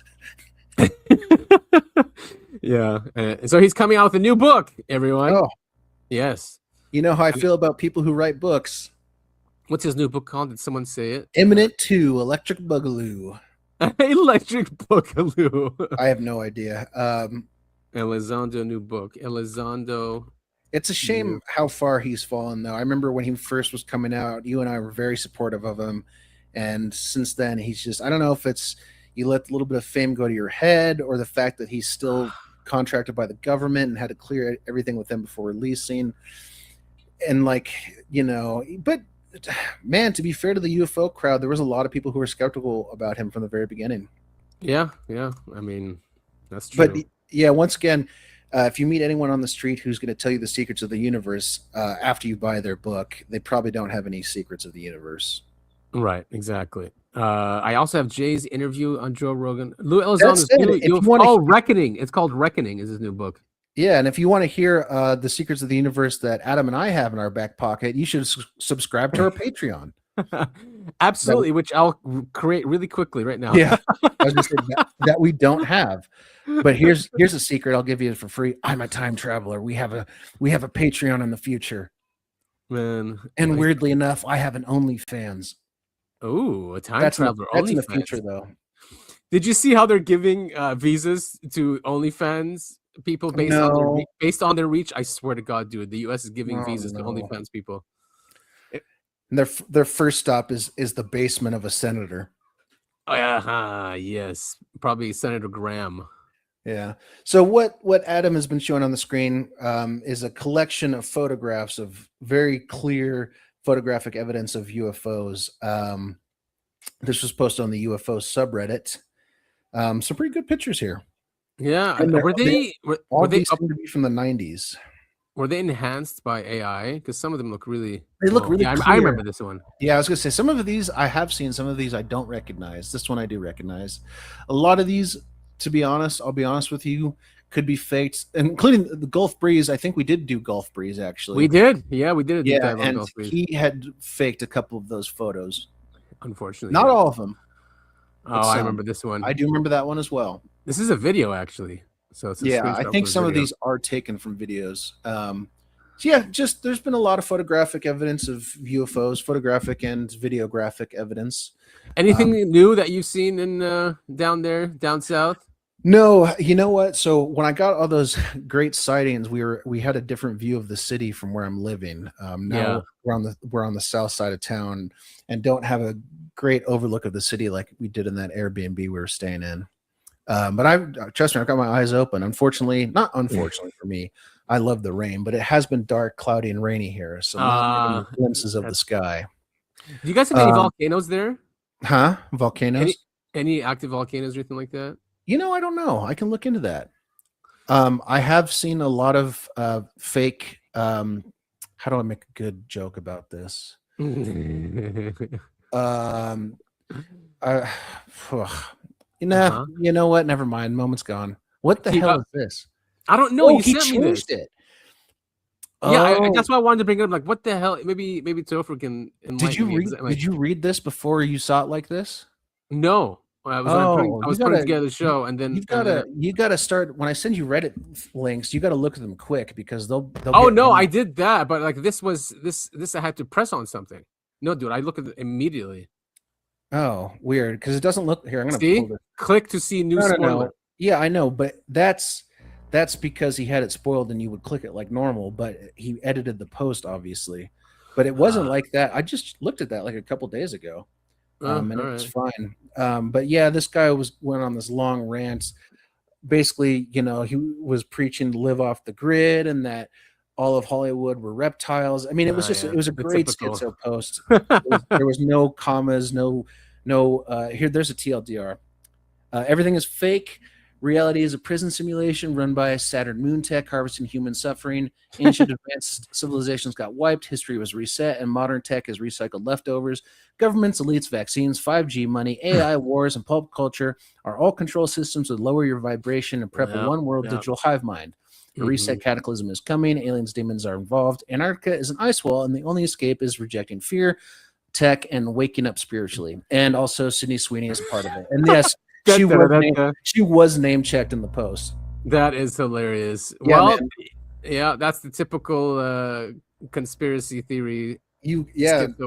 Yeah. So he's coming out with a new book, everyone.
Oh,
yes.
You know how I feel about people who write books.
What's his new book called? Did someone say it?
Imminent 2, Electric Boogaloo.
Electric Boogaloo.
I have no idea.
Elizondo new book. Elizondo.
It's a shame how far he's fallen, though. I remember when he first was coming out, you and I were very supportive of him. And since then, he's just, I don't know if it's you let a little bit of fame go to your head or the fact that he's still contracted by the government and had to clear everything with them before releasing. And but man, to be fair to the UFO crowd, there was a lot of people who were skeptical about him from the very beginning.
Yeah. I mean, that's true.
But yeah, once again, if you meet anyone on the street who's going to tell you the secrets of the universe after you buy their book, they probably don't have any secrets of the universe.
Right, exactly. I also have Jay's interview on Joe Rogan. Lou Elizondo's new Reckoning. It's called Reckoning is his new book.
Yeah, and if you want to hear the secrets of the universe that Adam and I have in our back pocket, you should subscribe to our Patreon.
Absolutely, which I'll create really quickly right now.
Yeah, I was just saying that we don't have. But here's a secret I'll give you for free. I'm a time traveler. We have a Patreon in the future.
Man,
and weirdly enough, I have an OnlyFans.
Oh, a time traveler.
That's in the future, though.
Did you see how they're giving visas to OnlyFans people based on their reach? I swear to God, dude, the U.S. is giving visas to OnlyFans people.
And their first stop is the basement of a senator.
Yes, probably Senator Graham.
Yeah. So what Adam has been showing on the screen is a collection of photographs of very clear photographic evidence of UFOs. This was posted on the UFO subreddit. Some pretty good pictures here.
Yeah.
Were they seem to be from the 90s?
Were they enhanced by AI? Because some of them look really.
They look really.
Yeah, I remember this one.
Yeah, I was gonna say some of these I have seen. Some of these I don't recognize. This one I do recognize. A lot of these, to be honest, I'll be honest with you, could be faked, including the Gulf Breeze. I think we did do Gulf Breeze actually.
We did. Yeah, we did.
And he had faked a couple of those photos.
Unfortunately,
not all of them.
Oh, I remember this one.
I do remember that one as well.
This is a video actually. So it's
I think some of these are taken from videos. There's been a lot of photographic evidence of UFOs, photographic and videographic evidence.
Anything new that you've seen in down south?
No, you know what? So when I got all those great sightings, we had a different view of the city from where I'm living. Now we're on the south side of town and don't have a great overlook of the city like we did in that Airbnb we were staying in. But trust me, I've got my eyes open. Not unfortunately for me, I love the rain, but it has been dark, cloudy, and rainy here, so not many glimpses of the sky.
Do you guys have any volcanoes there?
Huh? Volcanoes?
Any active volcanoes or anything like that?
I don't know. I can look into that. I have seen a lot of fake. How do I make a good joke about this? You know what? Never mind. Moment's gone. What the hell is this?
I don't know.
He changed it.
Yeah, that's why I wanted to bring it up. Like, what the hell? Maybe Topher can.
Did you read this before you saw it like this?
No, I was putting together the show, and then
you gotta start. When I send you Reddit links, you gotta look at them quick because they'll
oh no, I did that, but like this I had to press on something. No, dude, I look at it immediately.
Oh, weird. Because it doesn't look here. I'm gonna
See?
pull this.
Click to see new
No, no,
spoiler.
no. Yeah, I know, but that's because he had it spoiled and you would click it like normal, but he edited the post obviously. But it wasn't like that. I just looked at that like a couple days ago. And it was
All
fine. But yeah, this guy went on this long rant. Basically, he was preaching to live off the grid and that all of Hollywood were reptiles. I mean, it was just
yeah.
it was a
The
great
typical.
schizo post. There was no commas, no here. There's a TLDR. Everything is fake. Reality is a prison simulation run by Saturn moon tech, harvesting human suffering. Ancient advanced civilizations got wiped, history was reset, and modern tech is recycled leftovers. Governments, elites, vaccines, 5G money, AI, wars, and pulp culture are all control systems that lower your vibration and prep a one-world digital hive mind. A reset cataclysm is coming. Aliens, demons are involved. Antarctica is an ice wall, and the only escape is rejecting fear, tech, and waking up spiritually. And also, Sydney Sweeney is part of it. And yes, she was name checked in the post.
That is hilarious.
Yeah,
well,
man.
yeah, that's the typical conspiracy theory.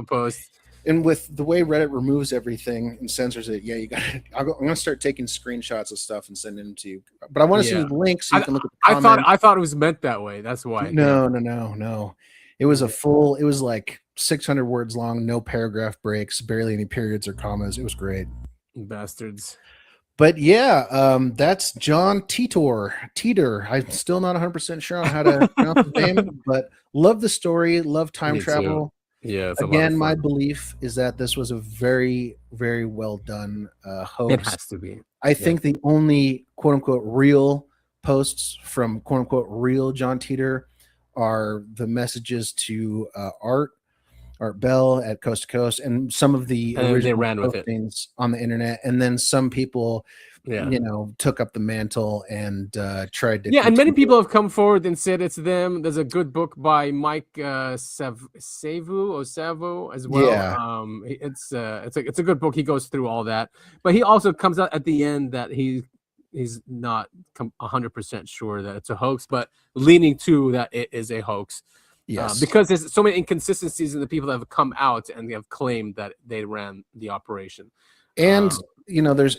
Post.
And with the way Reddit removes everything and censors it, you got. I'm gonna start taking screenshots of stuff and sending them to you. But I want to see the link so you can look at the comments.
I thought it was meant that way. That's why.
No. It was it was like 600 words long, no paragraph breaks, barely any periods or commas. It was great.
Bastards.
But yeah, that's John Titor. I'm still not 100% sure on how to pronounce his name, but love the story, love time travel.
Yeah.
Again, my belief is that this was a very, very well done hoax.
It has to be.
I think the only quote unquote real posts from quote unquote real John Titor are the messages to Art Bell at Coast to Coast, and some of the original postings on the internet, and then some people, took up the mantle and tried to.
Yeah, and many people have come forward and said it's them. There's a good book by Mike Savu as well.
Yeah.
It's a good book. He goes through all that, but he also comes out at the end that he's not 100% sure that it's a hoax, but leaning to that it is a hoax.
Yes,
because there's so many inconsistencies in the people that have come out and they have claimed that they ran the operation.
And there's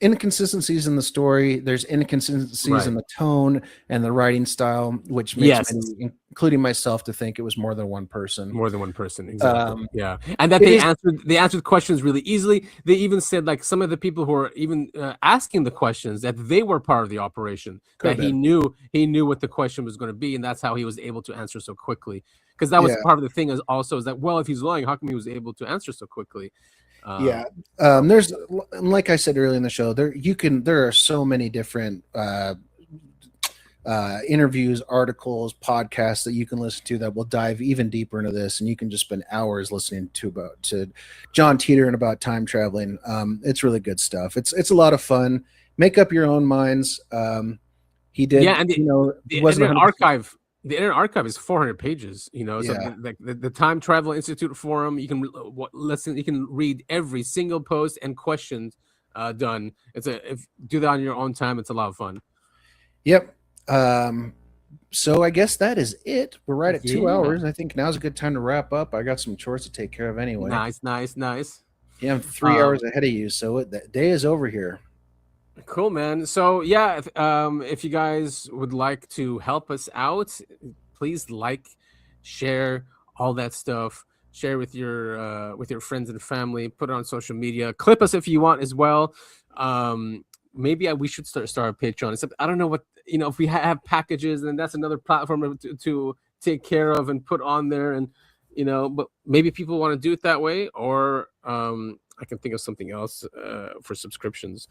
inconsistencies in the story. There's inconsistencies in the tone and the writing style, which makes many, including myself, to think it was more than one person.
More than one person, exactly. Yeah, and that they answered questions really easily. They even said like some of the people who are even asking the questions that they were part of the operation. That he knew what the question was going to be, and that's how he was able to answer so quickly. Because that was part of the thing is that well, if he's lying, how come he was able to answer so quickly?
There's, like I said earlier in the show, there are so many different interviews, articles, podcasts that you can listen to that will dive even deeper into this, and you can just spend hours listening to John Titor and about time traveling. It's really good stuff. It's a lot of fun. Make up your own minds. He did,
and
it wasn't
an archive. The Internet Archive is 400 pages, so the Time Travel Institute forum, you can listen, you can read every single post and questions done. Do that on your own time. It's a lot of fun.
Yep. So I guess that is it. We're right at 2 hours. I think now's a good time to wrap up. I got some chores to take care of anyway.
Nice.
Yeah, I'm 3 hours ahead of you, so the day is over here.
Cool, man. So yeah, if you guys would like to help us out, please share all that stuff. Share with your friends and family. Put it on social media. Clip us if you want as well. Maybe we should start a Patreon. Except I don't know what if we have packages, then that's another platform to take care of and put on there, and but maybe people want to do it that way, or I can think of something else for subscriptions.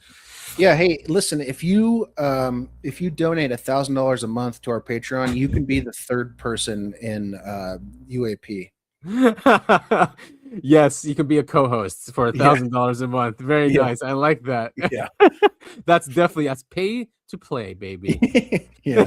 Yeah. Hey, listen, if you donate $1,000 a month to our Patreon, you can be the third person in UAP.
Yes, you can be a co-host for $1,000 a month. Very nice. I like that.
Yeah.
That's pay to play, baby.
Yeah.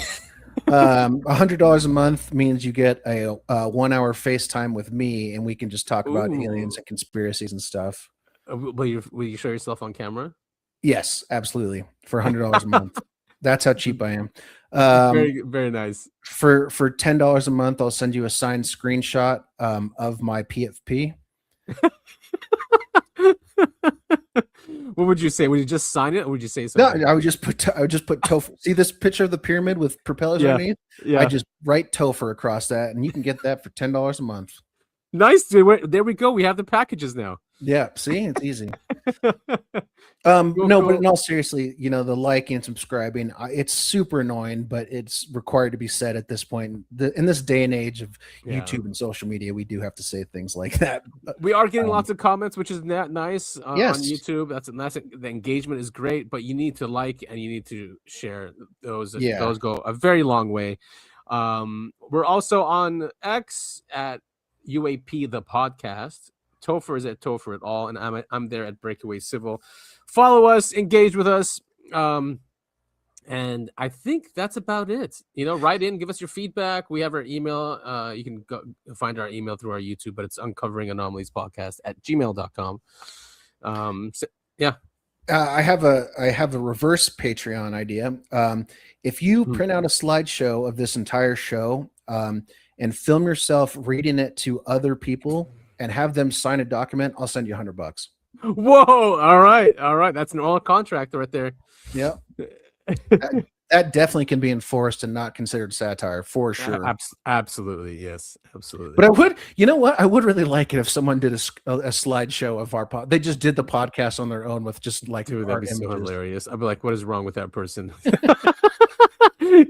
$100 a month means you get a 1 hour FaceTime with me, and we can just talk about aliens and conspiracies and stuff.
Will you show yourself on camera?
Yes, absolutely. For $100 a month. That's how cheap I am.
Very, very nice.
For $10 a month, I'll send you a signed screenshot of my PFP.
What would you say? Would you just sign it, or would you say
No,
something?
I would just put Topher. See this picture of the pyramid with propellers
Yeah.
underneath?
Yeah,
I just write Topher across that, and you can get that for $10 a month.
nice, dude. There we go. We have the packages now.
Yeah, see, it's easy.
Cool,
No, but
cool.
in all seriously, the liking and subscribing, it's super annoying, but it's required to be said at this point. In this day and age of
Yeah.
YouTube and social media, we do have to say things like that.
We are getting lots of comments, which is nice
Yes.
on YouTube. That's the engagement is great, but you need to like and you need to share those.
Yeah.
Those go a very long way. We're also on X at UAP the podcast. Topher is at Topher at all, and I'm there at Breakaway Civil. Follow us, engage with us, and I think that's about it. Write in, give us your feedback. We have our email. You can go find our email through our YouTube, but it's Uncovering Anomalies podcast at gmail.com.
I have a reverse Patreon idea. If you print out a slideshow of this entire show and film yourself reading it to other people and have them sign a document, I'll send you $100.
Whoa! All right. That's an oral contract right there.
Yep. that definitely can be enforced and not considered satire for sure.
Absolutely, yes, absolutely.
But I would, I would really like it if someone did a slideshow of our pod. They just did the podcast on their own with just like
Dude,
our
that'd be so
images.
hilarious. I'd be like, what is wrong with that person?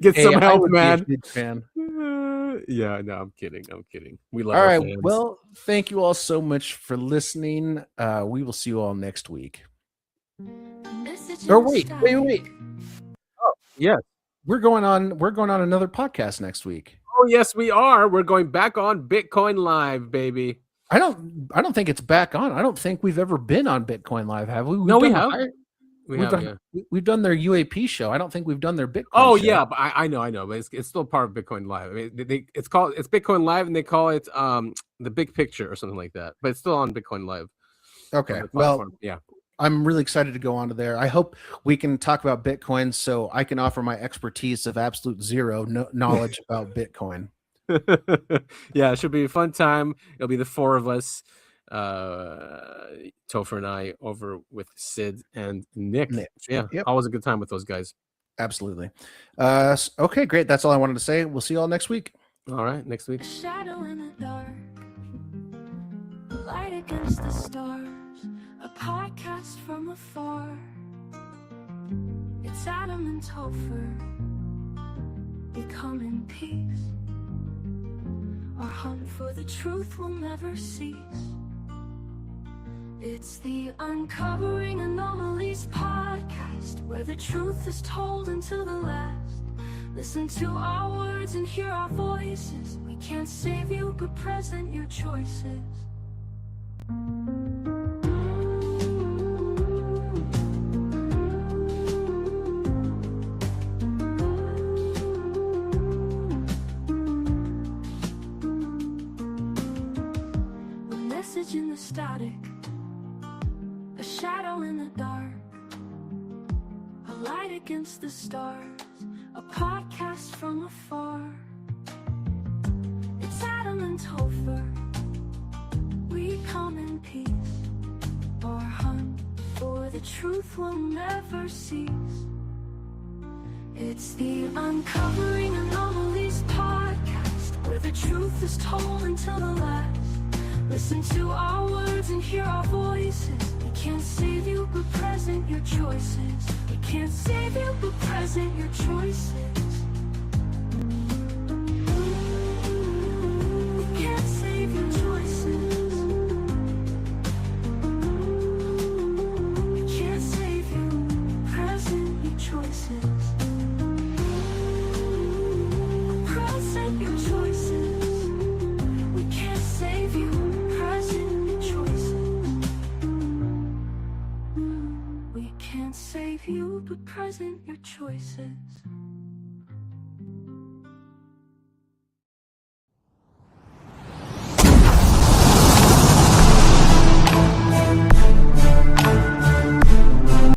Get some
I
help,
would be a
man.
big fan.
Yeah, no, I'm kidding. We love
All
our
right.
fans.
Well, thank you all so much for listening. We will see you all next week. Or wait.
Oh, yes.
We're going on another podcast next week.
Oh, yes, we are. We're going back on Bitcoin Live, baby.
I don't think it's back on. I don't think we've ever been on Bitcoin Live, have we?
No, we have.
We've done their UAP show. I don't think we've done their Bitcoin.
Oh
show.
yeah, but I know, but it's still part of Bitcoin Live. I mean, it's Bitcoin Live, and they call it the Big Picture or something like that. But it's still on Bitcoin Live.
Okay.
Well,
Well,
yeah.
I'm really excited to go on to there. I hope we can talk about Bitcoin so I can offer my expertise of absolute zero knowledge about Bitcoin.
Yeah, it should be a fun time. It'll be the four of us, Topher and I, over with Sid and Nick. Yeah,
Yep.
always a good time with those guys.
Absolutely. Okay, great. That's all I wanted to say. We'll see you all next week.
All right, next week.
A shadow in the dark, a light against the stars, a podcast from afar. It's Adam and Topher, become in peace. Our hunt for the truth will never cease. It's the Uncovering Anomalies podcast, where the truth is told until the last. Listen to our words and hear our voices. We can't save you, but present your choices. A message in the static, a shadow in the dark, a light against the stars, a podcast from afar. It's Adam and Topher, we come in peace. Our hunt for the truth will never cease. It's the Uncovering Anomalies podcast, where the truth is told until the last. Listen to our words and hear our voices. We can't save you, but present your choices. We can't save you, but present your choices. We can't save your choices. We can't save you, present your choices. Present your choices. We can't save you, present your choices. We can't save you, but present your choices.